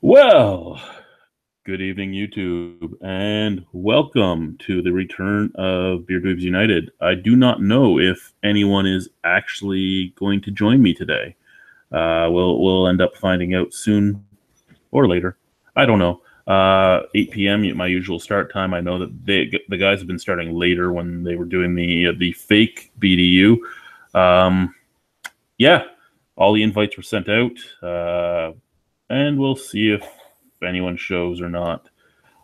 Well, good evening, YouTube, and welcome to the return of Beer Dweebs United. I do not know if anyone is actually going to join me today. We'll end up finding out soon or later. I don't know. 8 p.m. my usual start time. I know that the guys have been starting later when they were doing the fake BDU. Yeah, all the invites were sent out. And we'll see if anyone shows or not.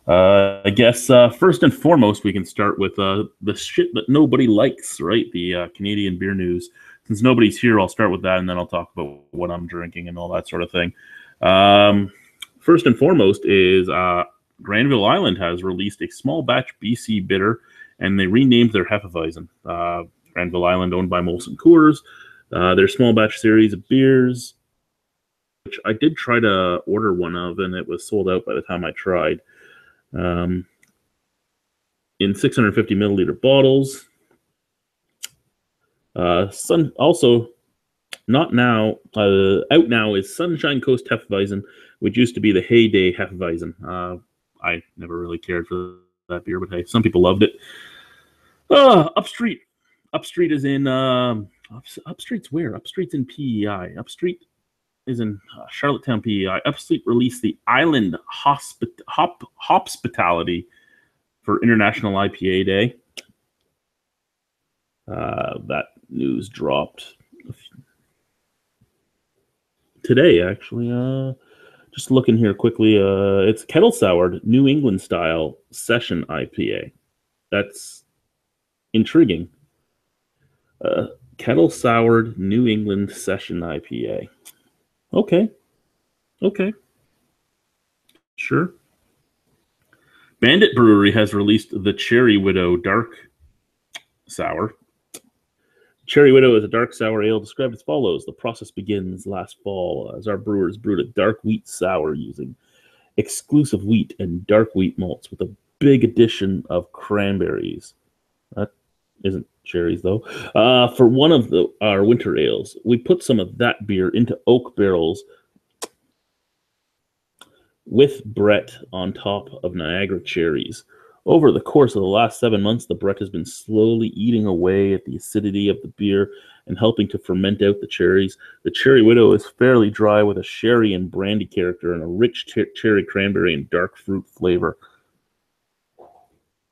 I guess first and foremost, we can start with the shit that nobody likes, right? The Canadian beer news. Since nobody's here, I'll start with that, and then I'll talk about what I'm drinking and all that sort of thing. First and foremost is Granville Island has released a small batch BC bitter, and they renamed their Hefeweizen. Granville Island, owned by Molson Coors. Their small batch series of beers, which I did try to order one of, and it was sold out by the time I tried. In 650 milliliter bottles. Also, not now, out now is Sunshine Coast Hefeweizen, which used to be the Heyday Hefeweizen. I never really cared for that beer, but hey, some people loved it. Upstreet. Upstreet is in, Upstreet's where? Upstreet's in PEI. Upstreet is in Charlottetown, PEI. Upstreet released the Island Hospitality for International IPA Day. That news dropped today, actually. Just looking here quickly. It's kettle soured New England style session IPA. That's intriguing. Kettle soured New England session IPA. Okay. Sure. Bandit Brewery has released the Cherry Widow Dark Sour. Cherry Widow is a dark sour ale described as follows. The process begins last fall as our brewers brewed a dark wheat sour using exclusive wheat and dark wheat malts with a big addition of cranberries. That isn't cherries, though. For one of our winter ales, we put some of that beer into oak barrels with Brett on top of Niagara cherries. Over the course of the last 7 months, the Brett has been slowly eating away at the acidity of the beer and helping to ferment out the cherries. The Cherry Widow is fairly dry with a sherry and brandy character and a rich cherry cranberry and dark fruit flavor.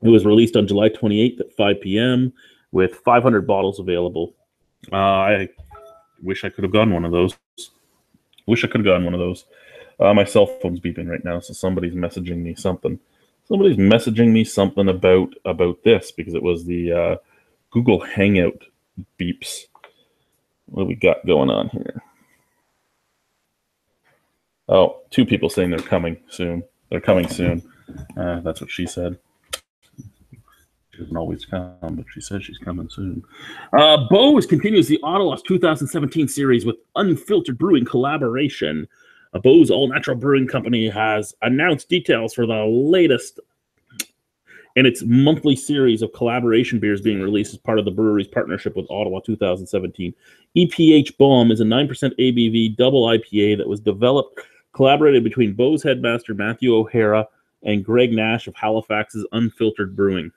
It was released on July 28th at 5 p.m. with 500 bottles available. I wish I could have gotten one of those. My cell phone's beeping right now, so somebody's messaging me something. Somebody's messaging me something about this because it was the Google Hangout beeps. What do we got going on here? Oh, 2 people saying they're coming soon. They're coming soon. That's what she said. She doesn't always come, but she says she's coming soon. Bose continues the Ottawa's 2017 series with Unfiltered Brewing collaboration. Bose All-Natural Brewing Company has announced details for the latest in its monthly series of collaboration beers being released as part of the brewery's partnership with Ottawa 2017. EPH Bomb is a 9% ABV double IPA that was collaborated between Bose headmaster Matthew O'Hara and Greg Nash of Halifax's Unfiltered Brewing.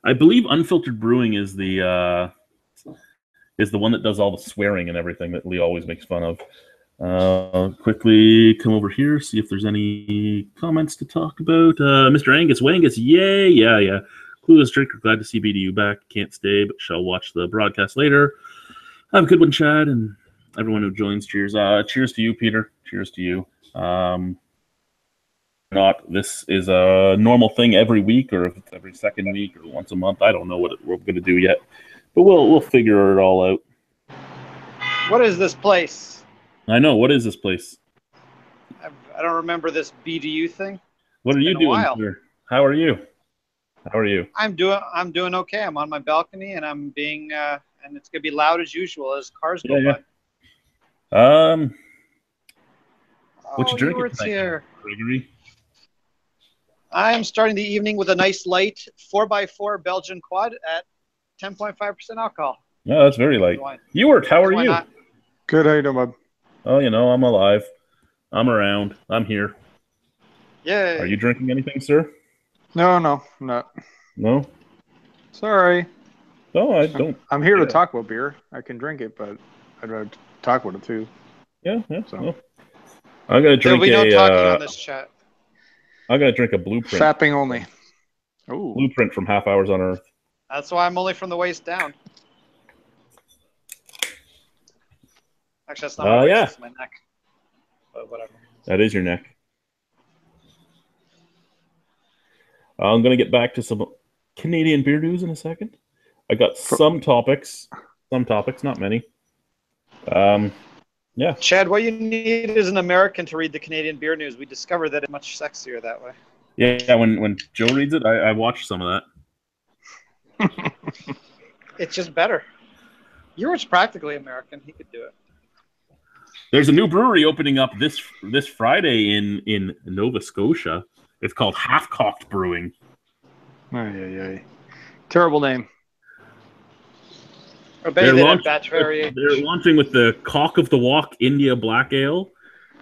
I believe Unfiltered Brewing is the one that does all the swearing and everything that Lee always makes fun of. Quickly come over here, see if there's any comments to talk about. Mr. Angus Wangus, yay, yeah. Clueless Drinker, glad to see BDU back. Can't stay, but shall watch the broadcast later. Have a good one, Chad, and everyone who joins. Cheers. Cheers to you, Peter. Cheers to you. This is a normal thing every week, or if it's every second week, or once a month. I don't know what we're going to do yet, but we'll figure it all out. What is this place? I know. What is this place? I don't remember this BDU thing. What are you doing, sir? How are you? I'm doing okay. I'm on my balcony, and I'm being and it's gonna be loud as usual as cars go by. What you drinking tonight, here, Gregory? I'm starting the evening with a nice light 4x4 Belgian quad at 10.5% alcohol. No, that's very light. You work. How are you? Good, how you doing, bud? Oh, I'm alive. I'm around. I'm here. Yay! Are you drinking anything, sir? No, I'm not. No? Sorry. No, I don't. I'm here to talk about beer. I can drink it, but I'd rather talk about it too. Yeah. So. Well, I'm gonna drink There'll be no talking on this chat. I'm gonna drink a Blueprint. Fapping only. Ooh. Blueprint from Half Hours on Earth. That's why I'm only from the waist down. Actually, that's not my waist, it's my neck. But whatever. That is your neck. I'm going to get back to some Canadian beer news in a second. I got some topics, not many. Yeah. Chad, what you need is an American to read the Canadian beer news. We discovered that it's much sexier that way. Yeah, when Joe reads it, I watched some of that. It's just better. Yours practically American. He could do it. There's a new brewery opening up this Friday in Nova Scotia. It's called Half Cocked Brewing. Terrible name. They're launching with the Cock of the Walk India Black Ale,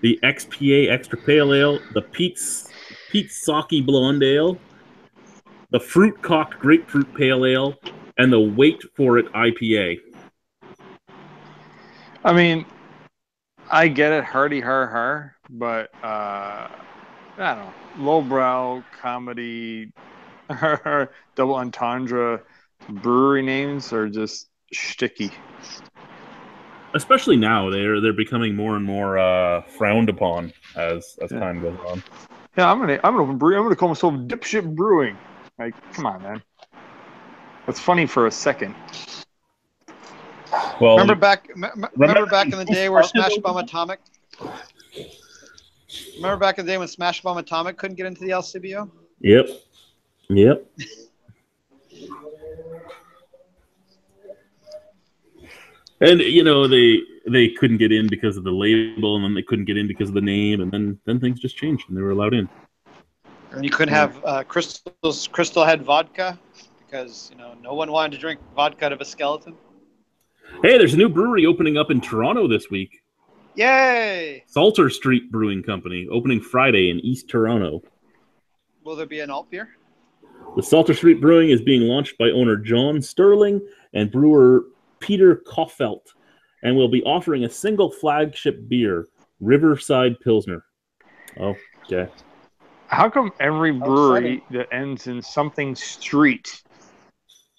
the XPA Extra Pale Ale, the Pete's Sake Blonde Ale, the Fruit Cocked Grapefruit Pale Ale, and the Wait For It IPA. I mean, I get it, hardy har, but I don't know, lowbrow comedy, double entendre brewery names are just shticky. Especially now, they're becoming more and more frowned upon as time goes on. Yeah, I'm gonna brew. I'm gonna call myself Dipshit Brewing. Like, come on, man. That's funny for a second. Well, remember back in the day where Smash Bomb Atomic. Remember back in the day when Smash Bomb Atomic couldn't get into the LCBO? Yep. And they couldn't get in because of the label, and then they couldn't get in because of the name, and then things just changed, and they were allowed in. And you couldn't have Crystal had vodka because no one wanted to drink vodka out of a skeleton. Hey, there's a new brewery opening up in Toronto this week. Yay! Salter Street Brewing Company opening Friday in East Toronto. Will there be an alt beer? The Salter Street Brewing is being launched by owner John Sterling and brewer Peter Koffelt, and will be offering a single flagship beer, Riverside Pilsner. Oh, okay. How come every brewery that ends in something street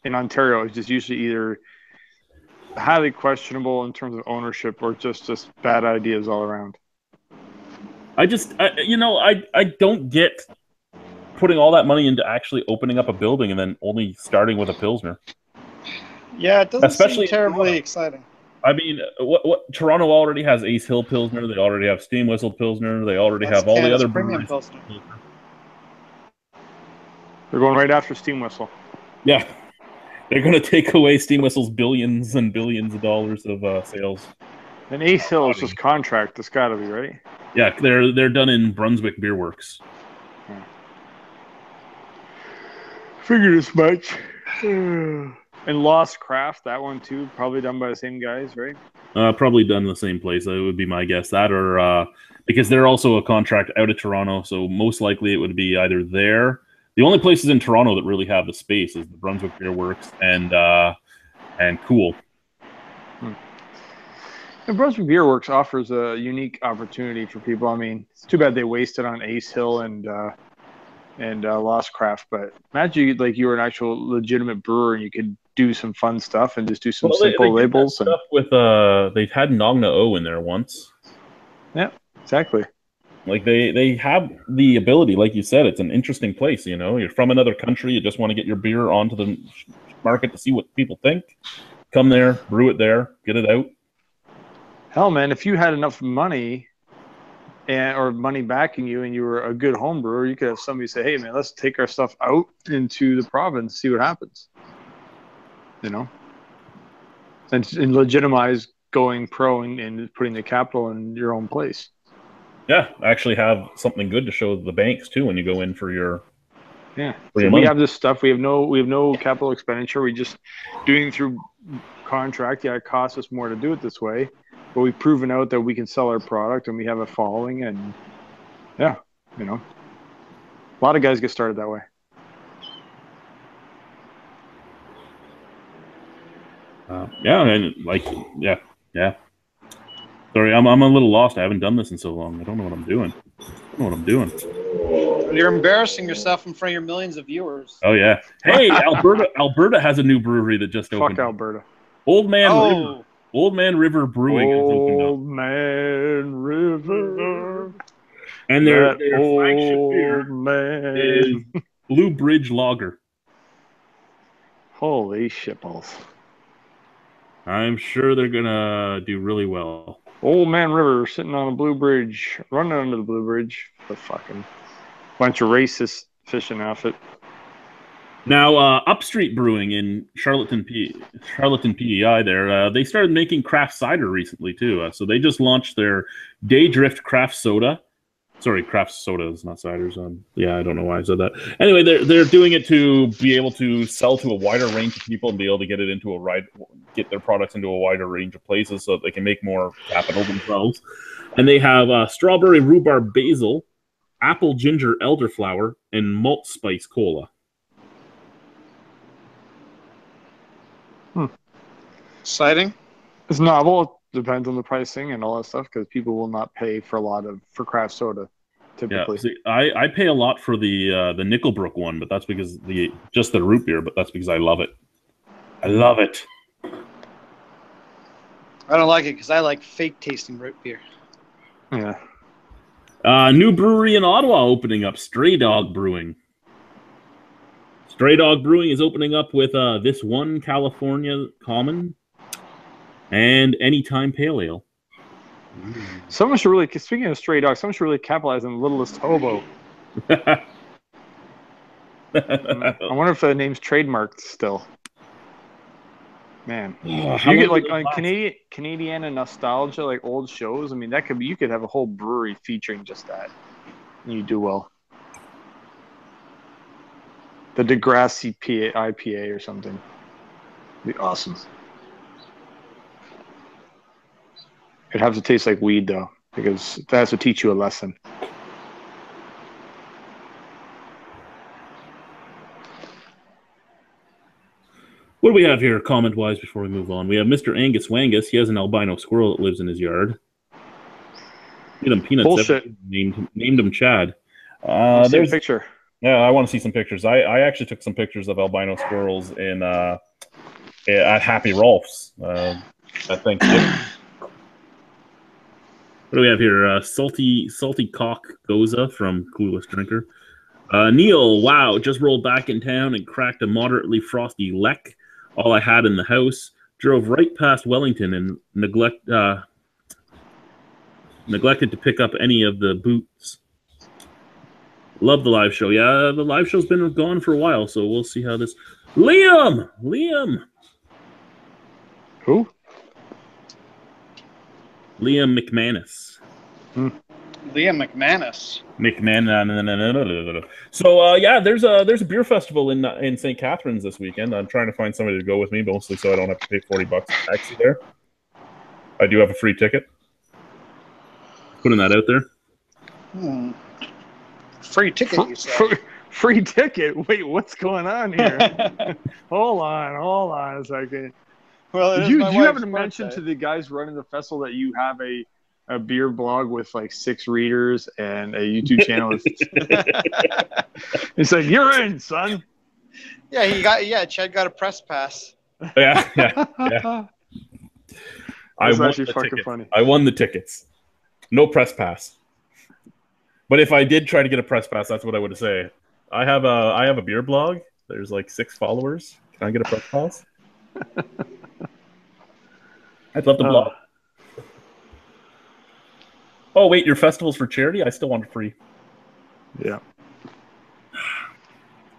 in Ontario is just usually either highly questionable in terms of ownership or just bad ideas all around? I don't get putting all that money into actually opening up a building and then only starting with a Pilsner. Yeah, it doesn't seem terribly exciting. I mean, what Toronto already has Ace Hill Pilsner. They already have Steam Whistle Pilsner. They already have all the other premium Pilsner. They're going right after Steam Whistle. Yeah. They're going to take away Steam Whistle's billions and billions of dollars of sales. And Ace Hill is just contract. It's got to be, right? Yeah, they're done in Brunswick Beer Works. Figured as much. And Lost Craft, that one too, probably done by the same guys, right? Probably done in the same place. That would be my guess. That or because they're also a contract out of Toronto, so most likely it would be either there. The only places in Toronto that really have the space is the Brunswick Beer Works and Cool. The Brunswick Beer Works offers a unique opportunity for people. I mean, it's too bad they wasted on Ace Hill and Lost Craft, but imagine you were an actual legitimate brewer and you could do some fun stuff and just do some simple labels. Stuff with they've had Nogna O in there once. Yeah, exactly. Like they have the ability, like you said, it's an interesting place. You're from another country, you just want to get your beer onto the market to see what people think. Come there, brew it there, get it out. Hell, man, if you had enough money or money backing you and you were a good home brewer, you could have somebody say, hey, man, let's take our stuff out into the province, see what happens. And legitimize going pro and putting the capital in your own place. Yeah, actually have something good to show the banks too when you go in for your we have this stuff. We have no capital expenditure. We just doing through contract. Yeah, it costs us more to do it this way. but we've proven out that we can sell our product and we have a following, and yeah, you know, a lot of guys get started that way. Yeah, and like, yeah. Sorry, I'm a little lost. I haven't done this in so long. I don't know what I'm doing. You're embarrassing yourself in front of your millions of viewers. Oh yeah. Hey, Alberta has a new brewery that just opened. Fuck Alberta. Old Man River Brewing has opened up. Old Man River. And their flagship beer is Blue Bridge Lager. Holy shitballs. I'm sure they're gonna do really well. Old Man River sitting on a blue bridge, running under the blue bridge. The fucking bunch of racist fishing outfit. Now, Upstreet Brewing in Charlottetown, PEI there, they started making craft cider recently, too. So they just launched their Daydrift Craft Soda. Sorry, craft sodas, not ciders. Yeah, I don't know why I said that. Anyway, they're doing it to be able to sell to a wider range of people and be able to get their products into a wider range of places so that they can make more capital themselves. And they have strawberry rhubarb basil, apple ginger elderflower, and malt spice cola. Exciting. It's novel. Depends on the pricing and all that stuff, because people will not pay for for craft soda typically. Yeah, see, I pay a lot for the Nickelbrook one, but that's because just the root beer, but that's because I love it. I love it. I don't like it because I like fake tasting root beer. Yeah. New brewery in Ottawa opening up, Stray Dog Brewing. Stray Dog Brewing is opening up with This One California Common and Anytime Pale Ale. Someone should really, speaking of Stray Dog, someone should really capitalize on Littlest Hobo. I wonder if the name's trademarked still. Man, if you get like on Canadian and nostalgia, like old shows. I mean, that could be. You could have a whole brewery featuring just that, and you do well. The Degrassi IPA or something. Be awesome. It'd have to taste like weed though, because that has to teach you a lesson. What do we have here, comment-wise, before we move on? We have Mr. Angus Wangus. He has an albino squirrel that lives in his yard. Feed him peanuts. Bullshit. Named him Chad. There's a picture. Yeah, I want to see some pictures. I actually took some pictures of albino squirrels at Happy Rolf's at Thanksgiving. What do we have here? Salty Cock Goza from Clueless Drinker. Neil, wow, just rolled back in town and cracked a moderately frosty Lek. All I had in the house. Drove right past Wellington and neglected to pick up any of the boots. Love the live show. Yeah, the live show's been gone for a while, so we'll see how this... Liam! Who? Liam McManus. Liam McManus. So yeah, there's a beer festival in St. Catharines this weekend. I'm trying to find somebody to go with me, mostly so I don't have to pay $40 taxi there. I do have a free ticket. Putting that out there. Free ticket, you said. Free ticket? Wait, what's going on here? Hold on a second. Well, did you happen to mention to the guys running the festival that you have a beer blog with like 6 readers and a YouTube channel? It's like, you're in, son. Yeah, Chad got a press pass. Yeah. That's actually fucking funny. I won the tickets. No press pass. But if I did try to get a press pass, that's what I would say. I have a beer blog. There's like 6 followers. Can I get a press pass? I'd love to blog. Oh, wait, your festival's for charity? I still want it free. Yeah.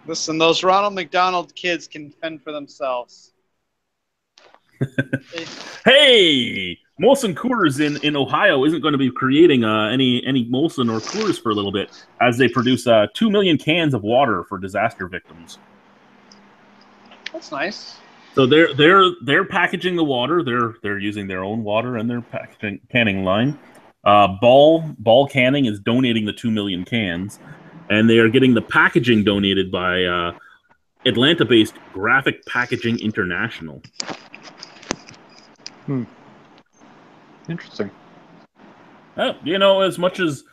Listen, those Ronald McDonald kids can fend for themselves. Hey! Molson Coors in Ohio isn't going to be creating any Molson or Coors for a little bit, as they produce 2 million cans of water for disaster victims. That's nice. So they're packaging the water. They're using their own water and their canning line. Ball Canning is donating the 2 million cans, and they are getting the packaging donated by Atlanta-based Graphic Packaging International. Interesting. You know, as much as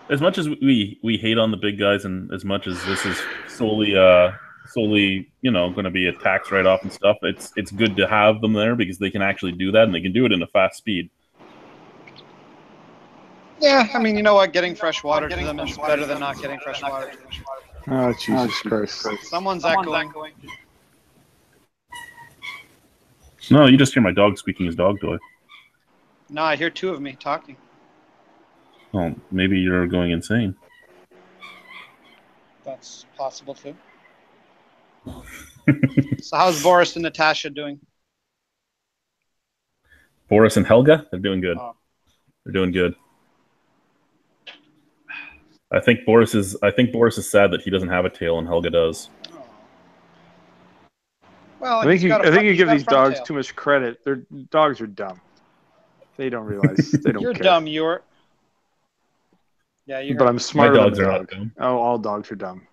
we hate on the big guys, and as much as this is solely you know, going to be a tax write-off and stuff, it's good to have them there because they can actually do that, and they can do it in a fast speed. Yeah, I mean, you know what? Getting fresh water to them is better than not getting fresh water to them. Oh, Jesus Christ. Someone's echoing. No, you just hear my dog squeaking his dog toy. No, I hear two of me talking. Oh, maybe you're going insane. That's possible, too. So how's Boris and Natasha doing? Boris and Helga? They're doing good. Oh. They're doing good. I think Boris is sad that he doesn't have a tail and Helga does. Oh. Well, I think you give these dogs too much credit. Their dogs are dumb. They don't realize. They don't. You're care. Dumb. You're. Yeah, you're. But I'm smarter than the dog. Dumb. Oh, all dogs are dumb.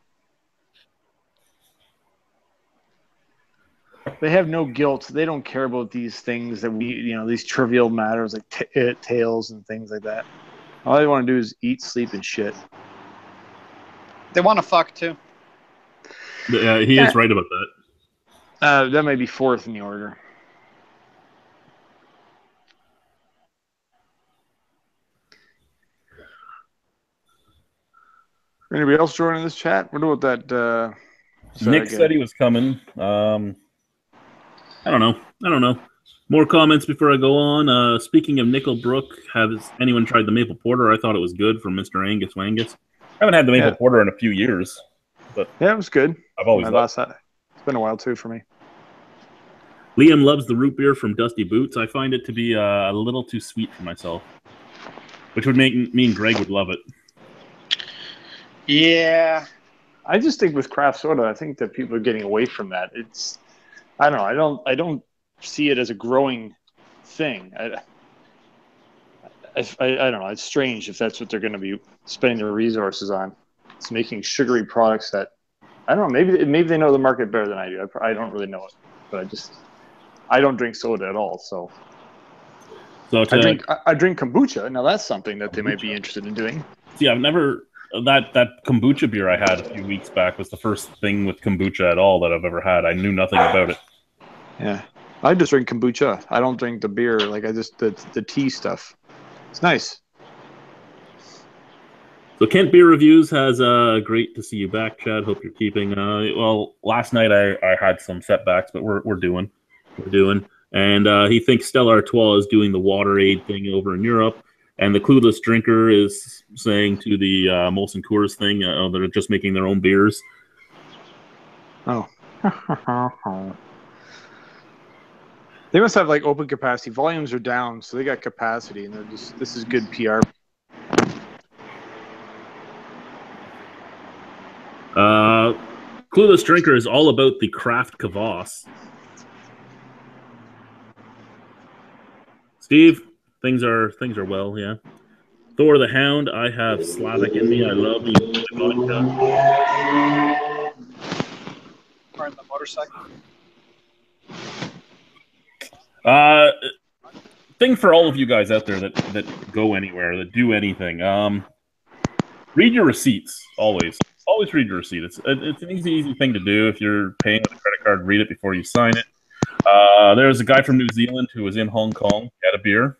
They have no guilt. They don't care about these things that these trivial matters like tails and things like that. All they want to do is eat, sleep, and shit. They want to fuck too. Yeah, he is right about that. That might be fourth in the order. Anybody else joining this chat? What about that? Nick said he was coming. I don't know. More comments before I go on. Speaking of Nickelbrook, has anyone tried the maple porter? I thought it was good from Mr. Angus Wangus. I haven't had the maple porter in a few years, but yeah, it was good. I've always loved that. It's been a while too for me. Liam loves the root beer from Dusty Boots. I find it to be a little too sweet for myself, which would mean Greg would love it. Yeah, I just think with craft soda, I think that people are getting away from that. I don't know. I don't see it as a growing thing. I don't know. It's strange if that's what they're going to be spending their resources on. It's making sugary products that I don't know. Maybe they know the market better than I do. I don't really know it, but I don't drink soda at all. So I drink kombucha. Now that's something that they might be interested in doing. See, I've never that kombucha beer I had a few weeks back was the first thing with kombucha at all that I've ever had. I knew nothing about it. Yeah, I just drink kombucha. I don't drink the beer. Like I just the tea stuff. It's nice. So Kent Beer Reviews has great to see you back, Chad. Hope you're keeping. Well, last night I had some setbacks, but we're doing. And he thinks Stella Artois is doing the water aid thing over in Europe, and the Clueless Drinker is saying to the Molson Coors thing they're just making their own beers. Oh. They must have like open capacity. Volumes are down, so they got capacity, and this is good PR. Clueless Drinker is all about the craft kvass. Steve, things are well, yeah. Thor the Hound, I have Slavic in me. I love the vodka. Car in the motorcycle. Thing for all of you guys out there that go anywhere, that do anything. Read your receipts always. Always read your receipt. It's an easy thing to do. If you're paying with a credit card, read it before you sign it. There's a guy from New Zealand who was in Hong Kong, he had a beer,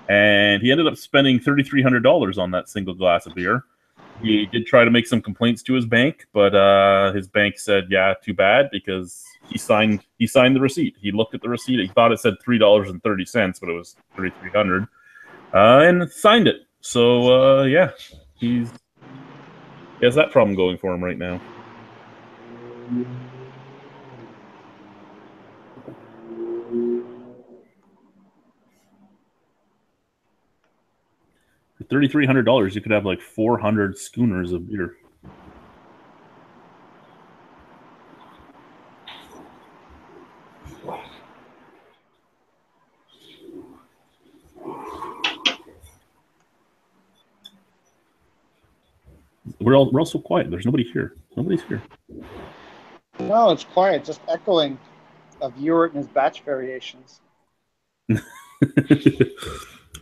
and he ended up spending $3,300 on that single glass of beer. He did try to make some complaints to his bank, but his bank said, "Yeah, too bad," because he signed the receipt. He looked at the receipt. He thought it said $3.30, but it was $3,300, and signed it. So yeah, he has that problem going for him right now. For $3,300, you could have like 400 schooners of beer. We're all so quiet. There's nobody here. Nobody's here. No, it's quiet, just echoing of Ewart and his batch variations.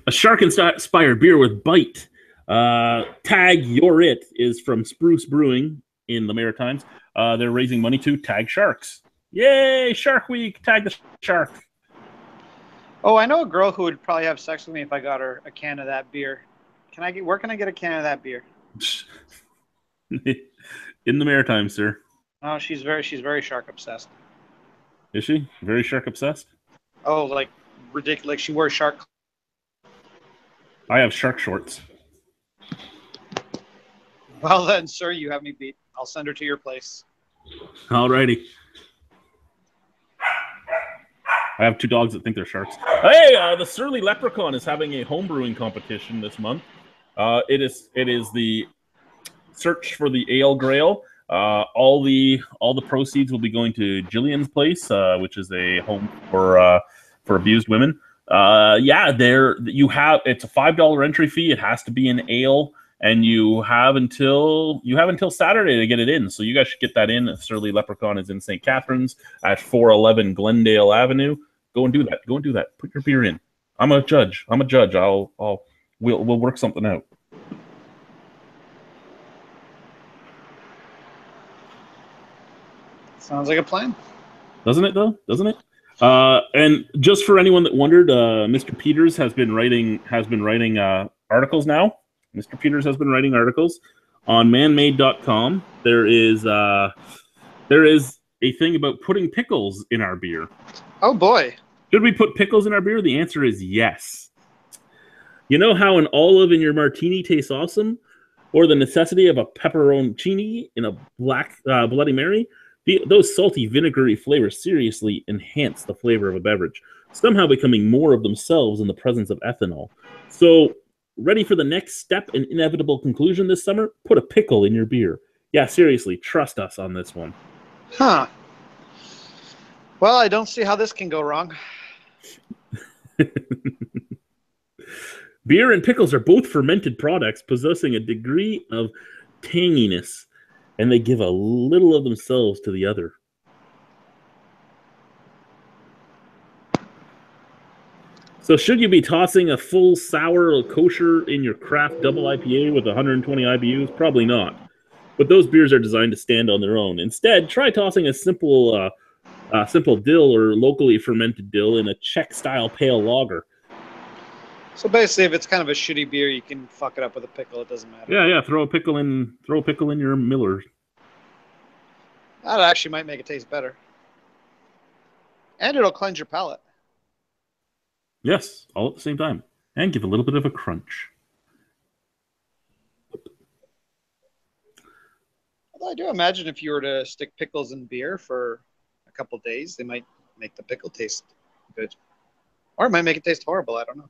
A shark-inspired beer with bite. Tag You're It is from Spruce Brewing in the Maritimes. They're raising money to tag sharks. Yay, Shark Week! Tag the shark. Oh, I know a girl who would probably have sex with me if I got her a can of that beer. Where can I get a can of that beer? In the Maritimes, sir. Oh, she's very shark obsessed. Is she? Very shark obsessed? Oh, like ridiculous. Like she wears shark. I have shark shorts. Well then, sir, you have me beat. I'll send her to your place. Alrighty. I have 2 dogs that think they're sharks. Hey, the Surly Leprechaun is having a homebrewing competition this month. It is the search for the Ale Grail. All the proceeds will be going to Jillian's place, which is a home for abused women. It's a $5 entry fee. It has to be an ale, and you have until Saturday to get it in. So you guys should get that in. Surly Leprechaun is in St. Catharines at 411 Glendale Avenue. Go and do that. Put your beer in. I'm a judge. We'll work something out. Sounds like a plan. Doesn't it, though? Doesn't it? And just for anyone that wondered, Mr. Peters has been writing articles now. Mr. Peters has been writing articles on manmade.com. There is a thing about putting pickles in our beer. Oh, boy. Should we put pickles in our beer? The answer is yes. You know how an olive in your martini tastes awesome? Or the necessity of a pepperoncini in a black Bloody Mary? Those salty, vinegary flavors seriously enhance the flavor of a beverage, somehow becoming more of themselves in the presence of ethanol. So, ready for the next step and inevitable conclusion this summer? Put a pickle in your beer. Yeah, seriously, trust us on this one. Huh. Well, I don't see how this can go wrong. Beer and pickles are both fermented products possessing a degree of tanginess, and they give a little of themselves to the other. So should you be tossing a full sour or kosher in your craft double IPA with 120 IBUs? Probably not. But those beers are designed to stand on their own. Instead, try tossing a simple dill or locally fermented dill in a Czech-style pale lager. So basically, if it's kind of a shitty beer, you can fuck it up with a pickle. It doesn't matter. Yeah. Throw a pickle in your Miller. That actually might make it taste better, and it'll cleanse your palate. Yes, all at the same time, and give a little bit of a crunch. Although I do imagine if you were to stick pickles in beer for a couple days, they might make the pickle taste good, or it might make it taste horrible. I don't know.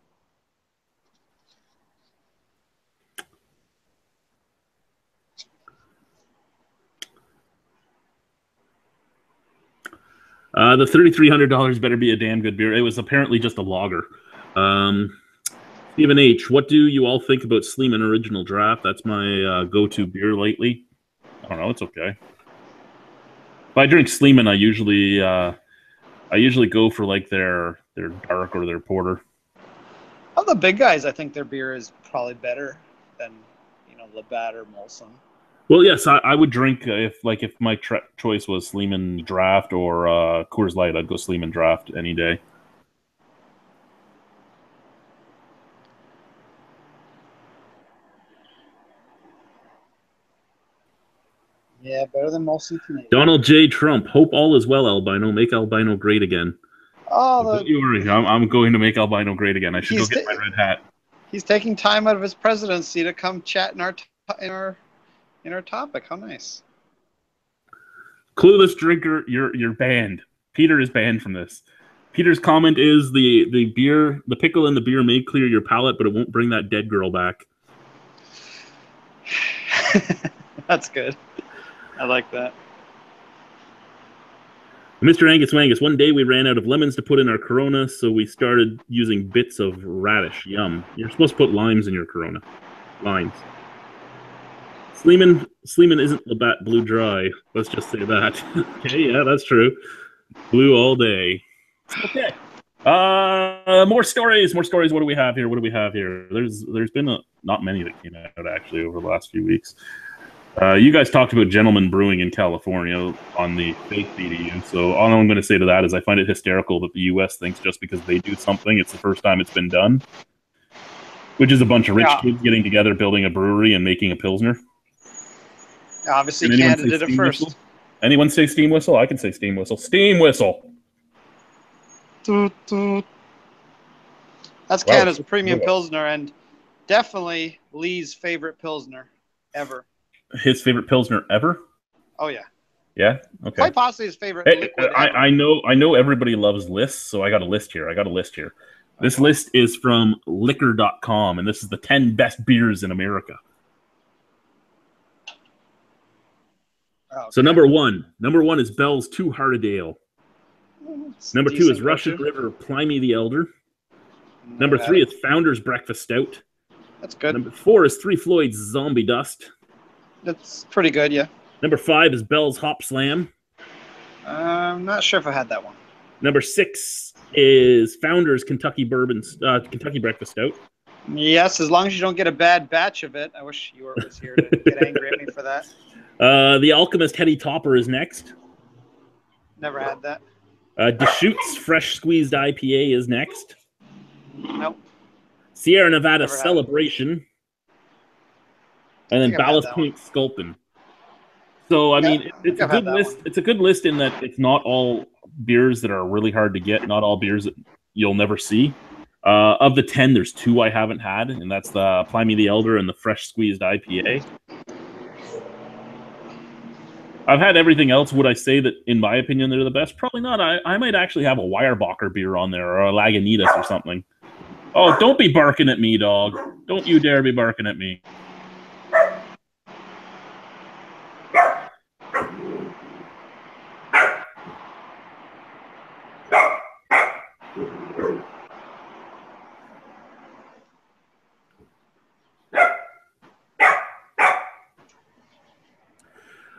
The $3,300 better be a damn good beer. It was apparently just a lager. Stephen H., what do you all think about Sleeman Original Draft? That's my go-to beer lately. I don't know. It's okay. If I drink Sleeman, I usually go for like their dark or their porter. Of the big guys, I think their beer is probably better than Labatt or Molson. Well, yes, I would drink if my choice was Sleeman Draft or Coors Light, I'd go Sleeman Draft any day. Yeah, better than Molson Canadian. Donald J. Trump, hope all is well, Albino. Make Albino great again. Oh, don't you worry. I'm going to make Albino great again. I should go get my red hat. He's taking time out of his presidency to come chat in our topic. How nice. Clueless drinker, you're banned. Peter is banned from this. Peter's comment is the pickle in the beer may clear your palate, but it won't bring that dead girl back. That's good. I like that. Mr. Angus Wangus, one day we ran out of lemons to put in our Corona, so we started using bits of radish. Yum. You're supposed to put limes in your Corona. Limes. Sleeman isn't Labatt Blue Dry. Let's just say that. Okay, yeah, that's true. Blue all day. Okay. More stories. What do we have here? There's been not many that came out actually over the last few weeks. You guys talked about Gentleman Brewing in California on the fake BDU. So all I'm going to say to that is I find it hysterical that the U.S. thinks just because they do something, it's the first time it's been done. Which is a bunch of rich kids getting together, building a brewery, and making a Pilsner. Obviously, Canada did it first. Whistle? Anyone say steam whistle? I can say steam whistle. Steam whistle! Toot, toot. That's Canada's premium Pilsner, and definitely Lee's favorite Pilsner ever. His favorite Pilsner ever? Oh, yeah. Yeah? Okay. Quite possibly his favorite liquid. I know everybody loves lists, so I got a list here. This list is from liquor.com, and this is the 10 best beers in America. Okay. So number one is Bell's Two Hearted Ale. Number 2 is Russian River Pliny the Elder. Number 3 is Founder's Breakfast Stout. That's good. Number 4 is Three Floyd's Zombie Dust. That's pretty good, yeah. Number 5 is Bell's Hop Slam. I'm not sure if I had that one. Number 6 is Founder's Kentucky Breakfast Stout. Yes, as long as you don't get a bad batch of it. I wish you was here to get angry at me for that. The Alchemist Heady Topper is next. Never had that. Deschutes Fresh Squeezed IPA is next. Nope. Sierra Nevada Celebration. And then Ballast Point Sculpin. So, I mean, it's a good list. It's a good list in that it's not all beers that are really hard to get, not all beers that you'll never see. Of the 10, there's 2 I haven't had, and that's the Pliny the Elder and the Fresh Squeezed IPA. I've had everything else. Would I say that, in my opinion, they're the best? Probably not. I might actually have a Weyerbacher beer on there or a Lagunitas or something. Oh, don't be barking at me, dog. Don't you dare be barking at me.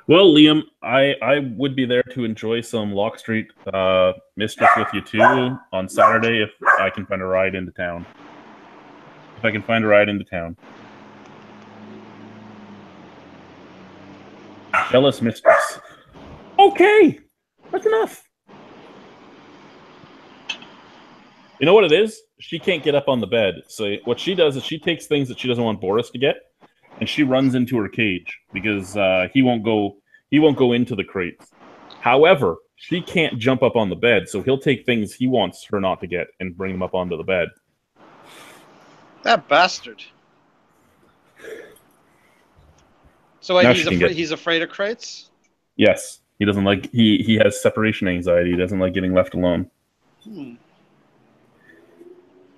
Well, Liam, I would be there to enjoy some Lock Street Mistress with you too on Saturday if I can find a ride into town. Jealous Mistress. Okay, that's enough. You know what it is? She can't get up on the bed. So what she does is she takes things that she doesn't want Boris to get, and she runs into her cage because he won't go into the crates. However, she can't jump up on the bed, so he'll take things he wants her not to get and bring them up onto the bed. That bastard. So wait, he's afraid of crates? Yes. He doesn't like he has separation anxiety. He doesn't like getting left alone. Well,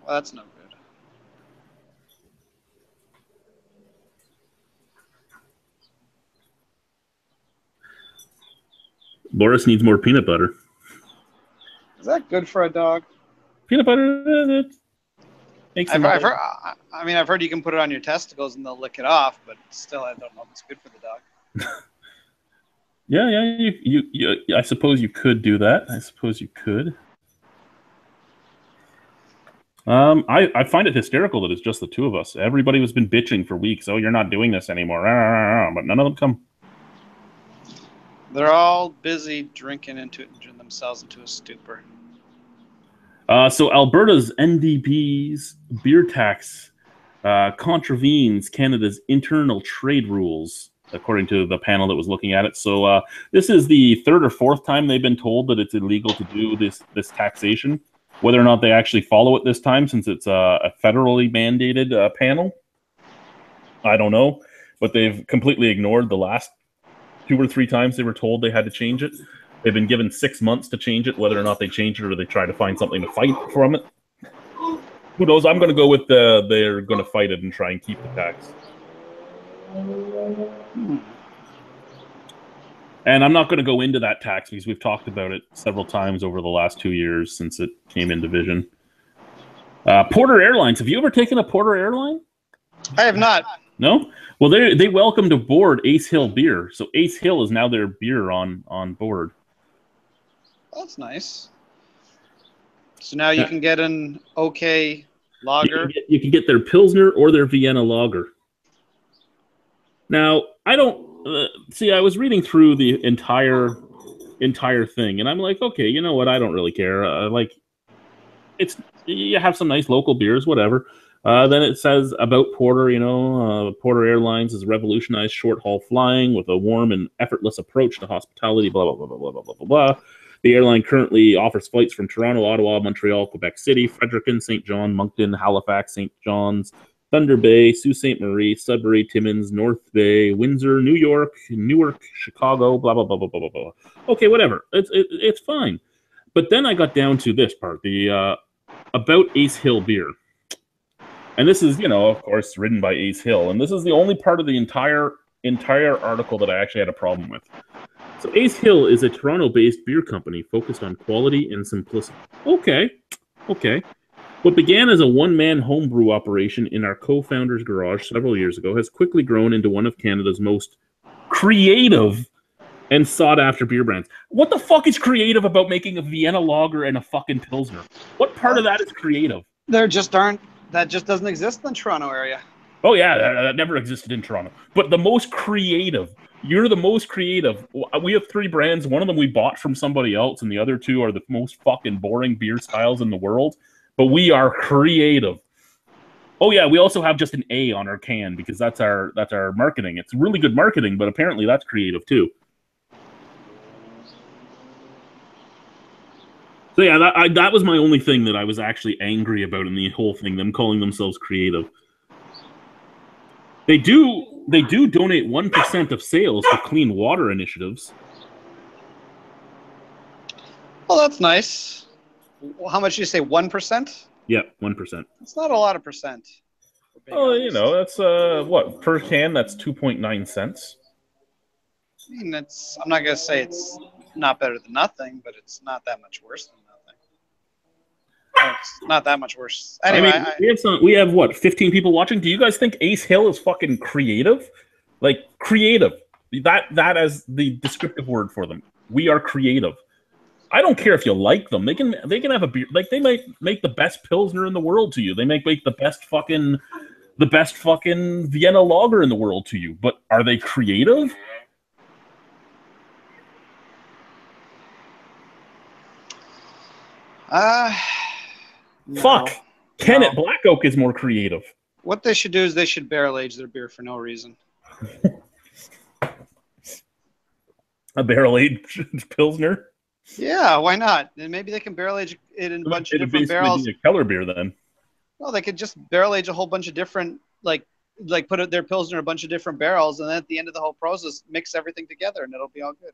that's no good. Boris needs more peanut butter. Is that good for a dog? Peanut butter makes I've heard you can put it on your testicles and they'll lick it off, but still, I don't know if it's good for the dog. Yeah. You I suppose you could do that. I suppose you could. I find it hysterical that it's just the two of us. Everybody has been bitching for weeks. Oh, you're not doing this anymore. But none of them come. They're all busy drinking themselves into a stupor. So Alberta's NDP's beer tax contravenes Canada's internal trade rules, according to the panel that was looking at it. So this is the third or fourth time they've been told that it's illegal to do this taxation. Whether or not they actually follow it this time, since it's a federally mandated panel, I don't know. But they've completely ignored the last 2 or 3 times they were told they had to change it. They've been given 6 months to change it, whether or not they change it or they try to find something to fight from it. Who knows? I'm going to go with they're going to fight it and try and keep the tax. And I'm not going to go into that tax because we've talked about it several times over the last 2 years since it came into vision. Porter Airlines. Have you ever taken a Porter airline? I have not. No? Well, they welcomed aboard Ace Hill beer. So Ace Hill is now their beer on board. That's nice. So now you can get an okay lager. You can get their Pilsner or their Vienna lager. Now, I don't... see, I was reading through the entire thing, and I'm like, okay, you know what? I don't really care. You have some nice local beers, whatever. Then it says about Porter, Porter Airlines has revolutionized short-haul flying with a warm and effortless approach to hospitality, blah, blah, blah, blah, blah, blah, blah, blah. The airline currently offers flights from Toronto, Ottawa, Montreal, Quebec City, Fredericton, St. John, Moncton, Halifax, St. John's, Thunder Bay, Sault Ste. Marie, Sudbury, Timmins, North Bay, Windsor, New York, Newark, Chicago, blah, blah, blah, blah, blah, blah, blah. Okay, whatever. It's fine. But then I got down to this part, the about Ace Hill beer. And this is, of course, written by Ace Hill. And this is the only part of the entire article that I actually had a problem with. So Ace Hill is a Toronto-based beer company focused on quality and simplicity. Okay. What began as a one-man homebrew operation in our co-founder's garage several years ago has quickly grown into one of Canada's most creative and sought-after beer brands. What the fuck is creative about making a Vienna lager and a fucking Pilsner? What part of that is creative? That just doesn't exist in the Toronto area. Oh, yeah, that never existed in Toronto. But the most creative. You're the most creative. We have 3 brands. One of them we bought from somebody else, and the other 2 are the most fucking boring beer styles in the world. But we are creative. Oh yeah, we also have just an A on our can because that's our marketing. It's really good marketing, but apparently that's creative too. So yeah, that was my only thing that I was actually angry about in the whole thing. Them calling themselves creative. They do donate 1% of sales to clean water initiatives. Well, that's nice. How much did you say? 1%? Yeah, 1%. It's not a lot of percent. Oh, that's what per can? That's 2.9 cents. I mean, I'm not gonna say it's not better than nothing, but it's not that much worse than nothing. It's not that much worse. Anyway, we have what, 15 people watching? Do you guys think Ace Hill is fucking creative? Like creative. That as the descriptive word for them. We are creative. I don't care if you like them. They can have a beer. Like they might make the best Pilsner in the world to you. They might make the best fucking Vienna lager in the world to you. But are they creative? No. Fuck. Kennet Black Oak is more creative. What they should do is they should barrel age their beer for no reason. A barrel aged Pilsner? Yeah, why not? And maybe they can barrel age it in a bunch of different barrels. Be a Keller beer then. Well, they could just barrel age a whole bunch of different, like put their Pilsner in a bunch of different barrels, and then at the end of the whole process, mix everything together, and it'll be all good.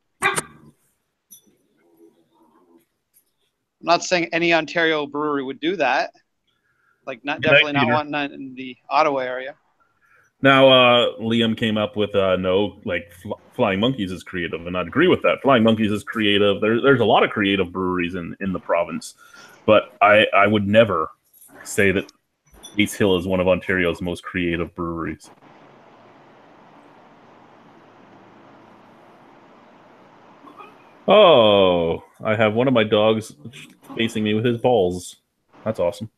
I'm not saying any Ontario brewery would do that. Definitely not one in the Ottawa area. Now, Liam came up with Flying Monkeys is creative, and I'd agree with that. Flying Monkeys is creative. There's a lot of creative breweries in the province, but I would never say that Ace Hill is one of Ontario's most creative breweries. Oh, I have one of my dogs facing me with his balls. That's awesome.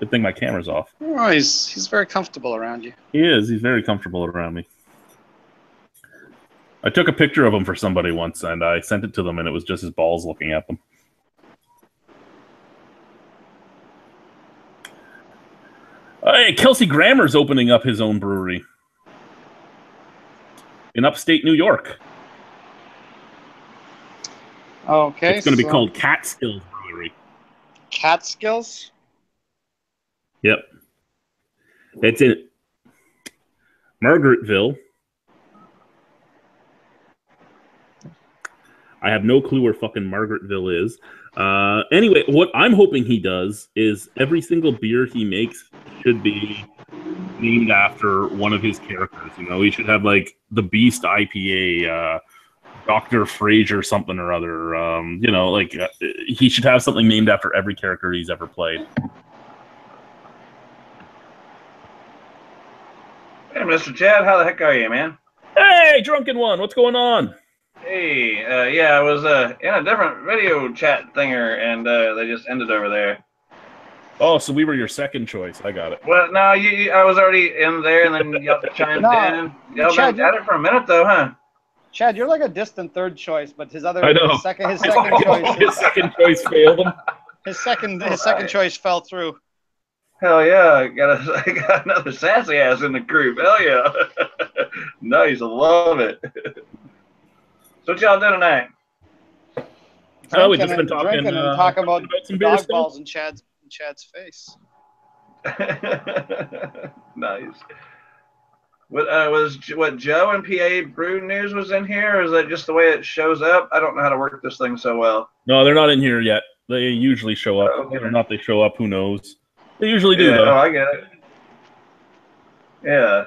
Good thing my camera's off. Oh, he's very comfortable around you. He is. He's very comfortable around me. I took a picture of him for somebody once, and I sent it to them, and it was just his balls looking at them. Hey, Kelsey Grammer's opening up his own brewery in upstate New York. Okay. It's going to be called Catskills Brewery. Catskills? Yep. It's in Margaretville. I have no clue where fucking Margaretville is. Anyway, what I'm hoping he does is every single beer he makes should be named after one of his characters. He should have like the Beast IPA, Dr. Fraser something or other. You know, like he should have something named after every character he's ever played. Hey, Mr. Chad, how the heck are you, man? Hey, Drunken One, what's going on? Hey, yeah, I was in a different video chat thinger, and they just ended over there. Oh, so we were your second choice. I got it. Well, no, I was already in there, and then y'all chimed in. Y'all been at it for a minute, though, huh? Chad, you're like a distant third choice, but his other I know. his second choice His second choice failed him. his second choice fell through. Hell yeah, I got another sassy ass in the group. Hell yeah. Nice, I love it. So what y'all doing tonight? Oh, we've just been talking about some beer dog stuff. balls in Chad's face. Nice. Was what Joe and PA Brew News was in here, or is that just the way it shows up? I don't know how to work this thing so well. No, they're not in here yet. They usually show up. Okay. Whether or not they show up, who knows? They usually do, Yeah, though. oh, I get it. Yeah.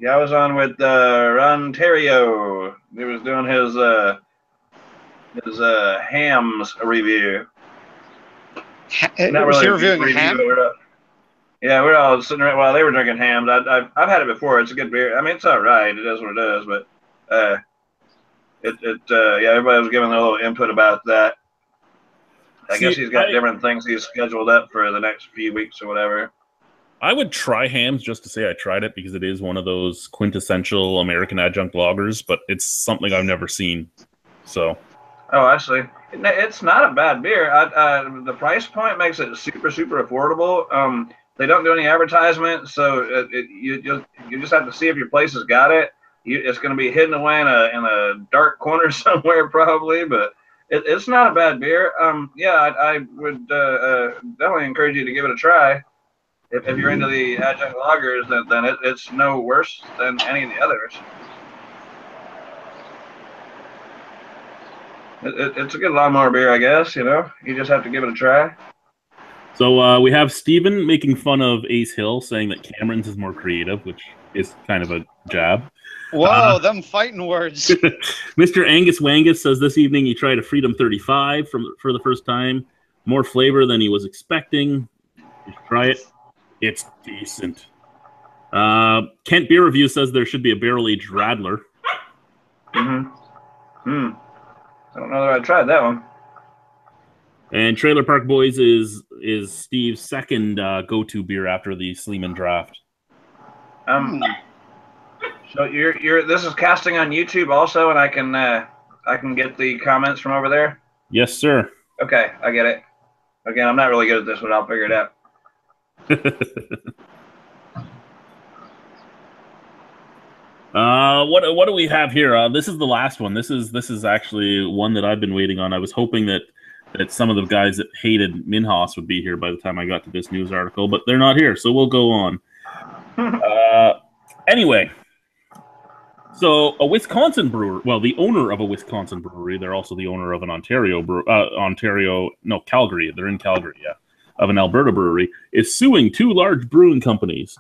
Yeah, I was on with Ontario. He was doing his hams review. Not Was really he a reviewing review, ham? but we're all sitting around while they were drinking hams. I've had it before. It's a good beer. I mean, it's all right. It is what it is. But yeah, everybody was giving their little input about that. I guess he's got different things he's scheduled up for the next few weeks or whatever. I would try hams just to say I tried it because it is one of those quintessential American adjunct lagers, but it's something I've never seen. So. Oh, actually, it's not a bad beer. The price point makes it super, super affordable. They don't do any advertisement, so you just have to see if your place has got it. It's going to be hidden away in a dark corner somewhere probably, but it's not a bad beer. Yeah, I would definitely encourage you to give it a try. If you're into the adjunct lagers, then it's no worse than any of the others. It's a good lawnmower beer, I guess. You know, you just have to give it a try. So we have Steven making fun of Ace Hill, saying that Cameron's is more creative, which is kind of a jab. Whoa, them fighting words. Mr. Angus Wangus says this evening he tried a Freedom 35 for the first time. More flavor than he was expecting. You should try it. It's decent. Kent Beer Review says there should be a barrel-aged Radler. I don't know that I tried that one. And Trailer Park Boys is Steve's second go-to beer after the Sleeman draft. So this is casting on YouTube also, and I can get the comments from over there. Yes, sir. Okay, I get it. Again, I'm not really good at this, but I'll figure it out. What do we have here? This is the last one. This is actually one that I've been waiting on. I was hoping that some of the guys that hated Minhas would be here by the time I got to this news article, but they're not here, so we'll go on. Anyway, so a Wisconsin brewer, well, the owner of a Wisconsin brewery, they're also the owner of an Calgary, they're in Calgary, yeah, of an Alberta brewery, is suing two large brewing companies.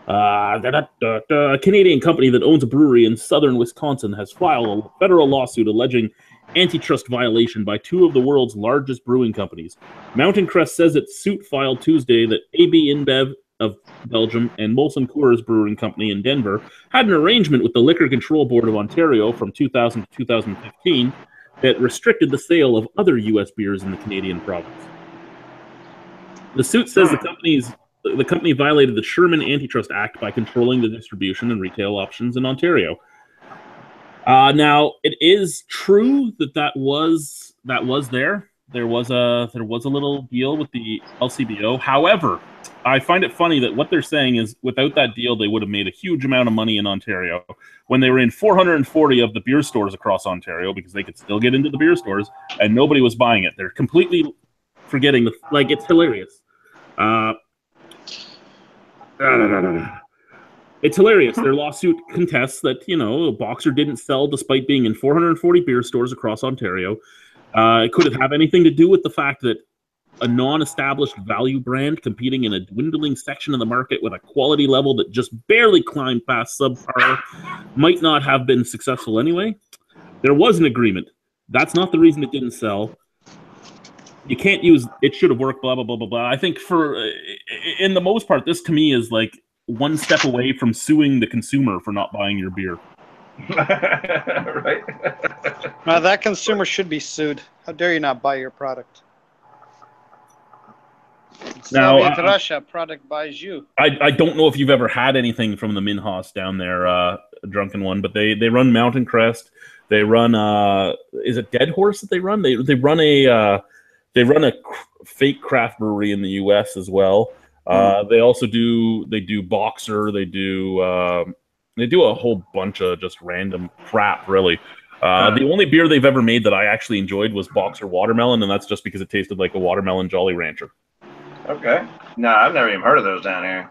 A Canadian company that owns a brewery in southern Wisconsin has filed a federal lawsuit alleging antitrust violation by two of the world's largest brewing companies. Mountain Crest says its suit filed Tuesday that AB InBev of Belgium and Molson Coors Brewing Company in Denver had an arrangement with the Liquor Control Board of Ontario from 2000 to 2015 that restricted the sale of other U.S. beers in the Canadian province. The suit says the company violated the Sherman Antitrust Act by controlling the distribution and retail options in Ontario. Now, it is true that was there. There was a little deal with the LCBO. However, I find it funny that what they're saying is without that deal, they would have made a huge amount of money in Ontario when they were in 440 of the beer stores across Ontario because they could still get into the beer stores and nobody was buying it. They're completely forgetting it's hilarious. It's hilarious. Their lawsuit contests that, Boxer didn't sell despite being in 440 beer stores across Ontario. Could it have anything to do with the fact that a non-established value brand competing in a dwindling section of the market with a quality level that just barely climbed past subpar might not have been successful anyway. There was an agreement. That's not the reason it didn't sell. You can't use it should have worked, blah, blah, blah, blah, blah. I think in the most part, this to me is like one step away from suing the consumer for not buying your beer. Right? Now, that consumer should be sued. How dare you not buy your product? Now, Soviet Russia, product buys you. I don't know if you've ever had anything from the Minhas down there, Drunken One, but they run Mountain Crest. They run is it Dead Horse that they run? They run a fake craft brewery in the U.S. as well. They also do Boxer. They do a whole bunch of just random crap, really. The only beer they've ever made that I actually enjoyed was Boxer Watermelon, and that's just because it tasted like a watermelon Jolly Rancher. Okay. No, I've never even heard of those down here.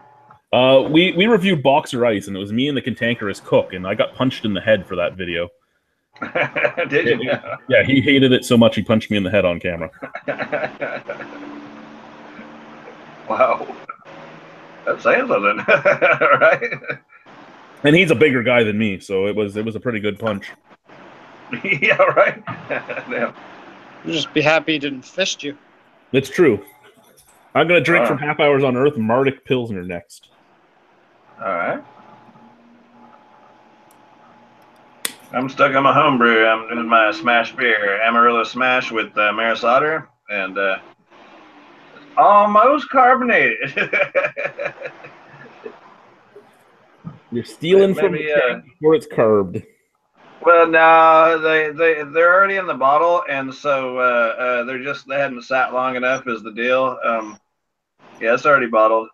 We reviewed Boxer Ice, and it was me and the cantankerous cook, and I got punched in the head for that video. Did you? Yeah, he hated it so much he punched me in the head on camera. Wow. That's saying something, right? And he's a bigger guy than me, so it was a pretty good punch. Yeah, right. Damn. You'll just be happy he didn't fist you. It's true. I'm gonna drink from Half Hours on Earth Mardic Pilsner next. All right. I'm stuck on my homebrew. I'm doing my smash beer, Amarillo Smash with Maris Otter, and almost carbonated. You're stealing from the tank before it's carved. Well, no, they're already in the bottle, and so they hadn't sat long enough is the deal. Yeah, it's already bottled.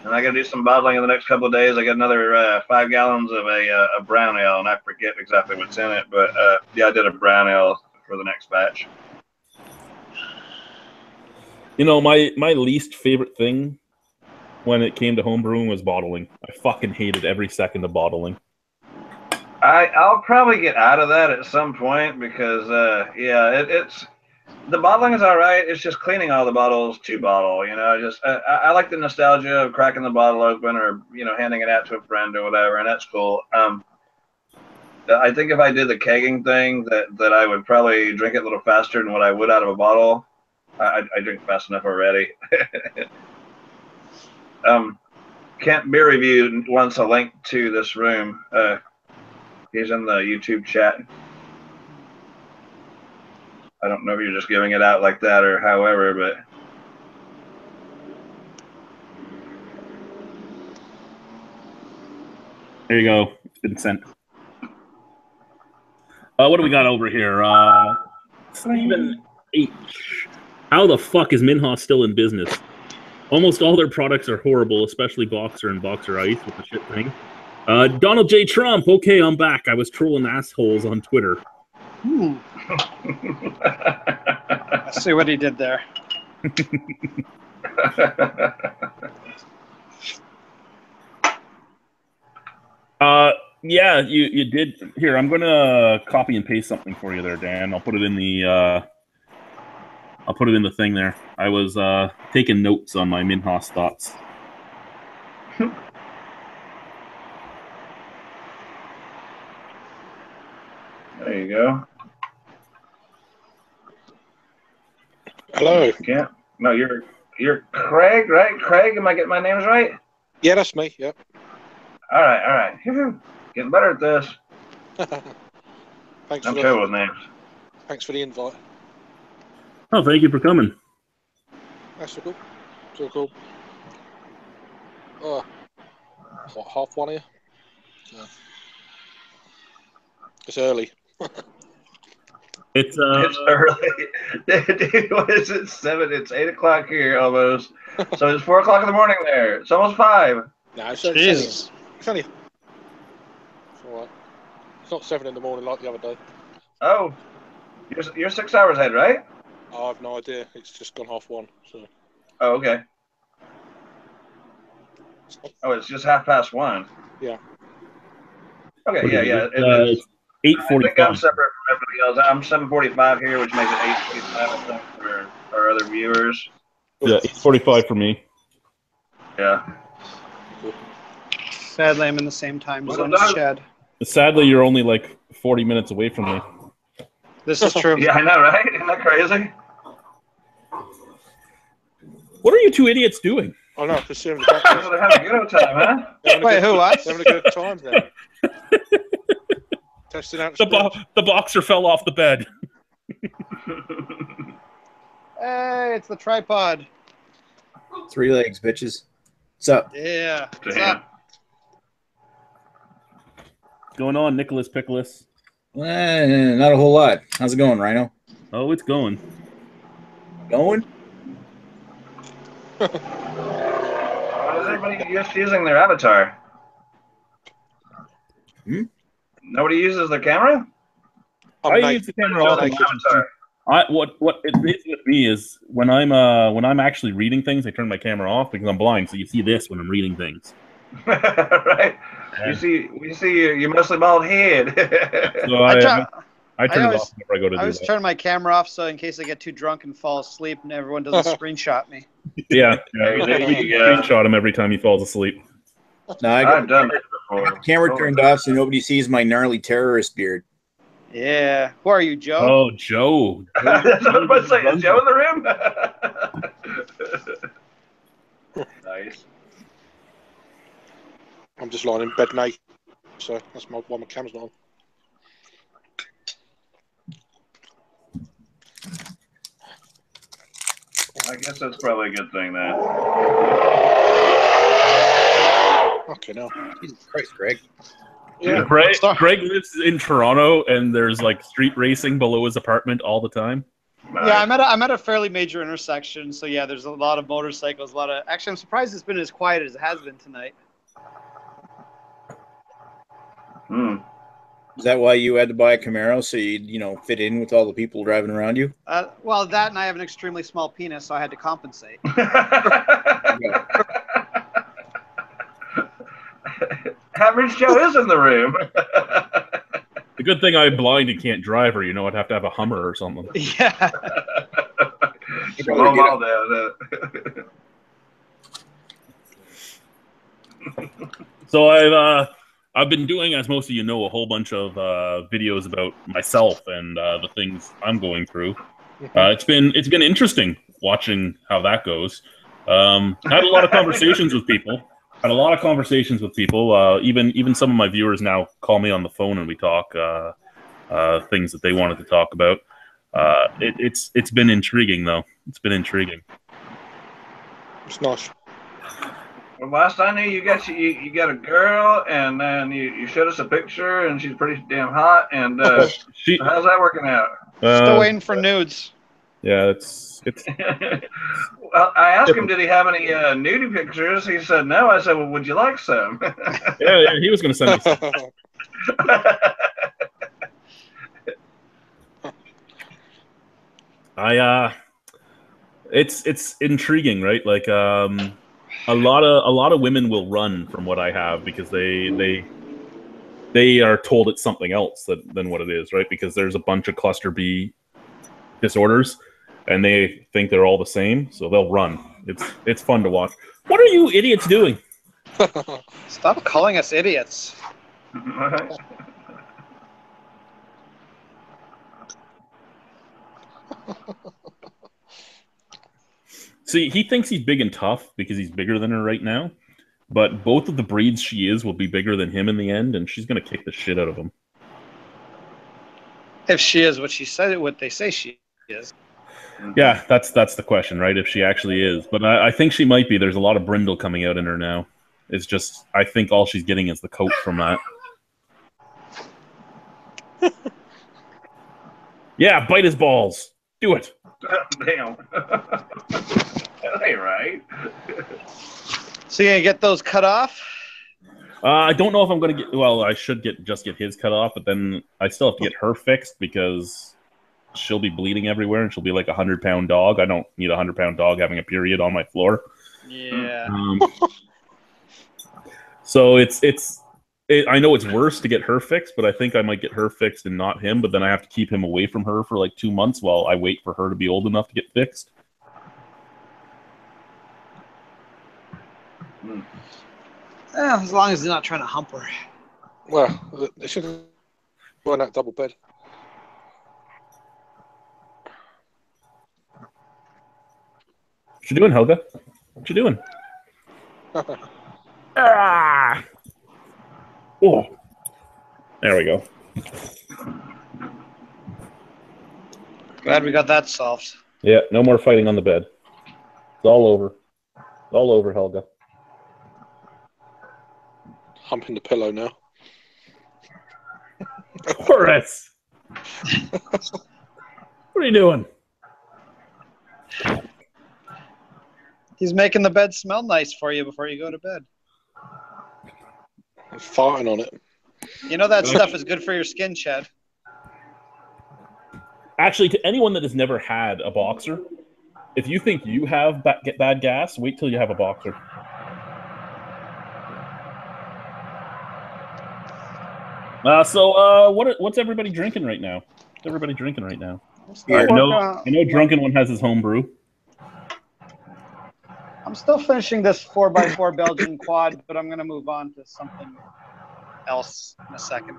And I got to do some bottling in the next couple of days. I got another 5 gallons of a brown ale, and I forget exactly what's in it. But yeah, I did a brown ale for the next batch. You know, my least favorite thing when it came to homebrewing was bottling. I fucking hated every second of bottling. I'll probably get out of that at some point because yeah, it's the bottling is all right. It's just cleaning all the bottles to bottle. You know, just I like the nostalgia of cracking the bottle open or handing it out to a friend or whatever, and that's cool. I think if I did the kegging thing, that I would probably drink it a little faster than what I would out of a bottle. I drink fast enough already. Kent Beer Review wants a link to this room. He's in the YouTube chat. I don't know if you're just giving it out like that or however, but there you go. It's been sent. What do we got over here? Stephen H. How the fuck is Minhas still in business? Almost all their products are horrible, especially Boxer and Boxer Ice with the shit thing. Donald J. Trump. Okay, I'm back. I was trolling assholes on Twitter. I see what he did there. Yeah, you did. Here, I'm gonna copy and paste something for you there, Dan. I'll put it in the thing there. I was taking notes on my Minhas thoughts. There you go. Hello. Yeah. No, you're Craig, right? Craig, am I getting my names right? Yeah, that's me. Yep. All right. Getting better at this. Thanks I'm for terrible with names. Thanks for the invite. Oh, thank you for coming. That's so cool. So cool. Oh, what, 1:30 here? Yeah. It's early. It's early. Dude, what is it? 7. It's 8 o'clock here almost. So it's 4 o'clock in the morning there. It's almost 5. No, it's Jesus. only. It's all right. It's not 7 in the morning like the other day. Oh, you're 6 hours ahead, right? I have no idea. It's just gone 1:30. So. Oh, okay. Oh, it's just 1:30. Yeah. Okay, yeah. 8:45. I think I'm separate from everybody else. I'm 7:45 here, which makes it 8:45 I think, for our other viewers. Yeah, 8:45 for me. Yeah. Sadly, I'm in the same time Well zone as done. Chad. Sadly, you're only like 40 minutes away from me. This is true. Yeah, I know, right? Isn't that crazy? What are you two idiots doing? I know, just having a Oh, they're having a good old time, huh? Wait, who, us? having a good time there. Testing out The boxer fell off the bed. Hey, it's the tripod. 3 legs, bitches. What's up? Yeah. What's Damn. up? What's going on, Nicholas Pickles? Not a whole lot. How's it going, Rhino? Oh, it's going. Going? Why is everybody just using their avatar? Nobody uses their camera? I use the camera off. Avatar. What it is with me is when I'm actually reading things, I turn my camera off because I'm blind. So you see this when I'm reading things. Right. We see your mostly bald head. So I turn it off whenever I go to I do always that. turn my camera off so in case I get too drunk and fall asleep and everyone doesn't screenshot me. Yeah, There we you go. screenshot him every time he falls asleep. No, I got I've done that before. the camera turned off so nobody sees my gnarly terrorist beard. Yeah. Who are you, Joe? Oh, Joe. That's what I was about to say. Is Joe in the room? Nice. I'm just lying in bed naked, so that's why my camera's not on. I guess that's probably a good thing then. Okay, now. Jesus Christ, Greg. Yeah, Greg lives in Toronto, and there's like street racing below his apartment all the time. Yeah, I'm at a fairly major intersection, so yeah, there's a lot of motorcycles, Actually, I'm surprised it's been as quiet as it has been tonight. Is that why you had to buy a Camaro so you fit in with all the people driving around you? Well, that and I have an extremely small penis, so I had to compensate. Average Joe is in the room. The good thing I'm blind and can't drive, or I'd have to have a Hummer or something. Yeah. Slow them all down. So I've been doing, as most of you know, a whole bunch of videos about myself and the things I'm going through. It's been interesting watching how that goes. Had a lot of conversations with people. Even some of my viewers now call me on the phone and we talk things that they wanted to talk about. It's been intriguing though. It's been intriguing. it's nice. Well, last I knew, you got a girl, and then you showed us a picture, and she's pretty damn hot. And how's that working out? Still waiting for nudes. Yeah, it's. Well, I asked him, did he have any nudie pictures? He said no. I said, well, would you like some? yeah, he was going to send me some. It's intriguing, right? Like a lot of women will run from what I have because they are told it's something else than what it is, right? Because there's a bunch of cluster B disorders and they think they're all the same, so they'll run. It's fun to watch. What are you idiots doing? Stop calling us idiots. See, he thinks he's big and tough because he's bigger than her right now, but both of the breeds she is will be bigger than him in the end, and she's going to kick the shit out of him. If she is what they say she is. Yeah, that's the question, right? If she actually is. But I think she might be. There's a lot of brindle coming out in her now. It's just, I think all she's getting is the coat from that. Yeah, bite his balls. Do it. Damn. That ain't right. So you gonna get those cut off? I don't know if I'm going to get... Well, I should just get his cut off, but then I still have to get her fixed because she'll be bleeding everywhere and she'll be like a 100-pound dog. I don't need a 100-pound dog having a period on my floor. Yeah. So it's I know it's worse to get her fixed, but I think I might get her fixed and not him. But then I have to keep him away from her for like 2 months while I wait for her to be old enough to get fixed. As long as they're not trying to hump her. Well, they should go on that double bed. What you doing, Helga? What you doing? Ah! Oh, there we go. Glad we got that solved. Yeah, no more fighting on the bed. It's all over. It's all over, Helga. Humping the pillow now. Horace! What are you doing? He's making the bed smell nice for you before you go to bed. I'm farting on it. You know that stuff is good for your skin, Chad. Actually, to anyone that has never had a boxer, if you think you have bad gas, wait till you have a boxer. What's everybody drinking right now? What's everybody drinking right now? I know Drunken One has his home brew. I'm still finishing this 4x4 Belgian quad, but I'm going to move on to something else in a second.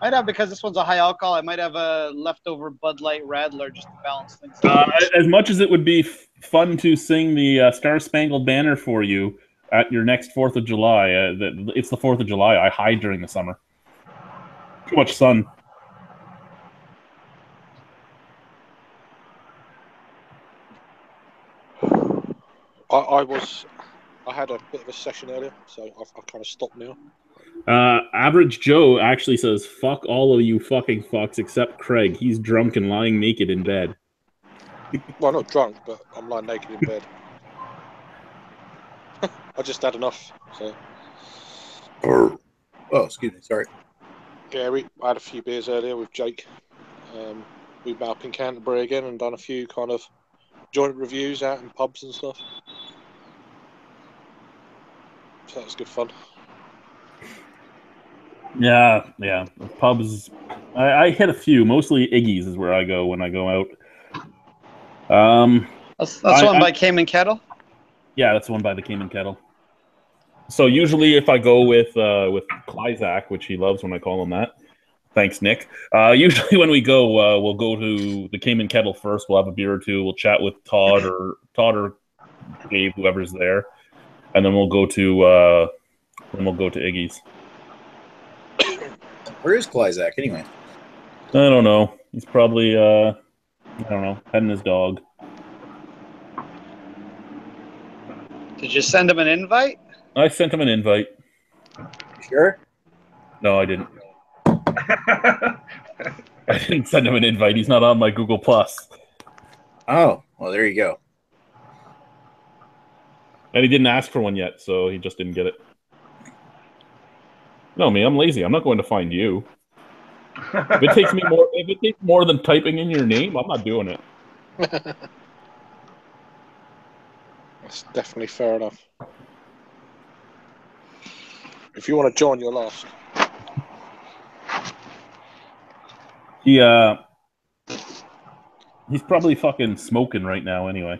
Might have, because this one's a high alcohol, I might have a leftover Bud Light Radler just to balance things out. As much as it would be fun to sing the Star Spangled Banner for you at your next 4th of July, it's the 4th of July. I hide during the summer. Too much sun. I had a bit of a session earlier, so I've kind of stopped now. Average Joe actually says, "Fuck all of you fucking fucks except Craig. He's drunk and lying naked in bed." Well, not drunk, but I'm lying naked in bed. I just had enough. So. Oh, excuse me. Sorry. Yeah, I had a few beers earlier with Jake. We met up in Canterbury again and done a few kind of joint reviews out in pubs and stuff. So that was good fun. Yeah. Pubs. I hit a few. Mostly Iggy's is where I go when I go out. That's one by Cayman Kettle? Yeah, that's the one by the Cayman Kettle. So usually if I go with Klyzak, which he loves when I call him that. Thanks, Nick. Usually when we go, we'll go to the Cayman Kettle first. We'll have a beer or two. We'll chat with Todd or Dave, whoever's there, and then we'll go to Iggy's. Where is Klyzak anyway? I don't know. He's probably I don't know, petting his dog. Did you send him an invite? I sent him an invite. Sure. No, I didn't. I didn't send him an invite. He's not on my Google Plus. Oh, well, there you go. And he didn't ask for one yet, so he just didn't get it. No, me, I'm lazy. I'm not going to find you. If it takes more than typing in your name, I'm not doing it. That's definitely fair enough. If you want to join, you're last. He's probably fucking smoking right now anyway.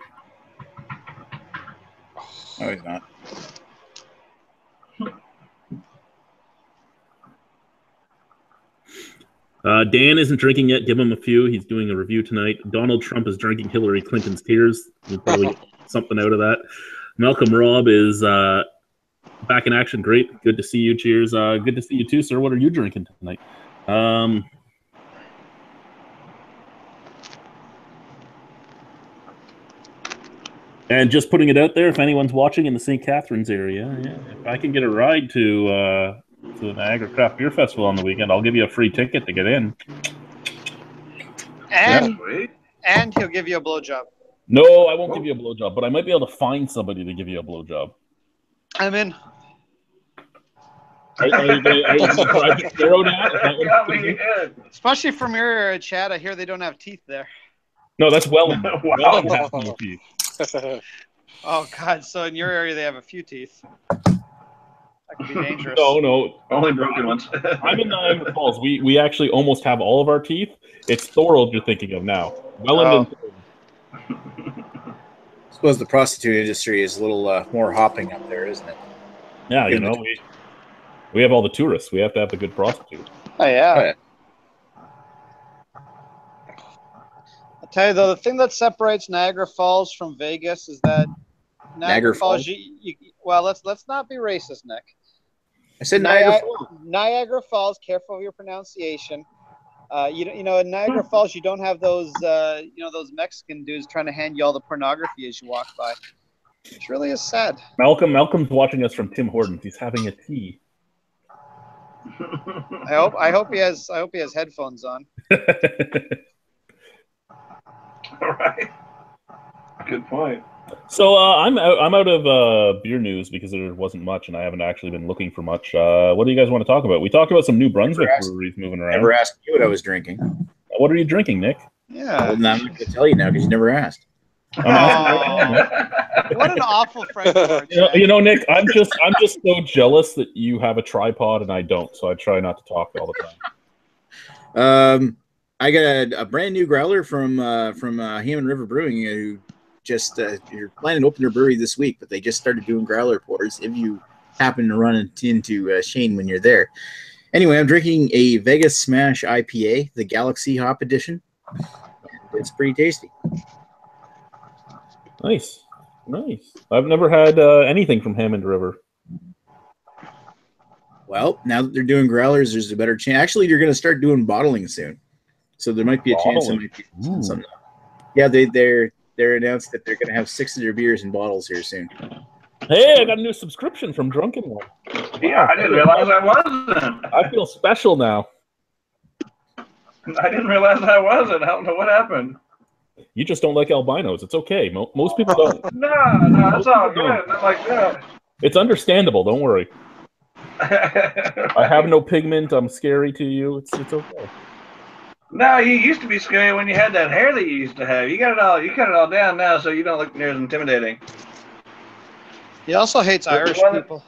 No, he's not. Dan isn't drinking yet. Give him a few. He's doing a review tonight. Donald Trump is drinking Hillary Clinton's tears. We'll probably get something out of that. Malcolm Robb is back in action. Great. Good to see you. Cheers. Good to see you too, sir. What are you drinking tonight? And just putting it out there, if anyone's watching in the St. Catharines area, if I can get a ride to the Niagara Craft Beer Festival on the weekend, I'll give you a free ticket to get in. And he'll give you a blowjob. No, I won't give you a blowjob, but I might be able to find somebody to give you a blowjob. I'm in. Especially from your area, Chad. I hear they don't have teeth there. No, that's Welland. Wow. Welland has no teeth. Oh, God. So in your area, they have a few teeth. That could be dangerous. No. Only broken ones. I'm in Niagara Falls. We actually almost have all of our teeth. It's Thorold you're thinking of now. Welland and I suppose the prostitute industry is a little more hopping up there, isn't it? yeah, you know, we have all the tourists. We have to have the good prostitute. Oh yeah. Oh, yeah. I'll tell you though, the thing that separates Niagara Falls from Vegas is that Niagara Falls. Well, let's not be racist, Nick. I said Niagara Falls. Niagara Falls. Careful of your pronunciation. You know, in Niagara Falls, you don't have those those Mexican dudes trying to hand you all the pornography as you walk by. It really is sad. Malcolm's watching us from Tim Hortons. He's having a tea. I hope he has headphones on. All right. Good point. So I'm out of beer news because there wasn't much, and I haven't actually been looking for much. What do you guys want to talk about? We talked about some New Brunswick breweries moving around. Never asked you what I was drinking. What are you drinking, Nick? Yeah. Well, I'm not going to tell you now because you never asked. What an awful friend you are. You know, Nick, I'm just so jealous that you have a tripod and I don't, so I try not to talk all the time. I got a brand new growler from Hammond River Brewing who just you're planning to open their brewery this week, but they just started doing growler pours. If you happen to run into Shane when you're there. Anyway, I'm drinking a Vegas Smash IPA, the Galaxy Hop Edition. It's pretty tasty. Nice. I've never had anything from Hammond River. Well, now that they're doing growlers, there's a better chance. Actually, they're going to start doing bottling soon, so there might be a chance. There might be something. Yeah, they're announced that they're going to have 6 of their beers in bottles here soon. Hey, I got a new subscription from Drunken One. Yeah, I didn't realize I wasn't. I feel special now. I didn't realize I wasn't. I don't know what happened. You just don't like albinos. It's okay. Most people don't. No, it's all good. Not like that. It's understandable. Don't worry. I have no pigment. I'm scary to you. It's okay. No, you used to be scary when you had that hair that you used to have. You got it all. You cut it all down now, so you don't look near as intimidating. He also hates Irish people.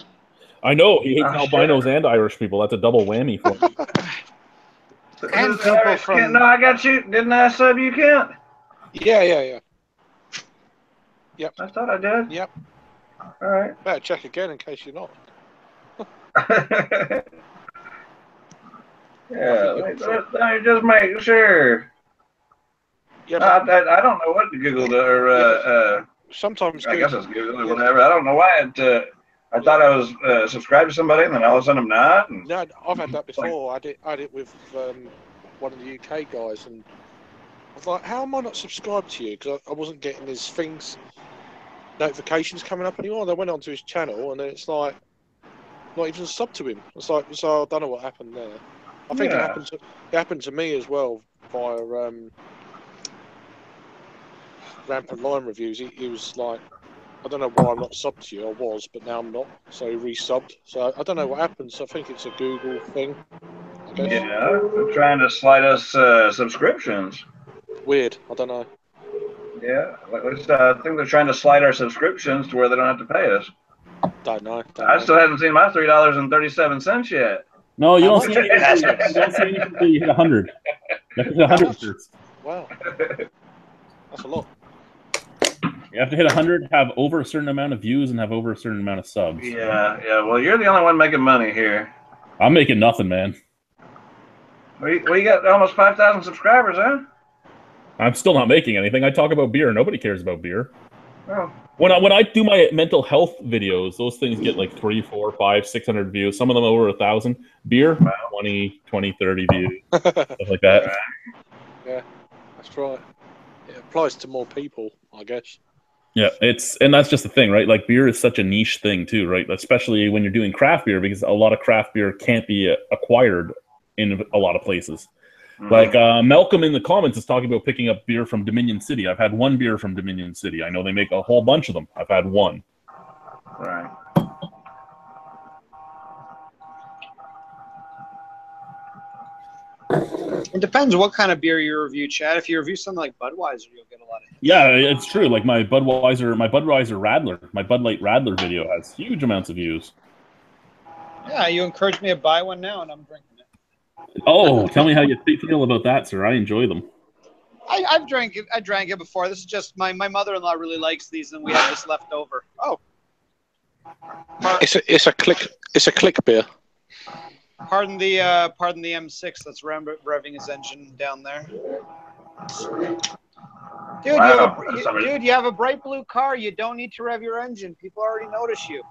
I know he hates albinos and Irish people. That's a double whammy for him. And people from. No, I got you. Didn't I sub you, Kent? Yeah. Yep. I thought I did. Yep. All right. Better check again in case you're not. Yeah, let me just make sure. Yeah, I don't know what to Google or sometimes I guess it's Google or whatever. I don't know why it. I thought I was subscribed to somebody, and then all of a sudden I'm not. And no, I've had that before. I did it with one of the UK guys, and I was like, "How am I not subscribed to you?" Because I wasn't getting his notifications coming up anymore. And I went onto his channel, and then it's like not even sub to him. It's like, so I don't know what happened there. I think it happened to me as well via Rampant Line Reviews. He was like, I don't know why I'm not subbed to you. I was, but now I'm not. So he resubbed. So I don't know what happened. So I think it's a Google thing. I guess. Yeah, they're trying to slide us subscriptions. Weird. I don't know. Yeah, I think they're trying to slide our subscriptions to where they don't have to pay us. Don't know. I still haven't seen my $3.37 yet. No, you don't see anything. You don't see anything until you hit 100. You have to hit 100 first. Wow. That's a lot. You have to hit 100, have over a certain amount of views, and have over a certain amount of subs. Yeah. Well, you're the only one making money here. I'm making nothing, man. Well, you got almost 5,000 subscribers, huh? I'm still not making anything. I talk about beer. Nobody cares about beer. Oh. When I do my mental health videos, those things get like 3, 4, 5, 600 views. Some of them over 1,000. Beer, 20, 30 views, stuff like that. Yeah, that's right. It applies to more people, I guess. Yeah, and that's just the thing, right? Like beer is such a niche thing too, right? Especially when you're doing craft beer, because a lot of craft beer can't be acquired in a lot of places. Mm-hmm. Like Malcolm in the comments is talking about picking up beer from Dominion City. I've had one beer from Dominion City. I know they make a whole bunch of them. I've had one. Right. It depends what kind of beer you review, Chad. If you review something like Budweiser, you'll get a lot of hits. Yeah, it's true. Like my Budweiser Radler, my Bud Light Radler video has huge amounts of views. Yeah, you encouraged me to buy one now, and I'm drinking it. Oh, tell me how you feel about that, sir. I enjoy them. I drank it before. This is just my mother-in-law really likes these, and we have this left over. Oh, It's a click beer. pardon the M6 that's revving his engine down there. Dude, Wow. you have a bright blue car. You don't need to rev your engine. People already notice you.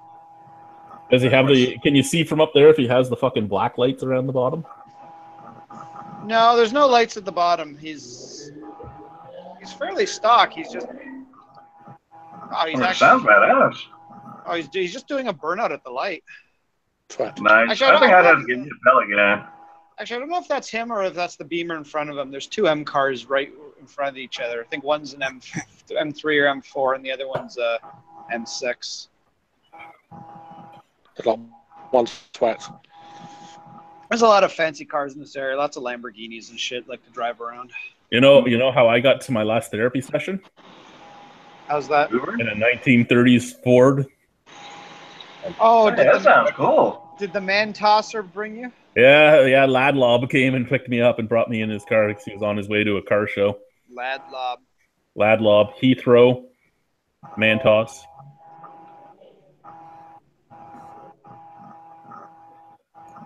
Does he have the? Can you see from up there if he has the fucking black lights around the bottom? No, there's no lights at the bottom. He's fairly stock. He's just. Oh, he's actually. Sounds badass. Oh, he's just doing a burnout at the light. Nice. Actually, I think I'd have to give you a pellet guy. Actually, I don't know if that's him or if that's the Beamer in front of him. There's two M cars right in front of each other. I think one's an M3 or M4, and the other one's a M6. Like one twat. There's a lot of fancy cars in this area. Lots of Lamborghinis and shit like to drive around. You know how I got to my last therapy session? How's that? In a 1930s Ford. Oh, That sounds cool. Did the man tosser bring you? Yeah. Ladlob came and picked me up and brought me in his car because he was on his way to a car show. Ladlob, Heathrow, Mantos.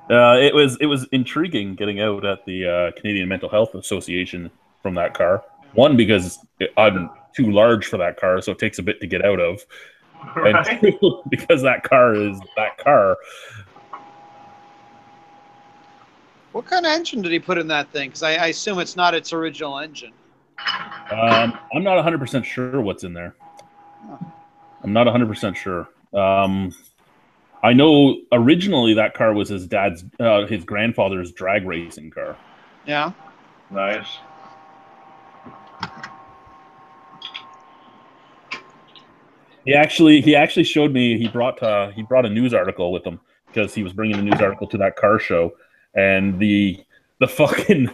It was intriguing getting out at the Canadian Mental Health Association from that car. One, because I'm too large for that car, so it takes a bit to get out of. Right. And two, because that car is that car. What kind of engine did he put in that thing? Because I assume it's not its original engine. I'm not 100% sure what's in there. I'm not 100% sure. I know originally that car was his grandfather's drag racing car. Yeah. Nice. He actually showed me. He brought a news article with him because he was bringing a news article to that car show, and the fucking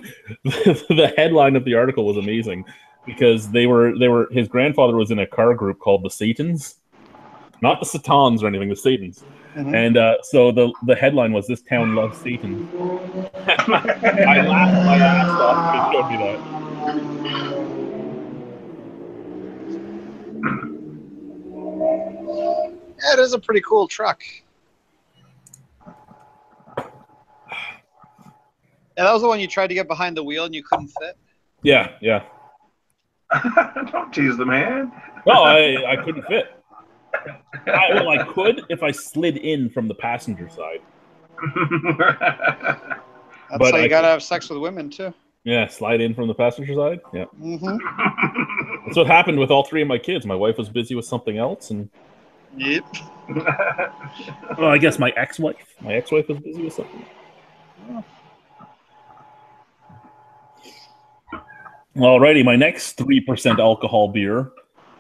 the headline of the article was amazing because they were his grandfather was in a car group called the Satans, not the Satans or anything, the Satans. Mm-hmm. And so the headline was "This town loves Satan." I laughed my ass off when he showed me that. Yeah, it is a pretty cool truck. Yeah, that was the one you tried to get behind the wheel and you couldn't fit. Yeah. Don't tease the man. No, I couldn't fit. I could if I slid in from the passenger side. That's how you gotta have sex with women too. Yeah, slide in from the passenger side. Yeah. Mm-hmm. That's what happened with all three of my kids. My wife was busy with something else, and yep. Well, I guess my ex-wife was busy with something. Alrighty, my next 3% alcohol beer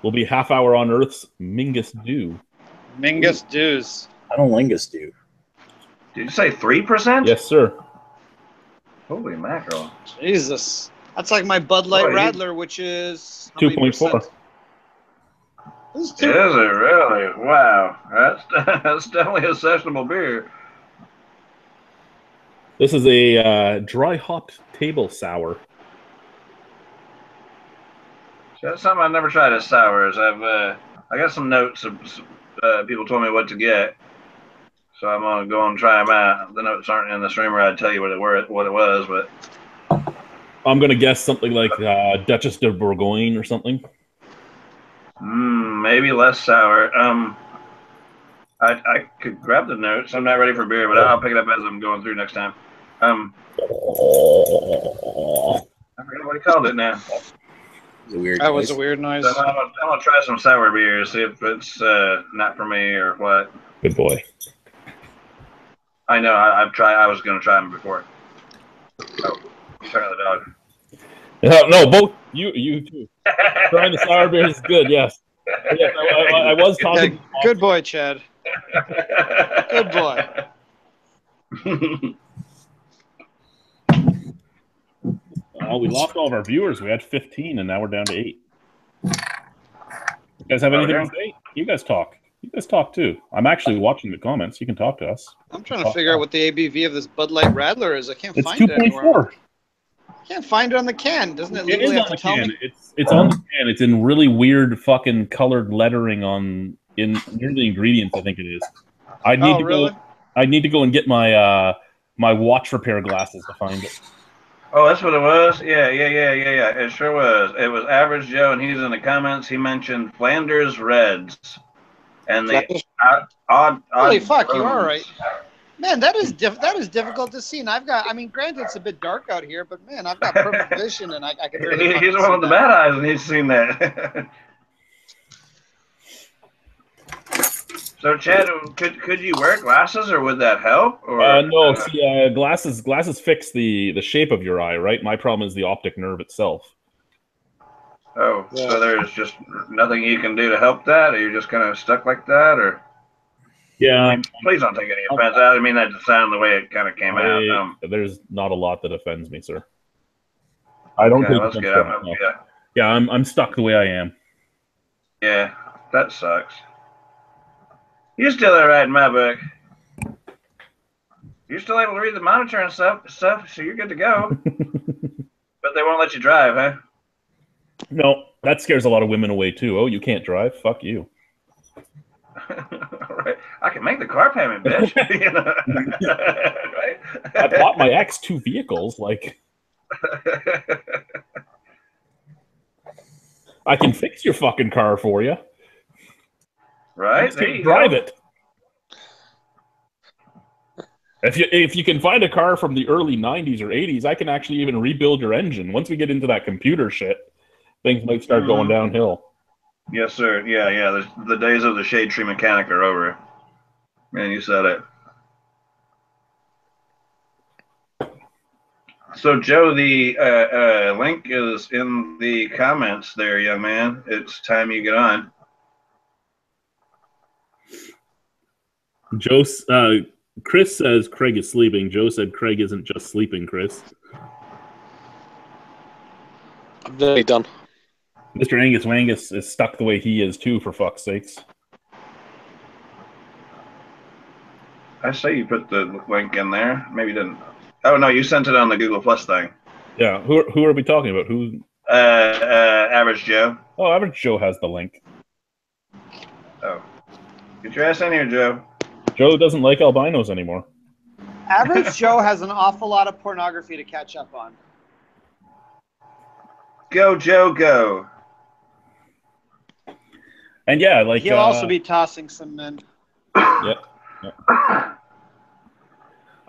will be Half Hour on Earth's Mingus Dew. Mingus Dews. I don't Lingus Dew. Did you say 3%? Yes, sir. Holy mackerel. Jesus. That's like my Bud Light Radler, which is 2.4. Is it really? Wow. That's definitely a sessionable beer. This is a dry hopped table sour. That's something I've never tried as sours. I got some notes of people told me what to get, so I'm gonna go and try them out. The notes aren't in the streamer. I'd tell you what it was, but I'm gonna guess something like Duchess de Bourgogne or something. Maybe less sour. I could grab the notes. I'm not ready for beer, but I'll pick it up as I'm going through next time. I forget what he called it now. That was a weird noise. So I'm gonna try some sour beers, see if it's not for me or what. Good boy. I know. I was gonna try them before. Oh, sorry, the dog. No, both you too. Trying the sour beers is good. Yes. Yes, I was talking. Good boy, Chad. Good boy. Oh, we lost all of our viewers. We had 15, and now we're down to 8. You guys have anything to say? You guys talk. You guys talk too. I'm actually watching the comments. You can talk to us. I'm trying to figure out what the ABV of this Bud Light Radler is. I can't It's find it anywhere. 2.4. Can't find it on the can. Doesn't it It legally is have on to the tell can. me? It's on the can. It's in really weird fucking colored lettering near the ingredients. I think it is. I need to go and get my my watch repair glasses to find it. Oh, that's what it was? Yeah. It sure was. It was Average Joe, and he's in the comments. He mentioned Flanders Reds. And the odd Holy fuck, you are roads. right. Man, that is difficult to see. And I mean, granted, it's a bit dark out here, but man, I've got perfect vision, and I can really He's one with the bad eyes, and he's seen that. So, Chad, could you wear glasses, or would that help? Or no, see, glasses fix the shape of your eye, right? My problem is the optic nerve itself. Oh, yeah. So there's just nothing you can do to help that, or you're just kind of stuck like that, or? Yeah. I mean, please don't take any offense. I didn't mean that to sound the way it kind of came out. There's not a lot that offends me, sir. I don't take offense. Yeah, I'm stuck the way I am. Yeah, that sucks. You're still there riding my book. You're still able to read the monitor and stuff, so you're good to go. But they won't let you drive, huh? No, that scares a lot of women away too. Oh, you can't drive? Fuck you. Right. I can make the car payment, bitch. You know? Right? I bought my ex 2 vehicles. Like, I can fix your fucking car for you. Right? There you drive it. If you can find a car from the early 90s or 80s, I can actually even rebuild your engine. Once we get into that computer shit, things might start going downhill. Yes, sir. Yeah. The days of the shade tree mechanic are over. Man, you said it. So, Joe, the link is in the comments there, young man. It's time you get on. Chris says Craig is sleeping. Joe said Craig isn't just sleeping, Chris. I'm nearly done. Mr. Angus Wangus is stuck the way he is, too, for fuck's sakes. I say you put the link in there. Maybe you didn't. Oh, no, you sent it on the Google Plus thing. Yeah, who are we talking about? Who? Average Joe. Oh, Average Joe has the link. Oh. Get your ass in here, Joe. Joe doesn't like albinos anymore. Average Joe has an awful lot of pornography to catch up on. Go, Joe, go. And yeah, like he'll also be tossing some men. Yeah.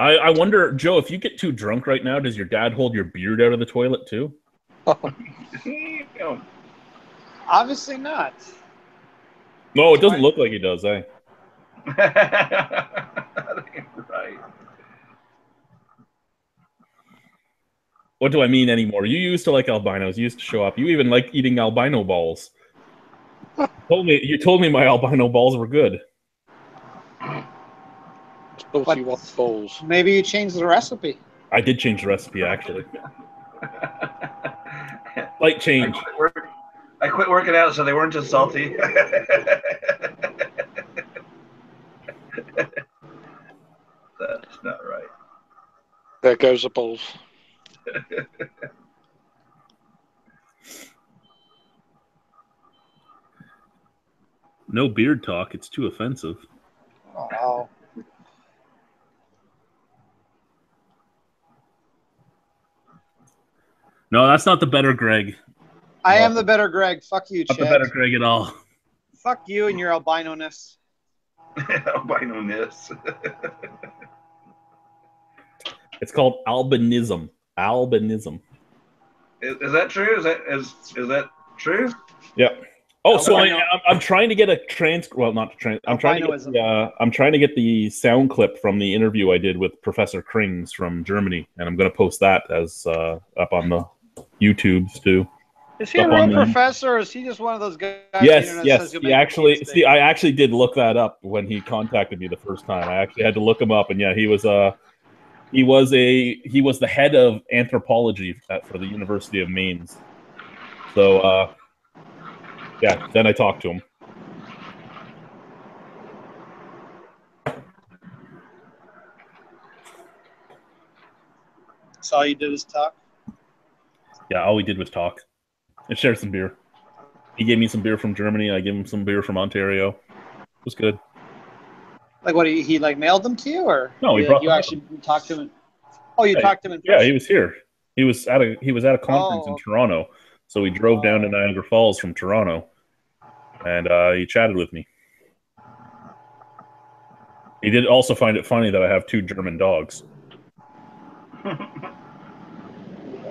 I wonder, Joe, if you get too drunk right now, does your dad hold your beard out of the toilet too? Obviously not. No, it doesn't look like he does, eh? Right. What do I mean anymore? You used to like albinos. You used to show up. You even like eating albino balls. You told me my albino balls were good. But you want balls. Maybe you changed the recipe. I did change the recipe, actually. Light change. I quit working out so they weren't as salty. That's not right. There goes the balls. No beard talk. It's too offensive. Oh, wow. No, that's not the better Greg. I am the better Greg. Fuck you, Chad. Not the better Greg at all. Fuck you and your albino-ness. Albino-ness. It's called albinism. Albinism. Is that true? Is that true? Yeah. Oh, so I'm trying to get a I'm trying to get the sound clip from the interview I did with Professor Krings from Germany, and I'm going to post that as up on the YouTubes too. Is he a real professor, or is he just one of those guys? Yes. He actually, I actually did look that up when he contacted me the first time. I actually had to look him up, and yeah, he was the head of anthropology for the University of Mainz. So yeah, then I talked to him. So all you did was talk? Yeah, all we did was talk and share some beer. He gave me some beer from Germany. I gave him some beer from Ontario. It was good. Like what? He like mailed them to you, or No, he you, brought you them actually talked to him? Oh, you Yeah, talked to him in Yeah, person? he was here. He was at a conference in Oh. Toronto. So we drove down to Niagara Falls from Toronto, and he chatted with me. He did also find it funny that I have 2 German dogs.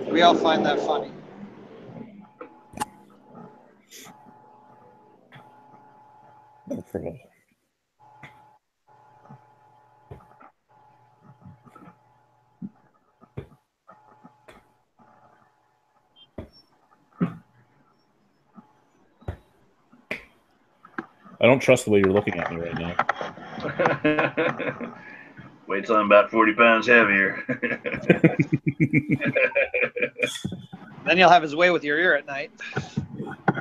We all find that funny. I don't trust the way you're looking at me right now. Wait till I'm about 40 pounds heavier. Then he'll have his way with your ear at night.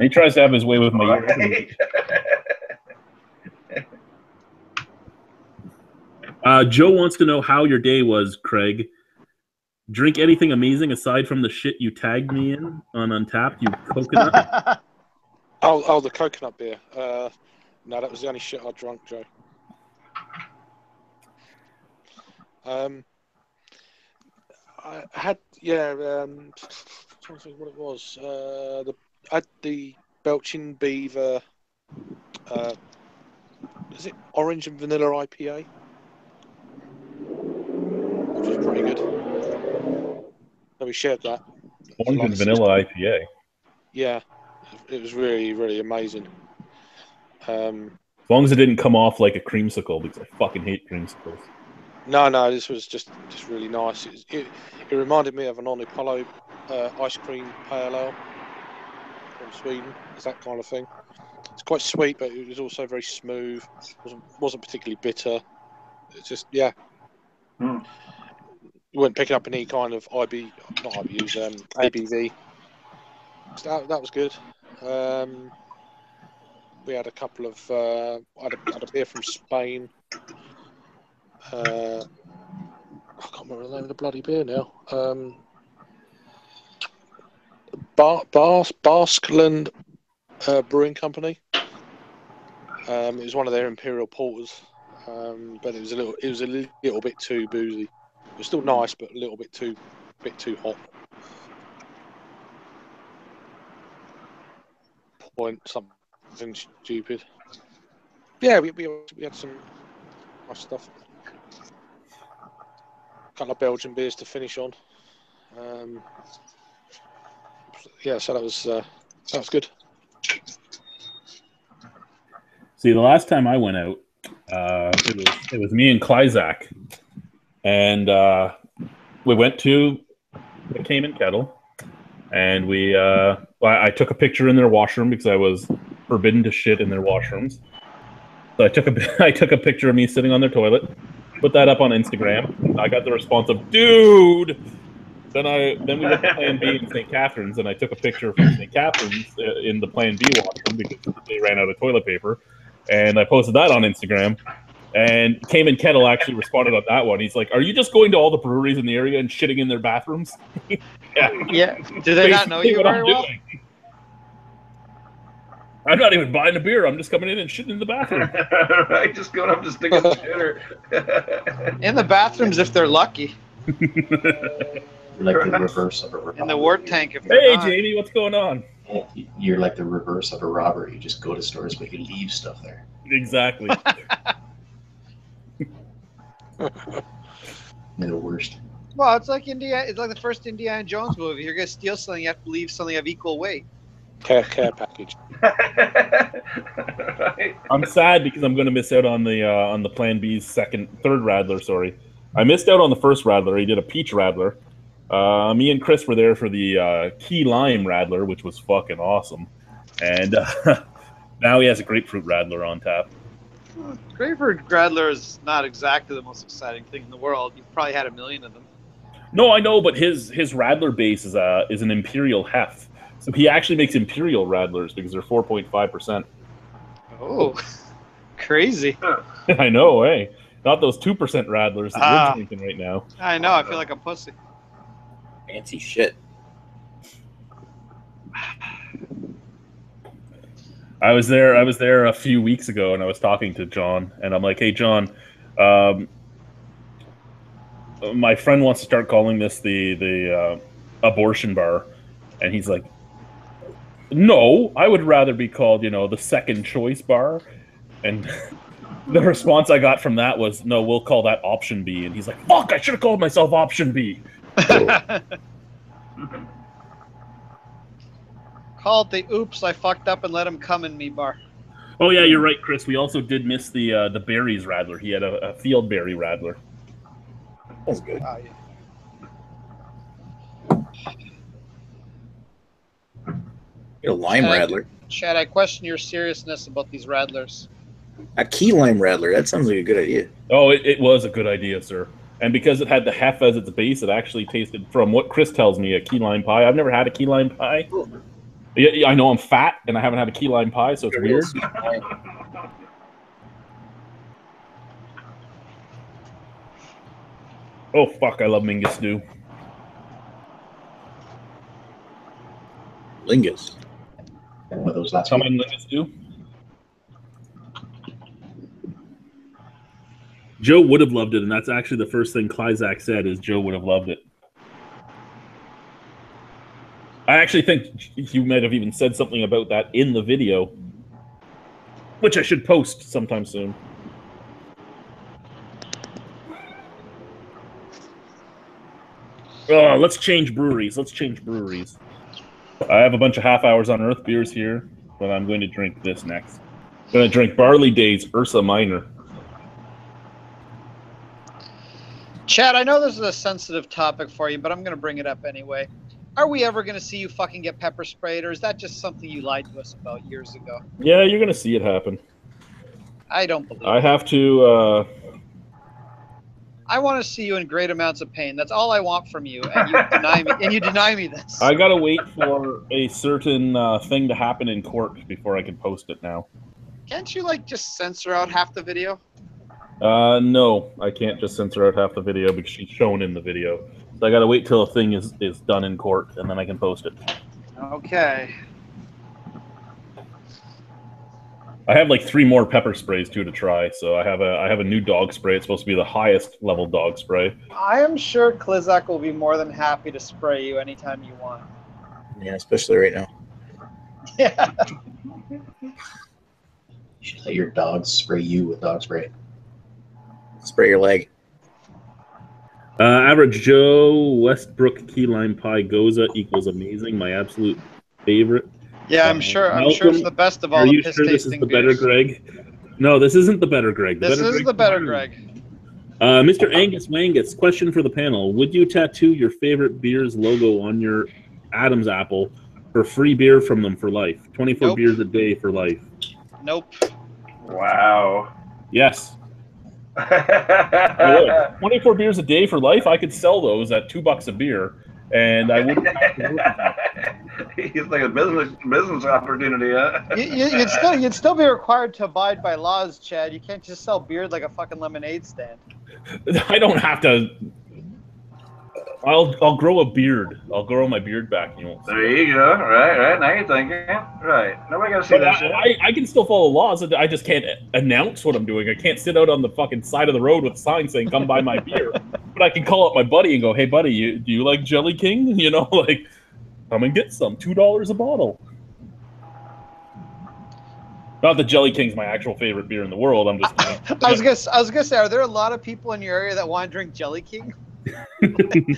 He tries to have his way with my ear. Right. Joe wants to know how your day was, Craig. Drink anything amazing aside from the shit you tagged me in on Untapped, you coconut? Oh, the coconut beer. No, that was the only shit I drank, Joe. I had, trying to think what it was. I had the Belching Beaver, is it orange and vanilla IPA? Which was pretty good. So we shared that. Orange and vanilla IPA. Yeah, it was really, really amazing. As long as it didn't come off like a creamsicle, because I fucking hate creamsicles. No, this was just really nice. It reminded me of an Onipolo ice cream pale ale from Sweden. It's that kind of thing. It's quite sweet, but it was also very smooth. wasn't particularly bitter. It's just You weren't picking up any kind of ABV. So that was good. We had a couple of I had a beer from Spain. I can't remember the name of the bloody beer now. Baskeland Brewing Company. It was one of their imperial porters, but it was a little bit too boozy. It was still nice, but a little bit too hot. Something stupid. Yeah, we had some nice stuff. A couple of Belgian beers to finish on. So that was good. See, the last time I went out, it was me and Kleizak, and we went to the Cayman Kettle, and I took a picture in their washroom because I was forbidden to shit in their washrooms. So I took a picture of me sitting on their toilet, put that up on Instagram. I got the response of "Dude." Then we went to Plan B in St. Catharines, and I took a picture from St. Catharines in the Plan B washroom because they ran out of toilet paper, and I posted that on Instagram. And Cayman Kettle actually responded on that one. He's like, "Are you just going to all the breweries in the area and shitting in their bathrooms?" Yeah. Do they not know you very well? I'm not even buying a beer. I'm just coming in and shitting in the bathroom. Right, just going up to stick in the shitter. In the bathrooms, if they're lucky. You're like the reverse of a robber. In the wart tank, if they're Hey, not. Jamie, what's going on? You're like the reverse of a robber. You just go to stores, but you leave stuff there. Exactly. You're the worst. Well, it's like It's like the first Indiana Jones movie. You're gonna steal something, you have to leave something of equal weight. Care package. Right. I'm sad because I'm going to miss out on the Plan B's third Radler. Sorry, I missed out on the first Radler. He did a peach Radler. Me and Chris were there for the key lime Radler, which was fucking awesome. And now he has a grapefruit Radler on tap. Grapefruit Radler is not exactly the most exciting thing in the world. You've probably had a million of them. No, I know, but his Radler base is an Imperial Hef. So he actually makes Imperial Radlers because they're 4.5%. Oh, crazy. I know, hey. Not those 2% Radlers that you're drinking right now. I know, I feel like a pussy. Fancy shit. I was there a few weeks ago, and I was talking to John, and I'm like, "Hey, John, my friend wants to start calling this the abortion bar," and he's like, "No, I would rather be called, the second choice bar." And the response I got from that was, "No, we'll call that option B." And he's like, "Fuck, I should have called myself option B." Call it the "oops, I fucked up and let him come in me" bar. Oh yeah, you're right, Chris. We also did miss the berries Radler. He had a field berry Radler. That's good. Get a lime Radler. Chad, I question your seriousness about these Radlers. A key lime Radler. That sounds like a good idea. Oh, it was a good idea, sir. And because it had the hef as its base, it actually tasted, from what Chris tells me, a key lime pie. I've never had a key lime pie. Yeah, I know I'm fat, and I haven't had a key lime pie, so it's weird. Oh, fuck, I love Mingus stew. Lingus. What those last Come in, Lingus stew. Joe would have loved it, and that's actually the first thing Klyzak said, is Joe would have loved it. I actually think you might have even said something about that in the video, which I should post sometime soon. Oh, let's change breweries. I have a bunch of half hours on Earth beers here, but I'm going to drink this next. I'm going to drink Barley Days Ursa Minor. Chad, I know this is a sensitive topic for you, but I'm going to bring it up anyway. Are we ever going to see you fucking get pepper sprayed, or is that just something you lied to us about years ago? Yeah, you're going to see it happen. I don't believe I have to... I want to see you in great amounts of pain. That's all I want from you, and you deny me. And you deny me this. I gotta wait for a certain thing to happen in court before I can post it now. Can't you just censor out half the video? No, I can't just censor out half the video because she's shown in the video. So I gotta wait till a thing is done in court, and then I can post it. Okay. I have 3 more pepper sprays too to try. So I have a new dog spray. It's supposed to be the highest level dog spray. I am sure Klyzak will be more than happy to spray you anytime you want. Yeah, especially right now. Yeah. You should let your dogs spray you with dog spray. Spray your leg. Average Joe Westbrook key lime pie goza equals amazing. My absolute favorite. Yeah, I'm sure it's the best of all the piss tasting Are you sure this is the better beers. Greg? No, this isn't the better Greg. This is the better Greg. Mr. Angus Wangus, question for the panel. Would you tattoo your favorite beer's logo on your Adam's apple for free beer from them for life? 24 beers a day for life. Nope. Wow. Yes. I would. 24 beers a day for life? I could sell those at $2 a beer, and I wouldn't have to work with that. He's like a business opportunity, huh? You'd still be required to abide by laws, Chad. You can't just sell beer like a fucking lemonade stand. I don't have to. I'll grow a beard. I'll grow my beard back. You won't see there you go. Right. Now you're thinking. Right. Nobody got to see that shit. I can still follow laws. I just can't announce what I'm doing. I can't sit out on the fucking side of the road with a sign saying, "Come buy my beer." But I can call up my buddy and go, "Hey, buddy, do you like Jelly King? Come and get some. $2 a bottle." Not that Jelly King's my actual favorite beer in the world. I'm just. I was gonna say, are there a lot of people in your area that want to drink Jelly King?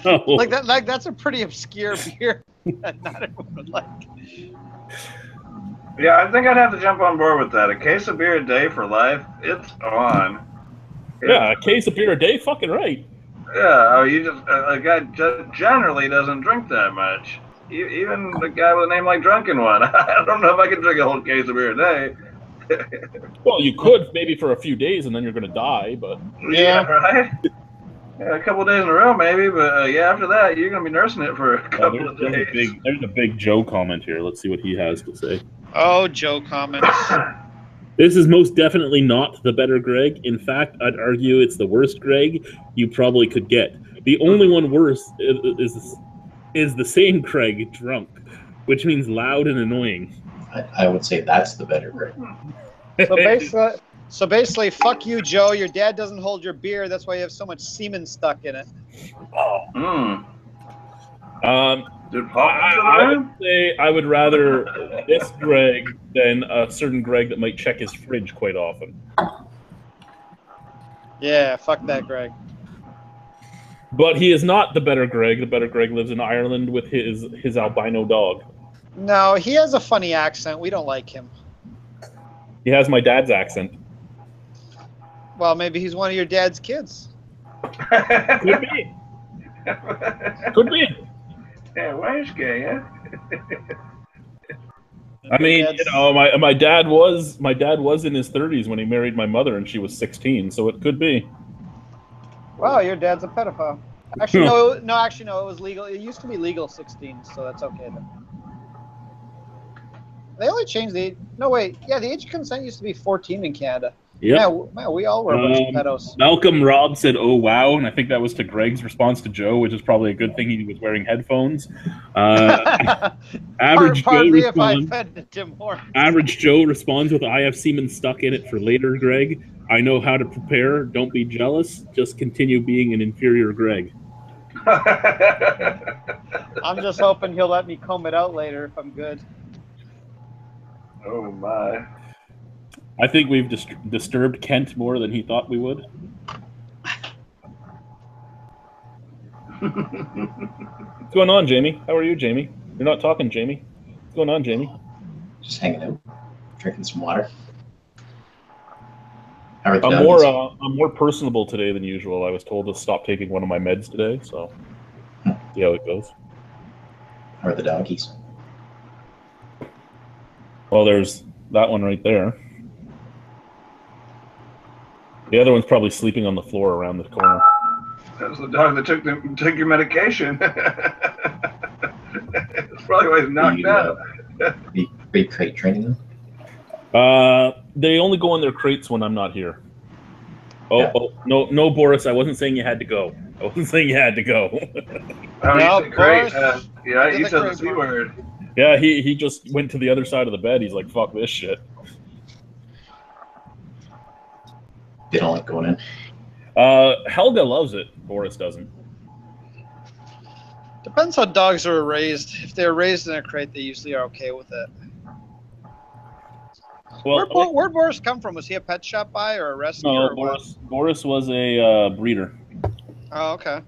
No. That's a pretty obscure beer that not everyone would like. Yeah, I think I'd have to jump on board with that. A case of beer a day for life, it's on. Yeah, a case of beer a day, fucking right. Yeah, a guy generally doesn't drink that much. Even the guy with a name like Drunken One. I don't know if I can drink a whole case of beer a day. Well, you could maybe for a few days, and then you're going to die. But yeah, right. Yeah, a couple of days in a row, maybe. But after that, you're going to be nursing it for a couple of days. There's a big Joe comment here. Let's see what he has to say. Oh, Joe comments. This is most definitely not the better Greg. In fact, I'd argue it's the worst Greg you probably could get. The only one worse is is the same Greg drunk, which means loud and annoying. I would say that's the better Greg. So basically, fuck you, Joe. Your dad doesn't hold your beer. That's why you have so much semen stuck in it. I would say I would rather this Greg than a certain Greg that might check his fridge quite often. Yeah, fuck that, Greg. But he is not the better Greg. The better Greg lives in Ireland with his albino dog. No, he has a funny accent. We don't like him. He has my dad's accent. Well, maybe he's one of your dad's kids. Could be. Could be. Yeah, where's gay, huh? I mean, you know, my dad was in his 30s when he married my mother, and she was 16, so it could be. Wow, your dad's a pedophile. Actually, no. It was legal. It used to be legal 16, so that's okay then. They only changed the age. No, wait. Yeah, the age of consent used to be 14 in Canada. Yeah, man, we all were a bunch of pedos. Malcolm Robb said, "Oh wow," and I think that was to Greg's response to Joe, which is probably a good thing he was wearing headphones. Average Joe responds. Average Joe responds with, "I have semen stuck in it for later, Greg. I know how to prepare. Don't be jealous. Just continue being an inferior Greg." I'm just hoping he'll let me comb it out later if I'm good. Oh my. I think we've disturbed Kent more than he thought we would. What's going on, Jamie? How are you, Jamie? You're not talking, Jamie. What's going on, Jamie? Just hanging out, drinking some water. How are the I'm doggies? more personable today than usual. I was told to stop taking one of my meds today, so see how it goes. How are the doggies? Well, there's that one right there. The other one's probably sleeping on the floor around the corner. That was the dog that took your medication. That's probably why he's knocked out. Are you crate training them? They only go in their crates when I'm not here. Yeah. No, Boris. I wasn't saying you had to go. Oh, you said great. Yeah, you said the C word. Yeah, he just went to the other side of the bed. He's like, "Fuck this shit." They don't like going in. Helga loves it. Boris doesn't. Depends how dogs are raised. If they're raised in a crate, they usually are okay with it. Well, where'd Boris come from? Was he a pet shop buy or a rescue? No, or Boris was a breeder. Oh, okay.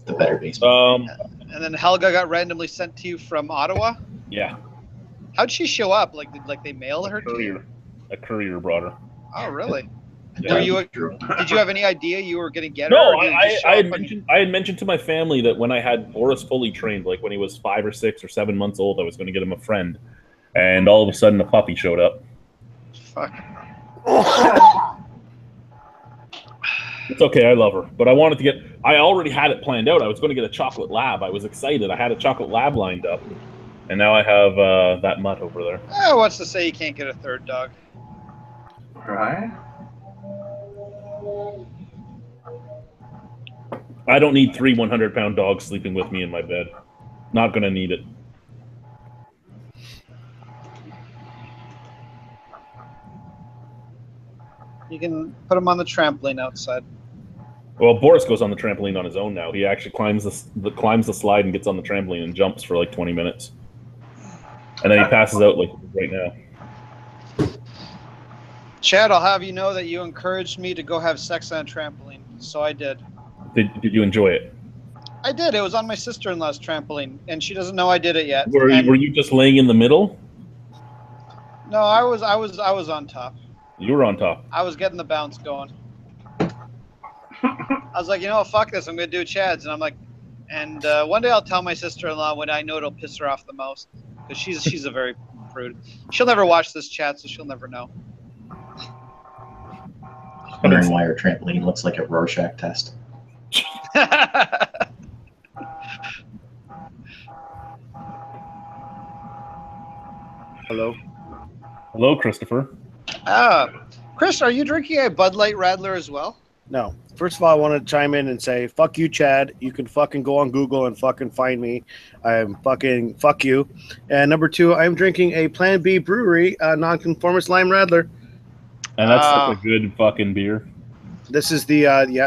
The better basement. And then Helga got randomly sent to you from Ottawa? Yeah. How'd she show up? Like they mail her to you? A courier brought her. Oh, really? Yeah. Did you have any idea you were going to get her? No, I had mentioned to my family that when I had Boris fully trained, like when he was 5 or 6 or 7 months old, I was going to get him a friend. And all of a sudden, a puppy showed up. Fuck. It's okay, I love her. But I wanted to get... I already had it planned out. I was going to get a chocolate lab. I was excited. I had a chocolate lab lined up. And now I have that mutt over there. What's to say you can't get a third dog? Right. I don't need 3 100-pound dogs sleeping with me in my bed. Not going to need it. You can put them on the trampoline outside. Well, Boris goes on the trampoline on his own now. He actually climbs the slide and gets on the trampoline and jumps for like 20 minutes. And then he passes out like right now. Chad, I'll have you know that you encouraged me to go have sex on a trampoline, so I did. Did you enjoy it? I did. It was on my sister-in-law's trampoline, and she doesn't know I did it yet. Were you just laying in the middle? No, I was on top. You were on top. I was getting the bounce going. I was like, fuck this. I'm gonna do Chad's, and I'm like, and one day I'll tell my sister-in-law when I know it'll piss her off the most, because she's a very prude. She'll never watch this chat, so she'll never know. Wondering why her trampoline looks like a Rorschach test. Hello. Hello, Christopher. Chris, are you drinking a Bud Light Radler as well? No. first of all, I want to chime in and say, fuck you, Chad. You can fucking go on Google and fucking find me. I'm fucking fuck you. And number two, I'm drinking a Plan B Brewery Nonconformist Lime Radler. And that's such a good fucking beer. This is the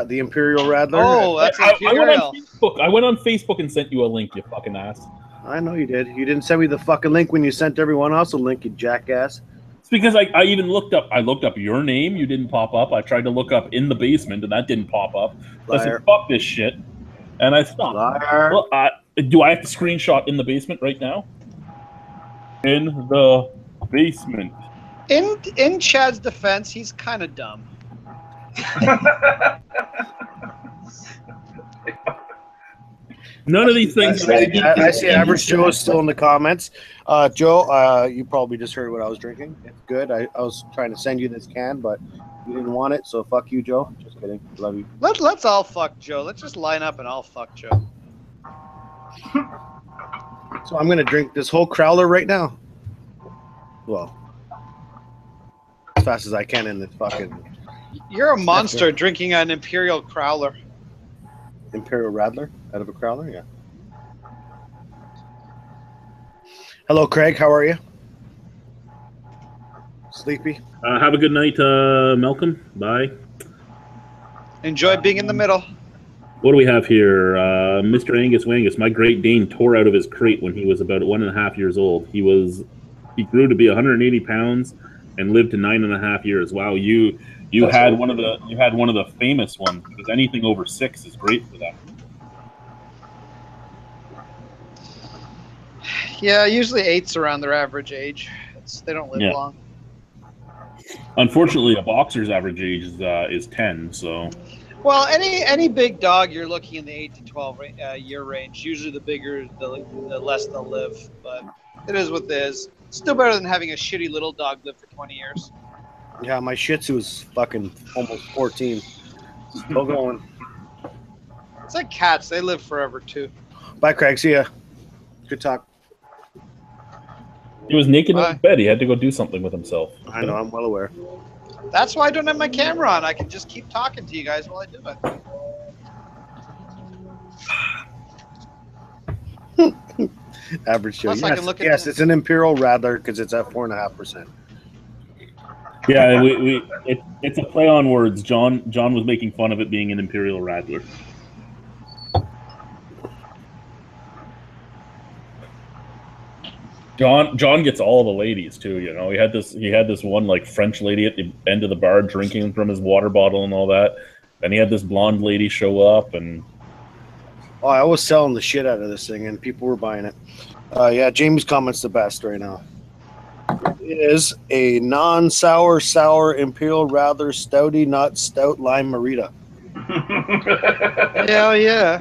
the Imperial Radler. Oh, that's Imperial. I went on Facebook and sent you a link, you fucking ass. I know you did. You didn't send me the fucking link when you sent everyone else a link, you jackass. It's because I even looked up your name, you didn't pop up. I tried to look up In the Basement, and that didn't pop up. So I said, fuck this shit. And I stopped. Liar. Well, do I have to screenshot In the Basement right now? In the Basement. In Chad's defense, he's kind of dumb. None of these things. I see Average Joe is still in the comments. Joe, you probably just heard what I was drinking. It's good. I was trying to send you this can, but you didn't want it, so fuck you, Joe. Just kidding. Love you. Let's all fuck Joe. Let's just line up and all fuck Joe. So I'm gonna drink this whole crowler right now. Well, as fast as I can in this fucking. You're a monster drinking an Imperial Crowler. Imperial Radler out of a crowler, yeah. Hello, Craig. How are you? Sleepy? Have a good night, Malcolm. Bye. Enjoy being in the middle. What do we have here? Mr. Angus Wangus. My Great Dane tore out of his crate when he was about 1.5 years old. He grew to be 180 pounds and lived to 9.5 years. Wow, you had one of the famous ones, because anything over 6 is great for that. Yeah, usually 8's around their average age. They don't live long. Unfortunately, a boxer's average age is 10. So. Well, any big dog, you're looking in the 8 to 12 year range. Usually, the bigger, the less they'll live. But it is what it is. Still better than having a shitty little dog live for 20 years. Yeah, my Shih Tzu is fucking almost 14. Still going. It's like cats. They live forever, too. Bye, Craig. See ya. Good talk. He was naked in his bed. He had to go do something with himself. I know. I'm well aware. That's why I don't have my camera on. I can just keep talking to you guys while I do it. Average Joe. Plus, I can look at yes, it's an Imperial Radler because it's at 4.5%. Yeah, it's a play on words. John was making fun of it being an Imperial Radler. John gets all the ladies too. You know, he had this one like French lady at the end of the bar drinking from his water bottle and all that. Then he had this blonde lady show up, and I was selling the shit out of this thing, and people were buying it. Yeah, Jamie's comment's the best right now. It is a non-sour Imperial Radler Stouty Not Stout Lime Marita. Hell yeah.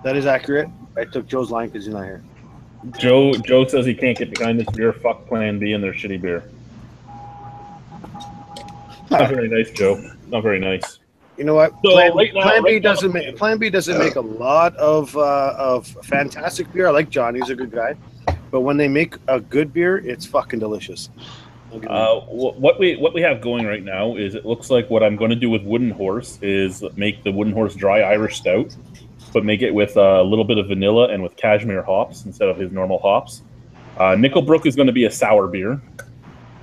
That is accurate. I took Joe's line because he's not here. Joe says he can't get behind this beer. Fuck Plan B and their shitty beer. Not very nice, Joe. Not very nice. You know what? So Plan B doesn't make a lot of fantastic beer. I like John; he's a good guy. But when they make a good beer, it's fucking delicious. What we have going right now is, it looks like what I'm going to do with Wooden Horse is make the Wooden Horse Dry Irish Stout, but make it with a little bit of vanilla and with cashmere hops instead of his normal hops. Nickelbrook is going to be a sour beer.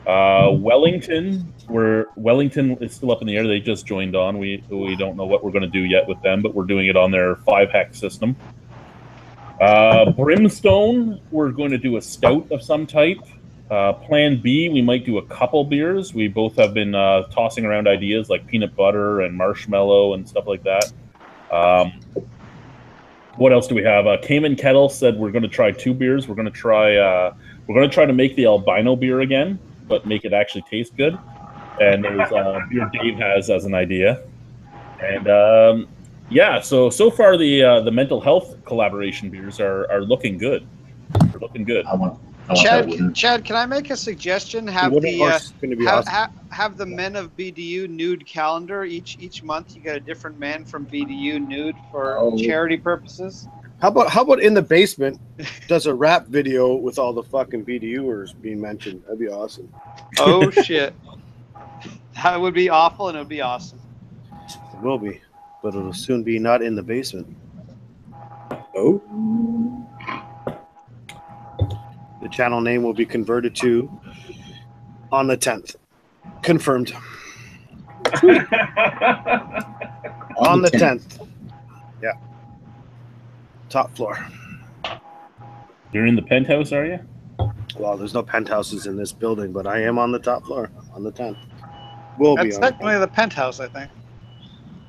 Wellington is still up in the air. They just joined on. We don't know what we're going to do yet with them, but we're doing it on their 5-hex system. Brimstone, we're going to do a stout of some type. Plan B, we might do a couple beers. We both have been tossing around ideas like peanut butter and marshmallow and stuff like that. What else do we have? Cayman Kettle said we're going to try 2 beers. We're going to try to make the Albino beer again, but make it actually taste good. And there's beer Dave has as an idea. And yeah, so far the mental health collaboration beers are looking good. They're looking good. Chad, can I make a suggestion? Have have the men of BDU nude calendar each month. You get a different man from BDU nude for charity purposes. How about In the Basement does a rap video with all the fucking BDUers being mentioned? That'd be awesome. Oh shit, that would be awful, and it would be awesome. will be, but it'll soon be not in the basement. Oh, The channel name will be converted to on the 10th. Confirmed. On the 10th. Yeah. Top floor. You're in the penthouse, are you? Well, there's no penthouses in this building, but I am on the top floor on the 10th. Will be That's on the 10th. technically the penthouse, I think.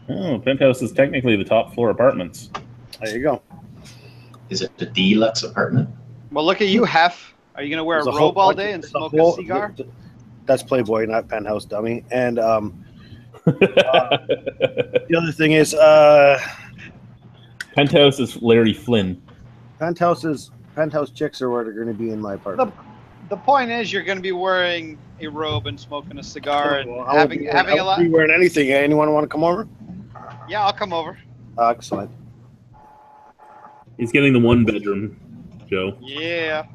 Oh, penthouse is technically the top floor apartments. There you go. Is it a deluxe apartment? Well, look at you, Hef. Are you going to wear There's a a whole robe all bunch day of- and there's smoke whole- a cigar? That's Playboy, not penthouse dummy. And the other thing is, Penthouse is Larry Flynn. penthouse chicks are what are going to be in my apartment. The point is, you're going to be wearing a robe and smoking a cigar and Well, I won't be having a lot. be wearing anything. Anyone want to come over? Yeah, I'll come over. Excellent. He's getting the one bedroom, Joe. Yeah.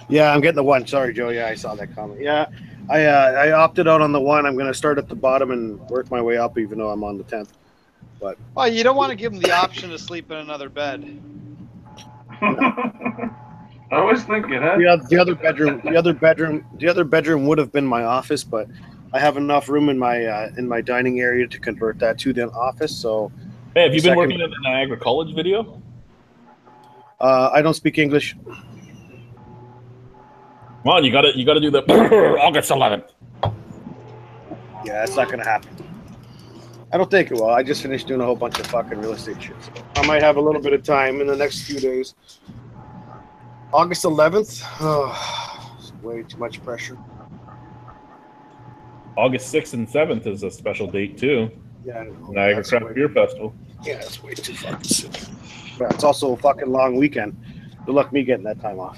Yeah, I'm getting the one. Sorry, Joe. Yeah, I saw that comment. Yeah, I opted out on the one. I'm going to start at the bottom and work my way up, even though I'm on the 10th. Well, you don't want to give them the option to sleep in another bed. I was thinking, huh? The other bedroom would have been my office, but I have enough room in my dining area to convert that to the office. So Hey, have you been Second- working at the Niagara College video? I don't speak English. Come on, you gotta do the August 11th. Yeah, that's not going to happen. I don't think it will. I just finished doing a whole bunch of fucking real estate shit. So I might have a little bit of time in the next few days. August 11th? Oh, it's way too much pressure. August 6th and 7th is a special date too. Yeah, Niagara that's Craft way- Beer Festival. Yeah, it's way too fucking soon. Yeah, it's also a fucking long weekend. Good luck me getting that time off.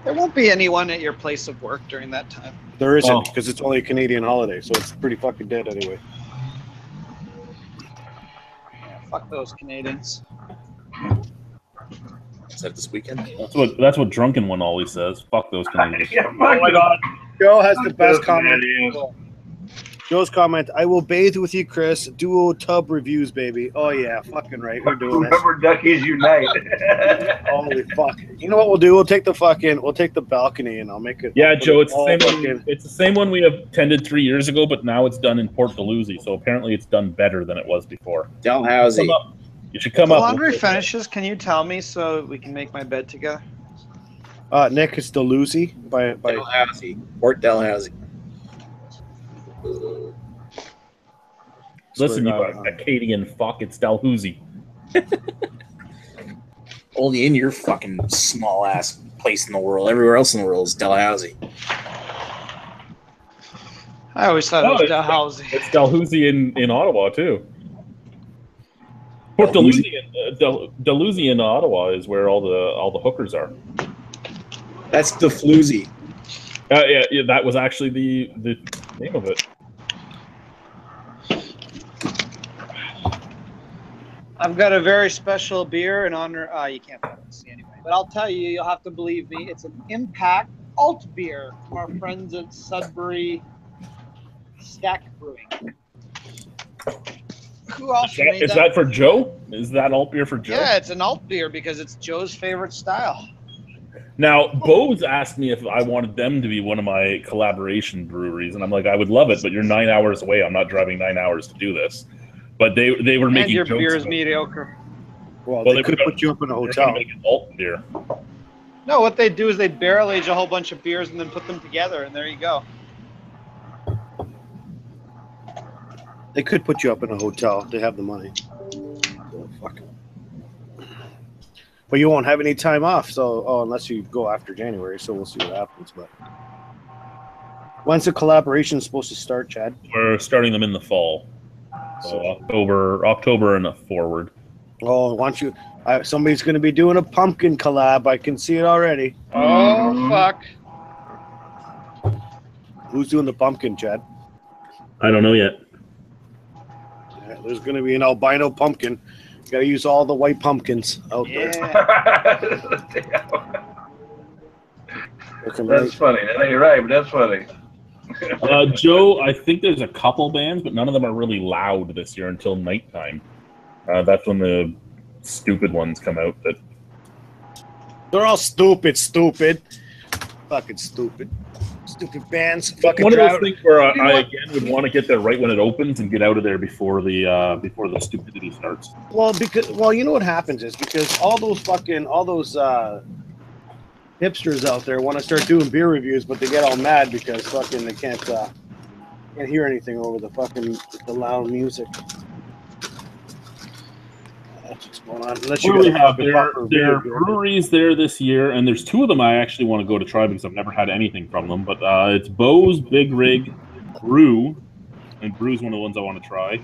There won't be anyone at your place of work during that time. There isn't, Oh. because it's only a Canadian holiday, so it's pretty fucking dead anyway. Yeah, fuck those Canadians. is that this weekend? That's what Drunken One always says. Fuck those Canadians. Yeah, Oh my god. Joe has the best comment. Joe's comment, I will bathe with you, Chris. Duo tub reviews, baby. Oh yeah, fucking right. We're doing this. Rubber duckies unite. Holy fuck. You know what we'll do? We'll take the balcony and I'll make it. Yeah, I'll put Joe, it it's the all same fucking- one. It's the same one we attended 3 years ago, but now it's done in Port Dalhousie. So apparently, it's done better than it was before. Dalhousie. Come up. You should come The up. laundry finishes. Can you tell me so we can make my bed together? Nick, it's Dalhousie by Dalhousie. Port Dalhousie. Listen, you Swear to God, Acadian fuck. It's Dalhousie. Only in your fucking small ass place in the world. Everywhere else in the world is Dalhousie. I always thought it was it's- Dalhousie. It's Dalhousie in Ottawa too. Port Dalhousie in Ottawa is where all the hookers are. That's the floozy. Yeah, that was actually the name of it. I've got a very special beer in honor. You can't see anyway, but I'll tell you, you'll have to believe me. It's an Impact Alt beer from our friends at Sudbury Stack Brewing. Who else made Is that for Joe? Is that alt beer for Joe? Yeah, it's an alt beer because it's Joe's favorite style. Now, Bose asked me if I wanted them to be one of my collaboration breweries, and I'm like, I would love it, but you're 9 hours away. I'm not driving 9 hours to do this. But they were And making your jokes beer is about- mediocre. Well, Well, they they could were put you up in a they're hotel. gonna make an alt beer. No, what they do is they barrel age a whole bunch of beers and then put them together, and there you go. They could put you up in a hotel. They have the money. So, fuck it. But you won't have any time off, so unless you go after January. So we'll see what happens. But when's the collaboration supposed to start, Chad? We're starting them in the fall, so October and forward. Oh, why don't you? Somebody's going to be doing a pumpkin collab. I can see it already. Oh, fuck. Who's doing the pumpkin, Chad? I don't know yet. Yeah, there's going to be an albino pumpkin. You got to use all the white pumpkins out there. Yeah. That's funny. That ain't right, but that's funny. Joe, I think there's a couple bands, but none of them are really loud this year until nighttime. That's when the stupid ones come out. That They're all stupid. Fucking stupid. Stupid bands. Fucking one of those things where I again would want to get there right when it opens and get out of there before the stupidity starts. Well, you know what happens is because all those hipsters out there want to start doing beer reviews, but they get all mad because fucking they can't hear anything over the loud music. That's what's going on. Unless you we have there are breweries there this year, and there's two of them I actually want to go to try because I've never had anything from them. But it's Bo's Big Rig Brew, and Brew's one of the ones I want to try.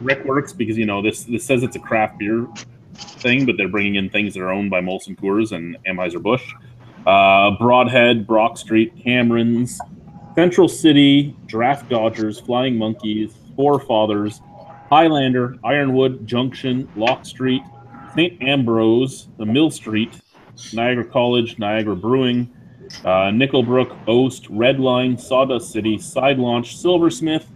Brickworks, because this says it's a craft beer thing, but they're bringing in things that are owned by Molson Coors and Anheuser-Busch. Broadhead, Brock Street, Cameron's, Central City, Draft Dodgers, Flying Monkeys, Four Fathers, Highlander, Ironwood, Junction, Lock Street, St. Ambrose, the Mill Street, Niagara College, Niagara Brewing, Nickelbrook, Oast, Redline, Sawdust City, Side Launch, Silversmith,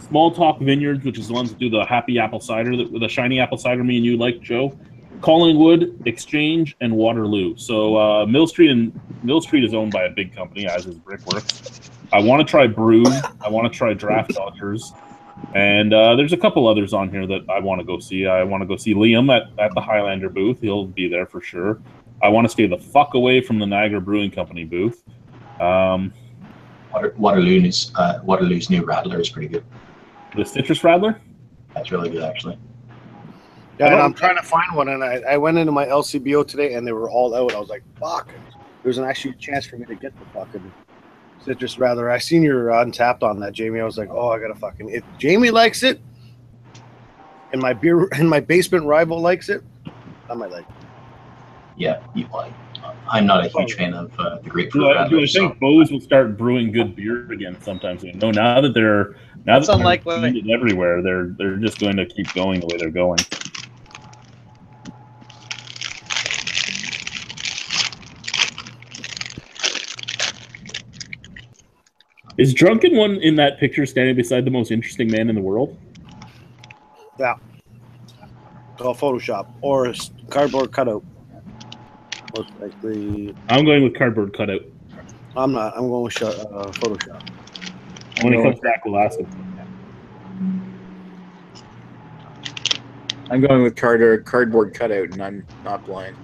Small Talk Vineyards, which is the ones that do the happy apple cider, the shiny apple cider me and you like, Joe, Collingwood, Exchange, and Waterloo. So Mill Street is owned by a big company, as is Brickworks. I want to try Brew. I want to try Draft Dodgers. And there's a couple others on here that I want to go see. I want to go see Liam at the Highlander booth. He'll be there for sure. I want to stay the fuck away from the Niagara Brewing Company booth. Waterloo's new Rattler is pretty good. The Citrus Rattler? That's really good, actually. Yeah, and I'm trying to find one, and I went into my LCBO today, and they were all out. I was like, fuck. There's actually a chance for me to get the fucking Citrus Rattler. I seen your Untapped on that, Jamie. I was like, oh, I gotta fucking. If Jamie likes it, and my basement rival likes it, I might like it. Yeah, I'm not a huge fan of the grapefruit. Do I think Bo's will start brewing good beer again sometime soon? No, now that they're everywhere, they're just going to keep going the way they're going. Is Drunken One in that picture standing beside the most interesting man in the world? Yeah. Or Photoshop or a cardboard cutout. I'm going with cardboard cutout. I'm not. I'm going with Photoshop. When he comes back, we'll ask him. I'm going with cardboard cutout, and I'm not blind.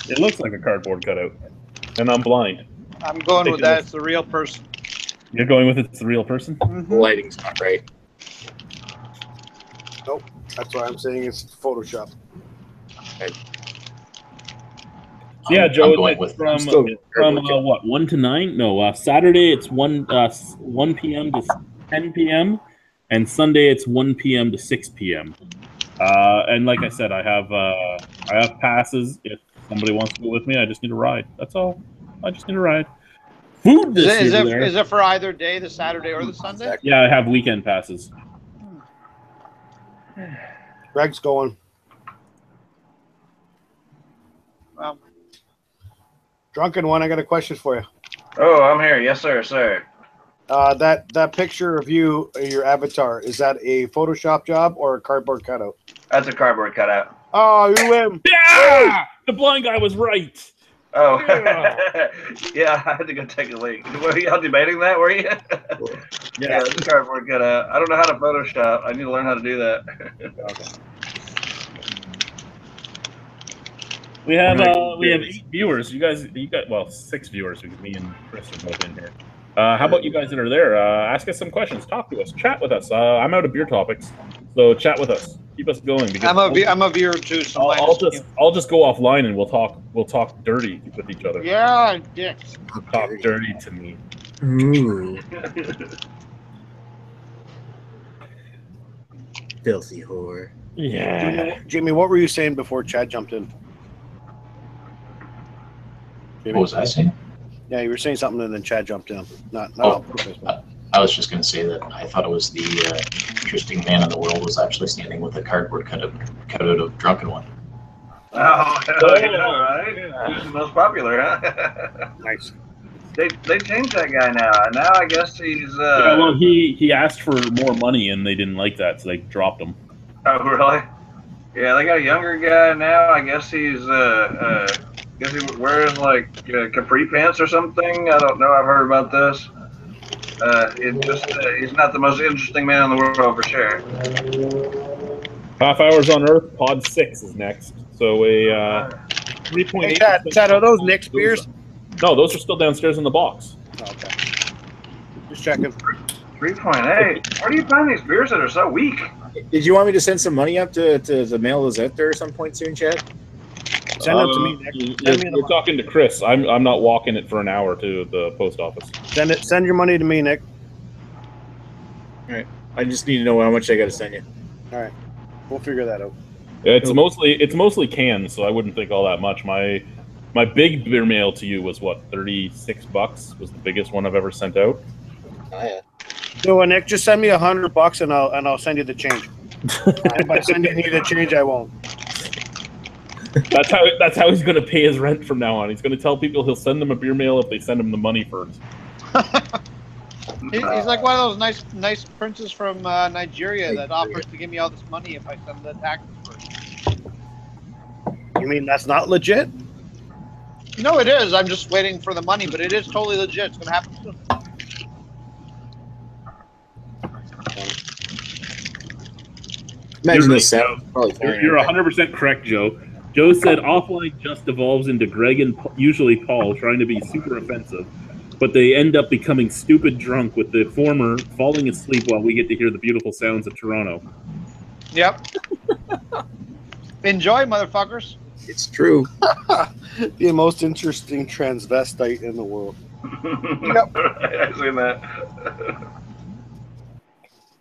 It looks like a cardboard cutout, and I'm blind. I'm going with that. It's the real person. You're going with it's the real person? Mm-hmm. The lighting's not right. Nope. That's why I'm saying it's Photoshop. Okay. Yeah, Joe, it's from what, 1 to 9? No, Saturday it's 1 p.m. to 10 p.m. and Sunday it's 1 p.m. to 6 p.m. And like I said, I have passes. If somebody wants to go with me, I just need a ride. That's all. I just need a ride. Food is it for either day, the Saturday or the Sunday? Yeah, I have weekend passes. Greg's going. Well, Drunken One, I got a question for you. Oh, I'm here. Yes, sir. That picture of you, your avatar, is that a Photoshop job or a cardboard cutout? That's a cardboard cutout. Oh, you win. Yeah! The blind guy was right. Oh, yeah, I had to go take a leak. Were y'all debating that, were you? Yeah, it's a cardboard cutout. I don't know how to Photoshop. I need to learn how to do that. Okay. We have 8 viewers. You guys, 6 viewers because me and Chris are both in here. How about you guys that are there? Ask us some questions. Talk to us. Chat with us. I'm out of beer topics, so chat with us. Keep us going. Because I'm a viewer too. So I'll just go offline and we'll talk dirty with each other. Yeah, dicks. Talk dirty to me. Ooh. Filthy whore. Yeah. Jimmy, what were you saying before Chad jumped in? What was I saying? Yeah, you were saying something and then Chad jumped in. Not on purpose. I was just going to say that I thought it was the interesting man in the world was actually standing with a cardboard cutout of Drunken One. Oh, hell yeah, right? Who's the most popular, huh? Nice. They changed that guy now. Now I guess he's. Yeah, well, he asked for more money and they didn't like that, so they dropped him. Oh, really? Yeah, they got a younger guy now. I guess he's guess he wears like capri pants or something. I don't know. I've heard about this. He's not the most interesting man in the world for sure. Half Hours on Earth, Pod 6 is next. So a 3.8. Hey, Chad, are those Nick's beers? No, those are still downstairs in the box. Oh, okay. Just checking. 3.8. Where do you find these beers that are so weak? Did you want me to send some money up to mail those out there at some point soon, Chad? Send them to me, Nick. You're talking to Chris. I'm not walking it for an hour to the post office. Send your money to me, Nick. All right. I just need to know how much I got to send you. All right. We'll figure that out. It's mostly cans, so I wouldn't think all that much. My big beer mail to you was what, $36 was the biggest one I've ever sent out. Oh, yeah. So Nick, just send me $100 and I'll send you the change. And by sending you the change, I won't. That's how he's going to pay his rent from now on. He's going to tell people he'll send them a beer mail if they send him the money first. He's like one of those nice princes from Nigeria that offers to give me all this money if I send the taxes first. You mean that's not legit? No, it is. I'm just waiting for the money, but it is totally legit. It's going to happen soon. Imagine this sound. You're 100% correct, Joe. Joe said offline just evolves into Greg and usually Paul trying to be super offensive, but they end up becoming stupid drunk with the former falling asleep while we get to hear the beautiful sounds of Toronto. Yep. Enjoy, motherfuckers. It's true. The most interesting transvestite in the world. Yep. I've seen that.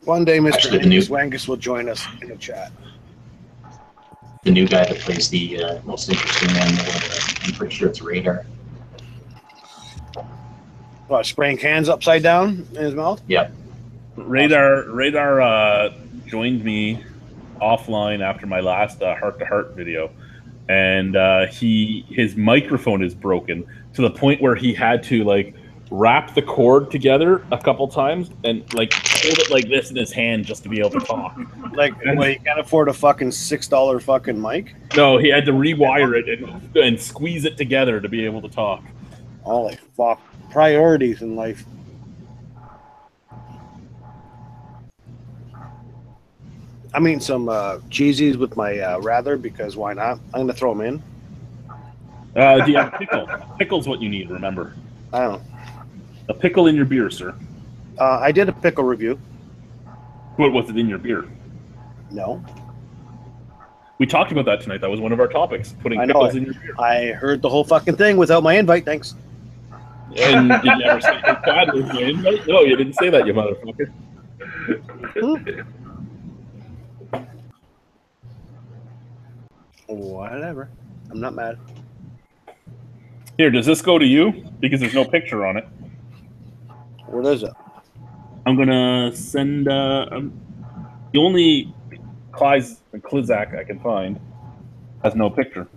One day, Mr. Angus Wangus will join us in the chat. The new guy that plays the most interesting man in the world. I'm pretty sure it's Radar. What, spraying cans upside down in his mouth? Yeah. Radar joined me offline after my last heart-to-heart video, and his microphone is broken to the point where he had to like wrap the cord together a couple times and like hold it like this in his hand just to be able to talk. Like, well, you can't afford a fucking $6 fucking mic? No, he had to rewire it and squeeze it together to be able to talk. Holy fuck. Priorities in life. I'm eating some cheesies with my Rather because why not? I'm going to throw them in. Do you have a pickle? Pickle's what you need, remember. I don't know. A pickle in your beer, sir. I did a pickle review. What was it in your beer? No. We talked about that tonight. That was one of our topics, putting pickles in your beer. I heard the whole fucking thing without my invite, thanks. And did you ever say that was my invite? No, you didn't say that, you motherfucker. Whatever. I'm not mad. Here, does this go to you? Because there's no picture on it. What is it? I'm gonna send the only Klizak I can find has no picture.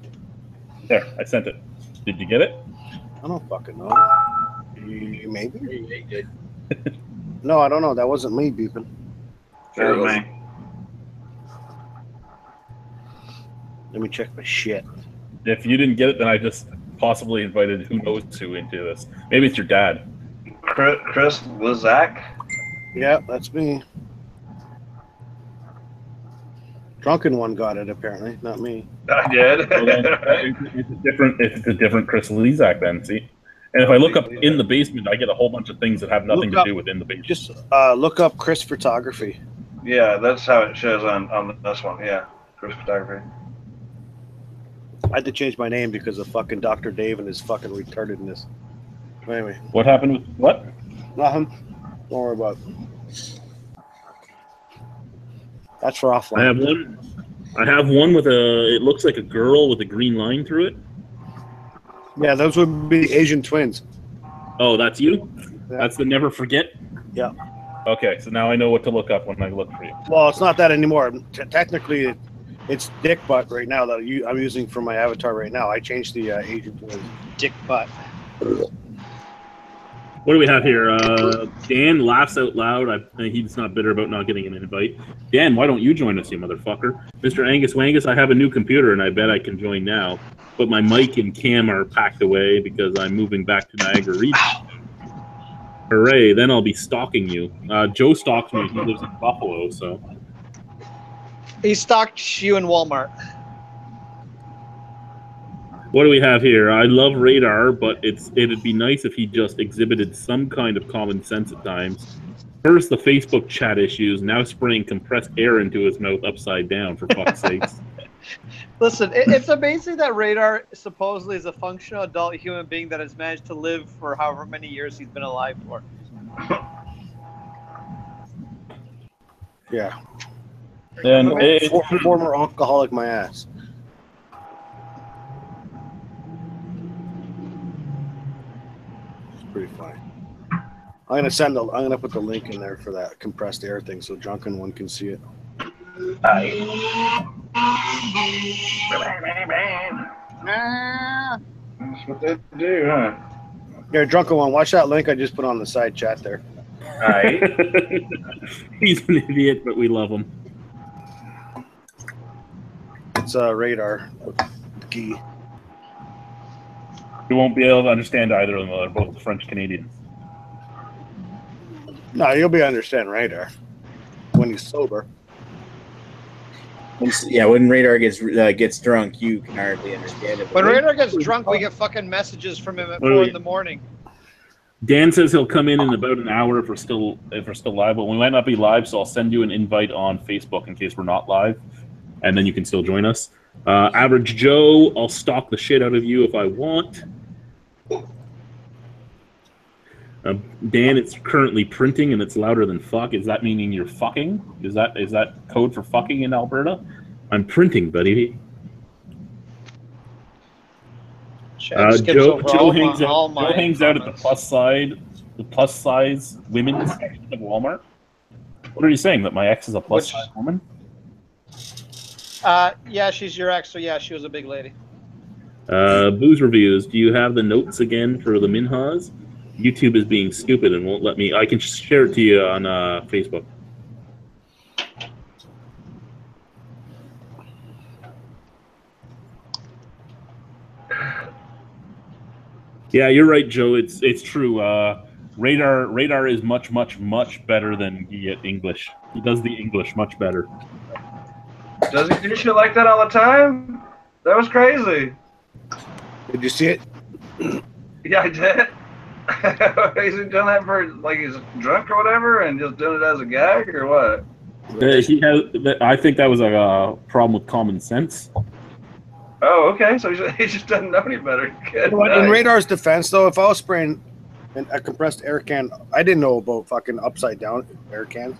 There, I sent it. Did you get it? I don't fucking know. Maybe. No, I don't know. That wasn't me beeping. Sure was me. Let me check my shit. If you didn't get it, then I just possibly invited who knows who into this. Maybe it's your dad. Chris Lizak? Yeah, that's me. Drunken one got it, apparently, not me. I did. Well, it's a different Chris Lizak then, see? And if I look up in the basement, I get a whole bunch of things that have nothing to do with in the basement. Just look up Chris Photography. Yeah, that's how it shows on this one. Yeah, Chris Photography. I had to change my name because of fucking Dr. Dave and his fucking retardedness. Anyway. What happened with what? Nothing. Don't worry about it. That's for offline. I have one with it looks like a girl with a green line through it. Yeah, those would be the Asian twins. Oh, that's you? Yeah. That's the Never Forget? Yeah. Okay, so now I know what to look up when I look for you. Well, it's not that anymore. Technically, It's Dick Butt right now that I'm using for my avatar right now. I changed the agent to Dick butt. What do we have here? Dan laughs out loud. He's not bitter about not getting an invite. Dan, why don't you join us, you motherfucker? Mr. Angus Wangus, I have a new computer, and I bet I can join now. But my mic and cam are packed away because I'm moving back to Niagara region. Hooray, then I'll be stalking you. Joe stalks me. He lives in Buffalo, so... He stalked you in Walmart. What do we have here? I love Radar, but it'd be nice if he just exhibited some kind of common sense at times. First, the Facebook chat issues, now spraying compressed air into his mouth upside down, for fuck's sakes. Listen, it's amazing that Radar supposedly is a functional adult human being that has managed to live for however many years he's been alive for. yeah. Then Former alcoholic, my ass. Pretty funny. I'm gonna put the link in there for that compressed air thing so drunken one can see it. That's what they do, huh? Here, drunken one, watch that link I just put on the side chat there. All right. He's an idiot, but we love him. It's Radar. Key. You won't be able to understand either of them. They're both French Canadians. No, you'll be understand Radar when he's sober. When Radar gets drunk, you can hardly understand it. When Radar gets drunk, we get fucking messages from him at 4 in the morning. Dan says he'll come in about an hour if we're still live, but we might not be live, so I'll send you an invite on Facebook in case we're not live, and then you can still join us. Average Joe, I'll stalk the shit out of you if I want. Dan, it's currently printing and it's louder than fuck. Is that meaning you're fucking? Is that code for fucking in Alberta? I'm printing, buddy. Joe hangs out at the plus size women's section of Walmart. What are you saying? That my ex is a plus size woman? Yeah, she's your ex, so yeah, she was a big lady. Booze reviews. Do you have the notes again for the Minhas? YouTube is being stupid and won't let me. I can share it to you on Facebook. Yeah, you're right, Joe. It's true. Radar is much better than English. He does the English much better. Does he do shit like that all the time? That was crazy. Did you see it? Yeah, I did. He's doing that for like he's drunk or whatever, and just doing it as a gag or what? I think that was a problem with common sense. Oh, okay. So he just doesn't know any better. Good In Radar's defense, though, if I was spraying a compressed air can, I didn't know about fucking upside down air cans.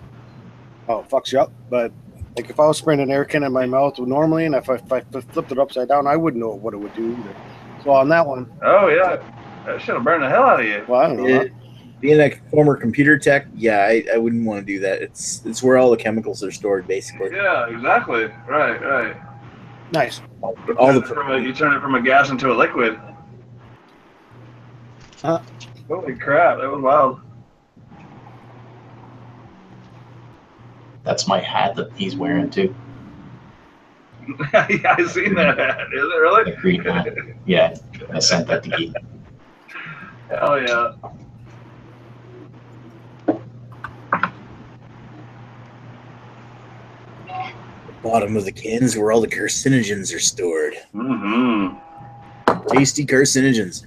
Oh, it fucks you up. But like if I was spraying an air can in my mouth normally, and if I flipped it upside down, I wouldn't know what it would do either. So on that one. Oh yeah. That should have burned the hell out of you. Well, I don't know. Being a former computer tech, yeah, I wouldn't want to do that. It's where all the chemicals are stored, basically. Yeah, exactly. Right. Nice. You turn it from a gas into a liquid. Huh? Holy crap, that was wild. That's my hat that he's wearing too. Yeah, I've seen that hat. Is it really? The green hat. Yeah, I sent that to Keith. Hell yeah. Bottom of the cans where all the carcinogens are stored. Mm-hmm. Tasty carcinogens.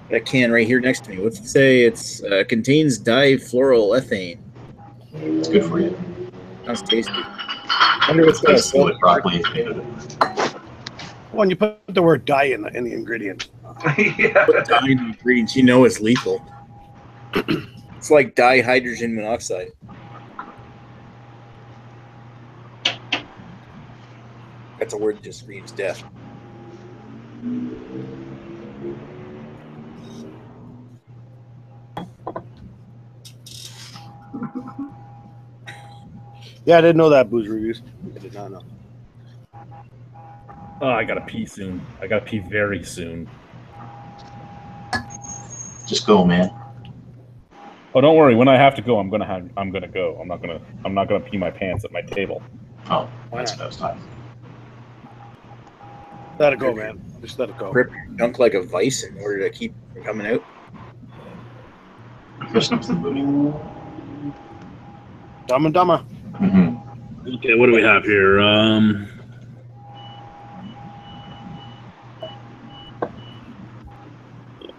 That can right here next to me. What's it say? It's contains difluoroethane. It's good for you. Sounds tasty. I wonder what's going Tastes what broccoli is made of. When you put the word dye in the ingredient. Yeah. Put dye in the ingredients, you know it's lethal. It's like dihydrogen monoxide. That's a word that just screams death. Yeah, I didn't know that, Booze Reviews. I did not know. Oh, I gotta pee soon. I gotta pee very soon. Just go, man. Oh, don't worry. When I have to go, I'm gonna go. I'm not gonna pee my pants at my table. Oh, that's what I was talking. Let it go, man. Just let it go. Grip your junk like a vice in order to keep from coming out. First up to the movie. Dumb and Dumber. Mm-hmm. Okay, what do we have here?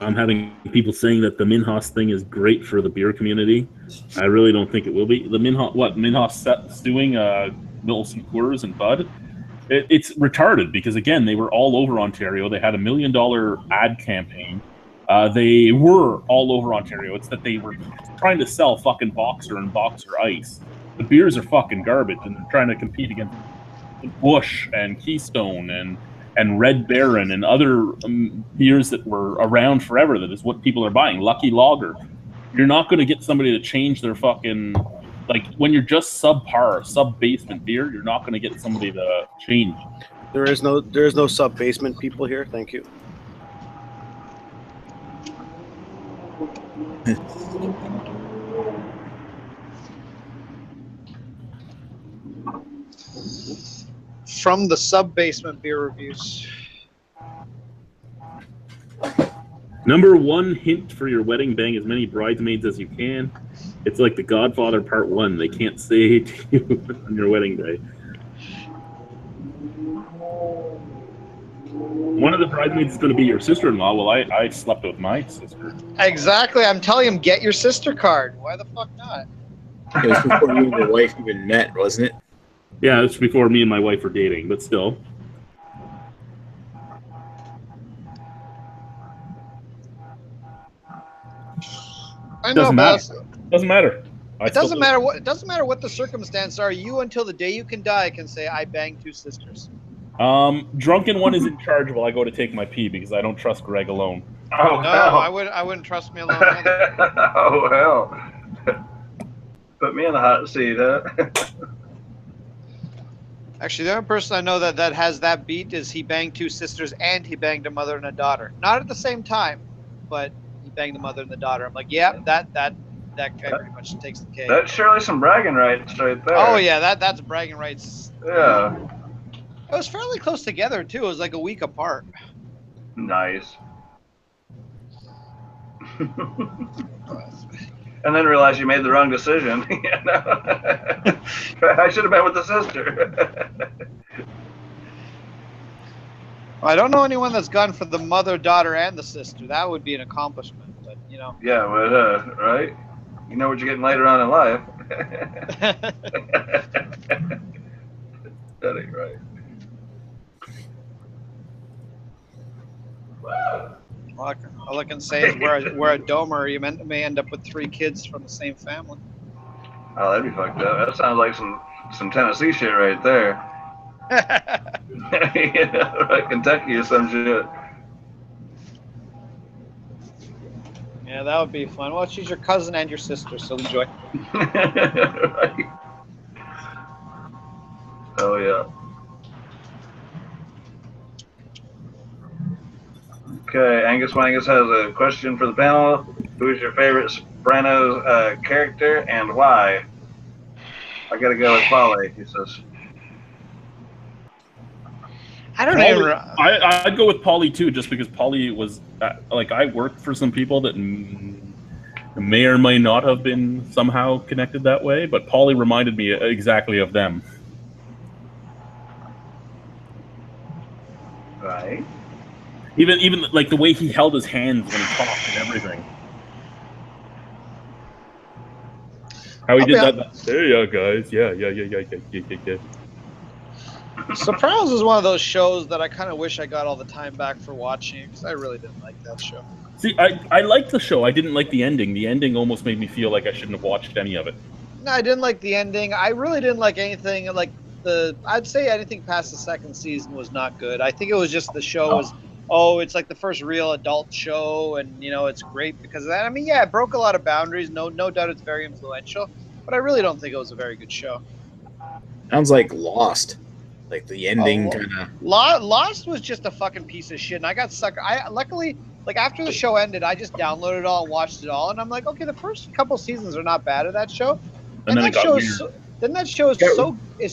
I'm having people saying that the Minhas thing is great for the beer community. I really don't think it will be. The Minhas stewing Milton Coors and Bud. It's retarded because, again, they were all over Ontario. They had $1 million ad campaign. They were all over Ontario. It's that they were trying to sell fucking Boxer and Boxer Ice. The beers are fucking garbage, and they're trying to compete against Bush and Keystone and Red Baron and other beers that were around forever. That is what people are buying. Lucky Lager. You're not going to get somebody to change their fucking... Like, when you're just subpar, sub-basement beer, you're not going to get somebody to change. There is no sub-basement people here. Thank you. From the sub-basement beer reviews. Number one hint for your wedding: bang as many bridesmaids as you can. It's like The Godfather Part 1. They can't say to you on your wedding day. One of the bridesmaids is going to be your sister-in-law. Well, I slept with my sister. Exactly. I'm telling him, get your sister card. Why the fuck not? It was before you and your wife even met, wasn't it? Yeah, it's before me and my wife were dating, but still. I know, Doesn't matter. Doesn't matter. It doesn't matter what the circumstances are. You, until the day you can die, can say, I banged 2 sisters. Drunken one is in charge while I go to take my pee because I don't trust Greg alone. Oh, No, hell. I wouldn't trust me alone either. Oh, hell. Put me in the hot seat, huh? Actually, the only person I know that has that beat is he banged 2 sisters and he banged a mother and a daughter. Not at the same time, but he banged the mother and the daughter. I'm like, yeah, that guy pretty much takes the cake. That's surely some bragging rights right there. Oh yeah, that's bragging rights. Yeah. It was fairly close together too. It was like a week apart. Nice. And then realize you made the wrong decision. I should have been with the sister. I don't know anyone that's gone for the mother, daughter, and the sister. That would be an accomplishment, but you know. Yeah, but right? You know what you're getting later on in life. That ain't right. All I can say is we're a domer. You may end up with 3 kids from the same family. Oh, that'd be fucked up. That sounds like some Tennessee shit right there. Like Kentucky or some shit. Yeah, that would be fun. Well, she's your cousin and your sister, so enjoy. Right. Oh yeah. Okay, Angus Wangus has a question for the panel. Who's your favorite Sopranos character and why? I gotta go with Polly, he says. I don't Pauly, even. I'd go with Polly too, just because Polly was like, I worked for some people that may or may not have been somehow connected that way, but Polly reminded me exactly of them. Right. Even like the way he held his hands when he talked and everything. How he did that. Hey, yeah, guys. Yeah. Sopranos is one of those shows that I kind of wish I got all the time back for watching because I really didn't like that show. See, I liked the show. I didn't like the ending. The ending almost made me feel like I shouldn't have watched any of it. No, I didn't like the ending. I really didn't like anything. Like I'd say anything past the 2nd season was not good. I think it was just the show was, it's like the first real adult show, and you know it's great because of that. I mean, it broke a lot of boundaries. No doubt, it's very influential, but I really don't think it was a very good show. Sounds like Lost. Like the ending kind of. Lost was just a fucking piece of shit, and I got sucker. I luckily, like after the show ended, I just downloaded it all and watched it all, and I'm like, okay, the first couple seasons are not bad of that show, And then that it got show weird. that show is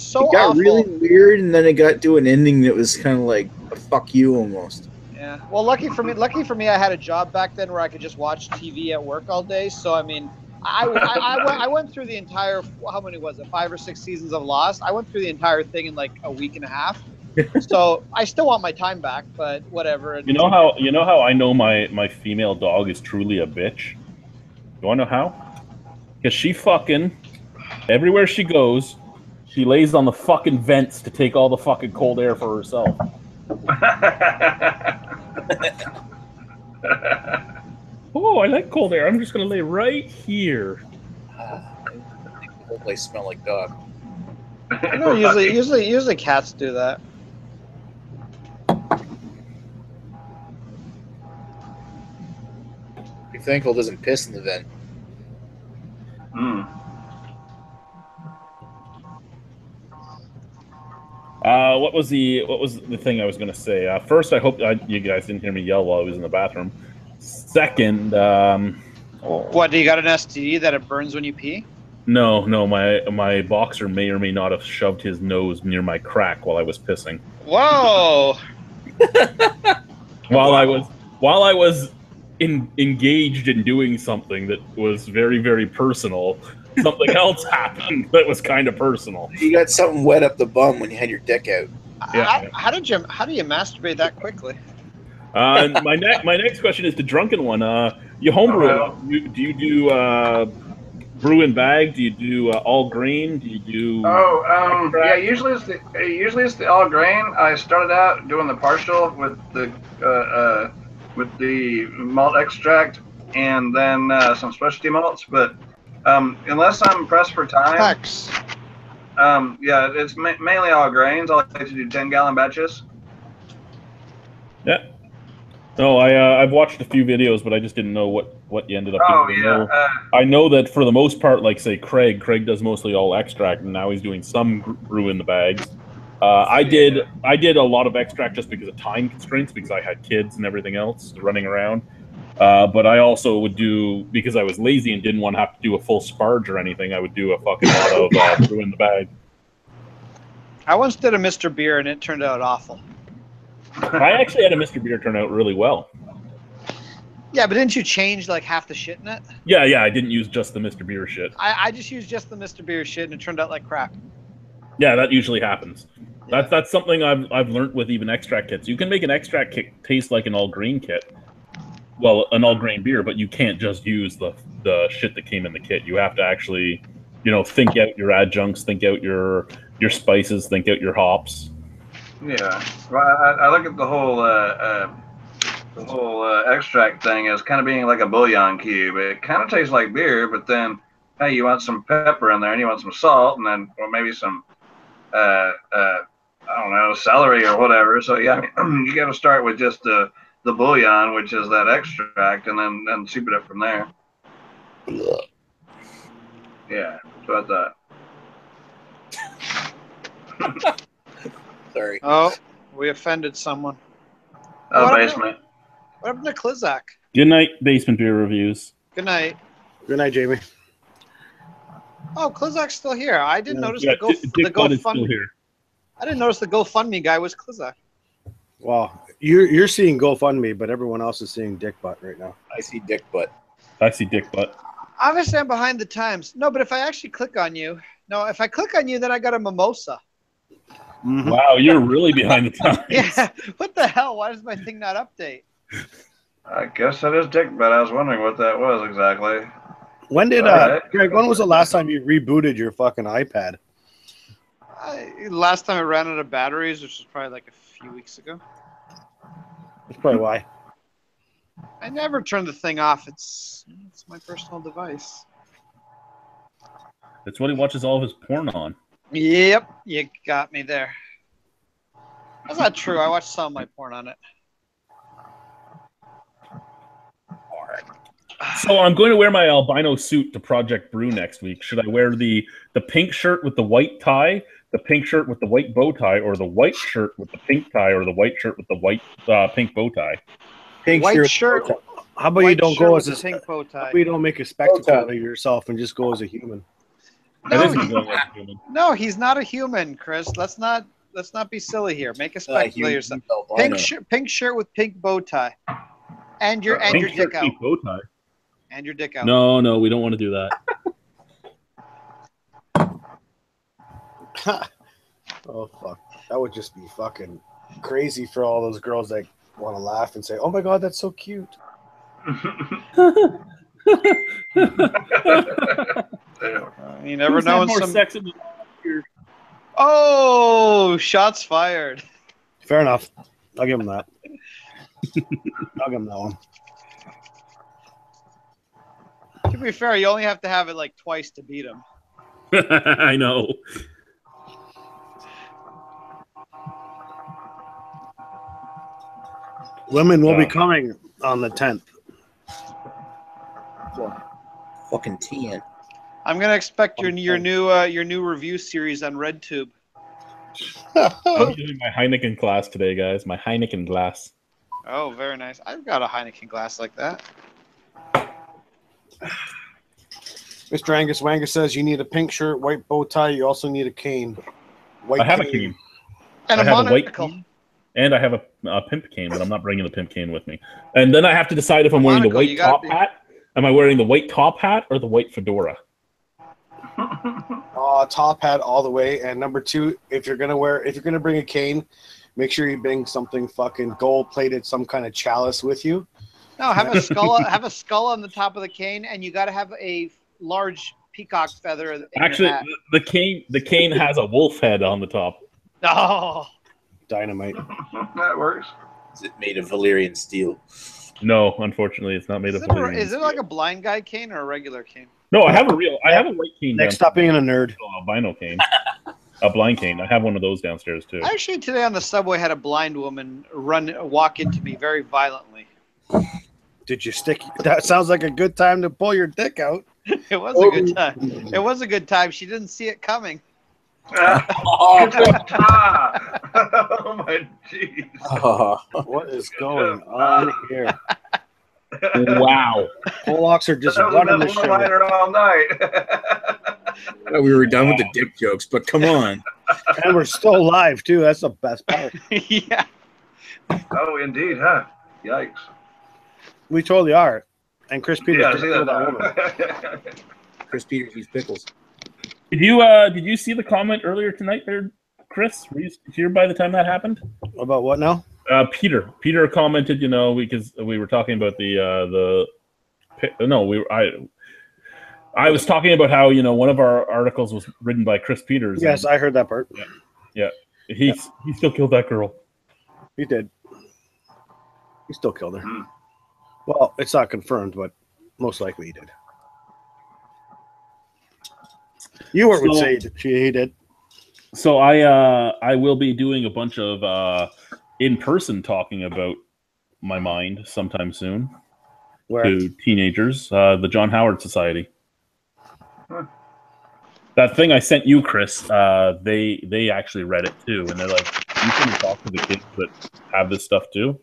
so It got awful. really weird, and then it got to an ending that was kind of like a fuck you almost. Yeah. Well, lucky for me, I had a job back then where I could just watch TV at work all day. So I mean, I went through the entire, how many was it, 5 or 6 seasons of Lost. I went through the entire thing in like a week and a half. So I still want my time back, but whatever. You know how I know my female dog is truly a bitch? You want to know how? Because she fucking, everywhere she goes, she lays on the fucking vents to take all the fucking cold air for herself. Oh, I like cold air. I'm just going to lay right here. The whole place smell like dog. No, usually cats do that. Be thankful it doesn't piss in the vent. What was the thing I was going to say? First, I hope you guys didn't hear me yell while I was in the bathroom. Second, What, do you got an STD that it burns when you pee? No, my boxer may or may not have shoved his nose near my crack while I was pissing. Whoa! While I was engaged in doing something that was very, very personal, something else happened that was kind of personal. You got something wet up the bum when you had your dick out. Yeah. How do you masturbate that quickly? My next question is the drunken one. You homebrew? Do you do brew in bag? Do you do all grain? Do you do? Yeah. Usually it's the all grain. I started out doing the partial with the malt extract and then some specialty malts. But unless I'm pressed for time, yeah, it's mainly all grains. I like to do 10-gallon batches. Yeah. No, I've watched a few videos, but I just didn't know what you ended up doing. I know that for the most part, like say Craig does mostly all extract, and now he's doing some brew in the bags. I did a lot of extract just because of time constraints, because I had kids and everything else running around. But I also would do, because I was lazy and didn't want to have to do a full sparge or anything, I would do a fucking lot of brew in the bag. I once did a Mr. Beer and it turned out awful. I actually had a Mr. Beer turn out really well. Yeah, but didn't you change like half the shit in it? Yeah, I didn't use just the Mr. Beer shit. I just used just the Mr. Beer shit and it turned out like crap. Yeah, that usually happens. Yeah. That's something I've learned with even extract kits. You can make an extract kit taste like an all grain kit. Well, an all grain beer, but you can't just use the shit that came in the kit. You have to actually, think out your adjuncts, think out your spices, think out your hops. Yeah, well, I look at the whole extract thing as kind of being like a bouillon cube. It kind of tastes like beer, but then hey, you want some pepper in there, and you want some salt, and then or maybe some I don't know, celery or whatever. So yeah, you got to start with just the bouillon, which is that extract, and then soup it up from there. Yeah, so that's that. Sorry. Oh, we offended someone. Basement. What happened to Klizak? Good night, Basement Beer Reviews. Good night. Good night, Jamie. Oh, Klizak's still here. I didn't notice Yeah, the Dick Butt is still GoFundMe. here. I didn't notice the GoFundMe guy was Klizak. Well, you're seeing GoFundMe, but everyone else is seeing Dick Butt right now. I see Dick Butt. I see Dick Butt. Obviously, I'm behind the times. No, but if I actually click on you, if I click on you, then I got a mimosa. Mm-hmm. Wow, you're really behind the times. Yeah, what the hell? Why does my thing not update? I guess that is Dick, but I was wondering what that was exactly. When did Right. Greg? When was the last time you rebooted your fucking iPad? Last time I ran out of batteries, which was probably like a few weeks ago. That's probably why. I never turn the thing off. It's my personal device. That's what he watches all of his porn on. Yep, you got me there. That's not true. I watched some of my porn on it. So I'm going to wear my albino suit to Project Brew next week. Should I wear the pink shirt with the white tie, the pink shirt with the white bow tie, or the white shirt with the pink tie, or the white shirt with the white pink bow tie? Pink White shirt. shirt. How about you White don't shirt go with as a a pink bow How tie. about you don't make a spectacle out of yourself and just go as a human? That is No, me going as a human. no, he's not a human, Chris. Let's not be silly here. Make a spectacle of yourself. Pink shirt with pink bow tie, and your Pink dick shirt, out, pink bow tie. and your dick out. No, we don't want to do that. Oh fuck, that would just be fucking crazy for all those girls that want to laugh and say, "Oh my god, that's so cute." You never Who's know. had more Some... sex in the Oh, shots fired. Fair enough. I'll give him that. I'll give him that one. To be fair, you only have to have it like twice to beat him. I know. Women will be coming on the 10th. Fucking 10. I'm gonna expect your new review series on RedTube. I'm doing my Heineken glass today, guys. My Heineken glass. Oh, very nice. I've got a Heineken glass like that. Mr. Angus Wanger says you need a pink shirt, white bow tie. You also need a cane. White I have a cane. And I a have monocle. a white cane, and I have a pimp cane, but I'm not bringing the pimp cane with me. And then I have to decide if I'm wearing the white top hat. Am I wearing the white top hat or the white fedora? Top hat all the way. And number two, if you're gonna bring a cane, make sure you bring something fucking gold plated, some kind of chalice with you. No, have a skull. Have a skull on the top of the cane, and you got to have a large peacock feather. In Actually, your hat. the cane has a wolf head on the top. Oh, dynamite. That works. Is it made of Valyrian steel? No, unfortunately, it's not made of Valyrian is it steel. like a blind guy cane or a regular cane? No, I have a white cane. Next, stop being a nerd. Albino cane. A blind cane. I have one of those downstairs too. Actually, today on the subway, had a blind woman walk into me very violently. Did you stick? That sounds like a good time to pull your dick out. It was a good time. It was a good time. She didn't see it coming. Oh my jeez. What is going on here? Wow. Polacks are just running the show. All night. We were done with the dip jokes, but come on. And we're still live too. That's the best part. Yeah. Oh, indeed, huh? Yikes. We totally are. And Chris Peters Yeah, just see killed that that. woman. Chris Peters eats pickles. Did you see the comment earlier tonight there, Chris? Were you here by the time that happened? About what now? Peter commented, because we were talking about I was talking about how, one of our articles was written by Chris Peters. Yes, I heard that part. Yeah. He still killed that girl. He did. He still killed her. Well, it's not confirmed, but most likely he did. Ewart would say he did. So I will be doing a bunch of in-person talking about my mind sometime soon. Where? To teenagers, the John Howard Society. That thing I sent you, Chris, they actually read it too, and they're like, "You can talk to the kids that have this stuff too."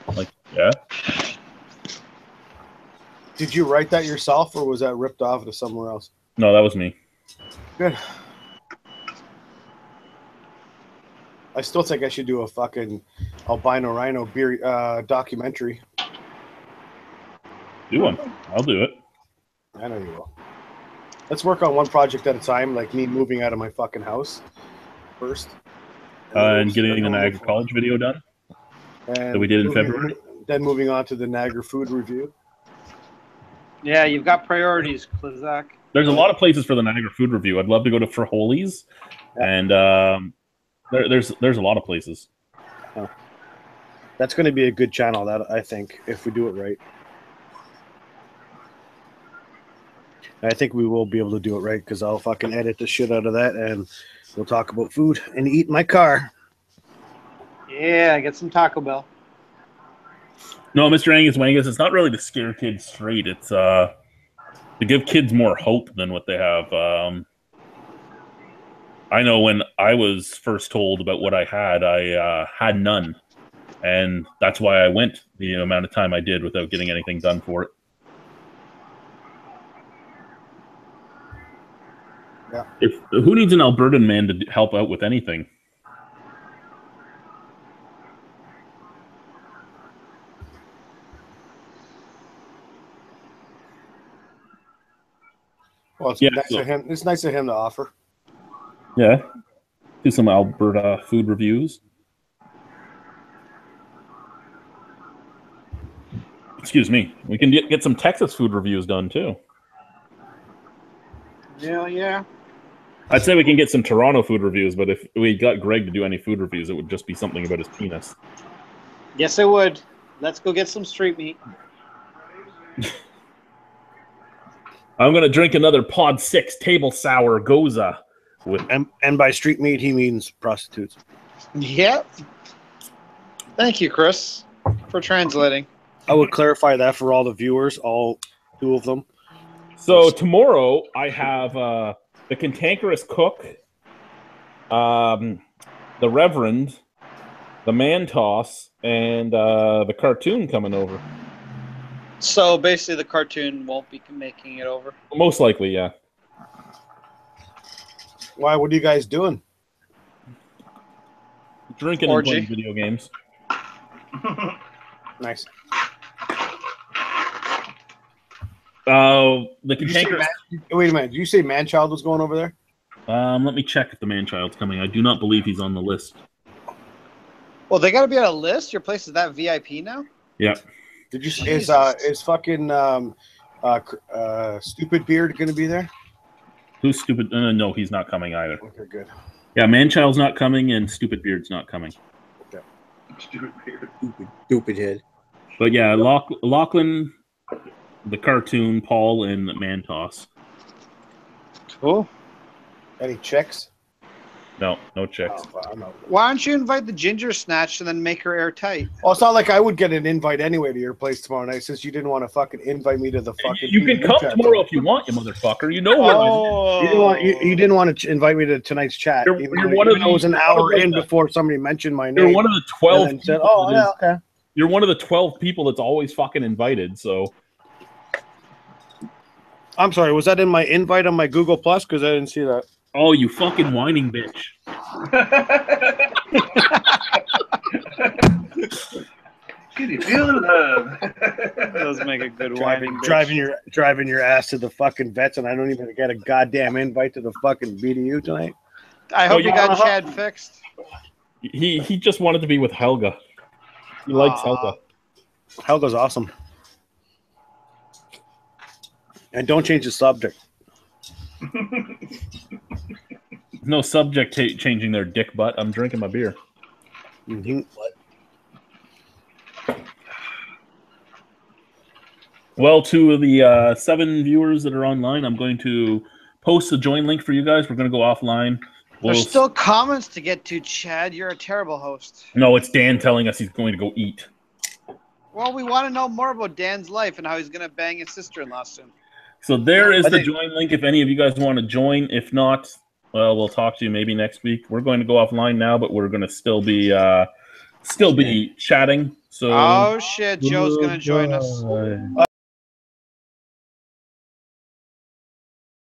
I'm like, yeah. Did you write that yourself, or was that ripped off to somewhere else? No, that was me. Good. I still think I should do a fucking albino rhino beer documentary. Do one. I'll do it. I know you will. Let's work on one project at a time, like me moving out of my fucking house first. And getting the Niagara College video done that we did in February. Then moving on to the Niagara food review. Yeah, you've got priorities, Klizak. There's a lot of places for the Niagara food review. I'd love to go to Frijoles, and there's a lot of places. Oh. That's going to be a good channel, that I think, if we do it right. I think we will be able to do it right, because I'll fucking edit the shit out of that, and we'll talk about food and eat in my car. Yeah, get some Taco Bell. No, Mr. Angus Wangus, it's not really to scare kids straight. It's to give kids more hope than what they have. I know when I was first told about what I had none. And that's why I went the amount of time I did without getting anything done for it. Yeah. Who needs an Albertan man to help out with anything? Well, it's Yeah, nice of him. It's nice of him to offer. Yeah. Do some Alberta food reviews. Excuse me. We can get some Texas food reviews done too. Yeah. I'd say we can get some Toronto food reviews, but if we got Greg to do any food reviews, it would just be something about his penis. Yes, it would. Let's go get some street meat. I'm going to drink another Pod 6 table sour Goza. And by street meat, he means prostitutes. Yep. Thank you, Chris, for translating. I would clarify that for all the viewers, all 2 of them. So tomorrow I have the Cantankerous Cook, the Reverend, the Man Toss, and the Cartoon coming over. So basically the cartoon won't be making it over? Most likely, yeah. Why? What are you guys doing? Drinking and playing video games. Nice. The Cantankerous... Wait a minute. Did you say Manchild was going over there? Let me check if the Manchild's coming. I do not believe he's on the list. Well, they got to be on a list? Your place is that VIP now? Yeah. Did you? Is fucking Stupid Beard going to be there? Who's Stupid? No, he's not coming either. Okay, good. Yeah, Manchild's not coming, and Stupid Beard's not coming. Okay. Stupid Beard. Stupid head. But yeah, Lachlan, the Cartoon, Paul, and Mantos. Cool. Any chicks? No chicks. No. Why don't you invite the Ginger Snatch and then make her airtight? Well, it's not like I would get an invite anyway to your place tomorrow night since you didn't want to fucking invite me to the fucking... You can come tomorrow if you want, you motherfucker. You know where you didn't want to invite me to tonight's chat. You're one of it was an hour in before somebody mentioned my name. You're one of the 12 and said, "Oh, yeah, okay." You're one of the 12 people that's always fucking invited, so... I'm sorry, was that in my invite on my Google Plus? Because I didn't see that. Oh, you fucking whining bitch. Can you feel the love? That does make a good whining bitch. driving your ass to the fucking vets, and I don't even get a goddamn invite to the fucking BDU tonight. I hope you got Chad fixed. He just wanted to be with Helga. He likes Helga. Helga's awesome. And don't change the subject. No subject changing their dick butt. I'm drinking my beer. Mm-hmm. Well, to the 7 viewers that are online, I'm going to post the join link for you guys. We're going to go offline. There's still comments to get to, Chad. You're a terrible host. No, it's Dan telling us he's going to go eat. Well, we want to know more about Dan's life and how he's going to bang his sister-in-law soon. So there is the join link if any of you guys want to join. If not, well, we'll talk to you maybe next week. We're going to go offline now, but we're going to still be chatting. So oh shit, Joe's going to join us.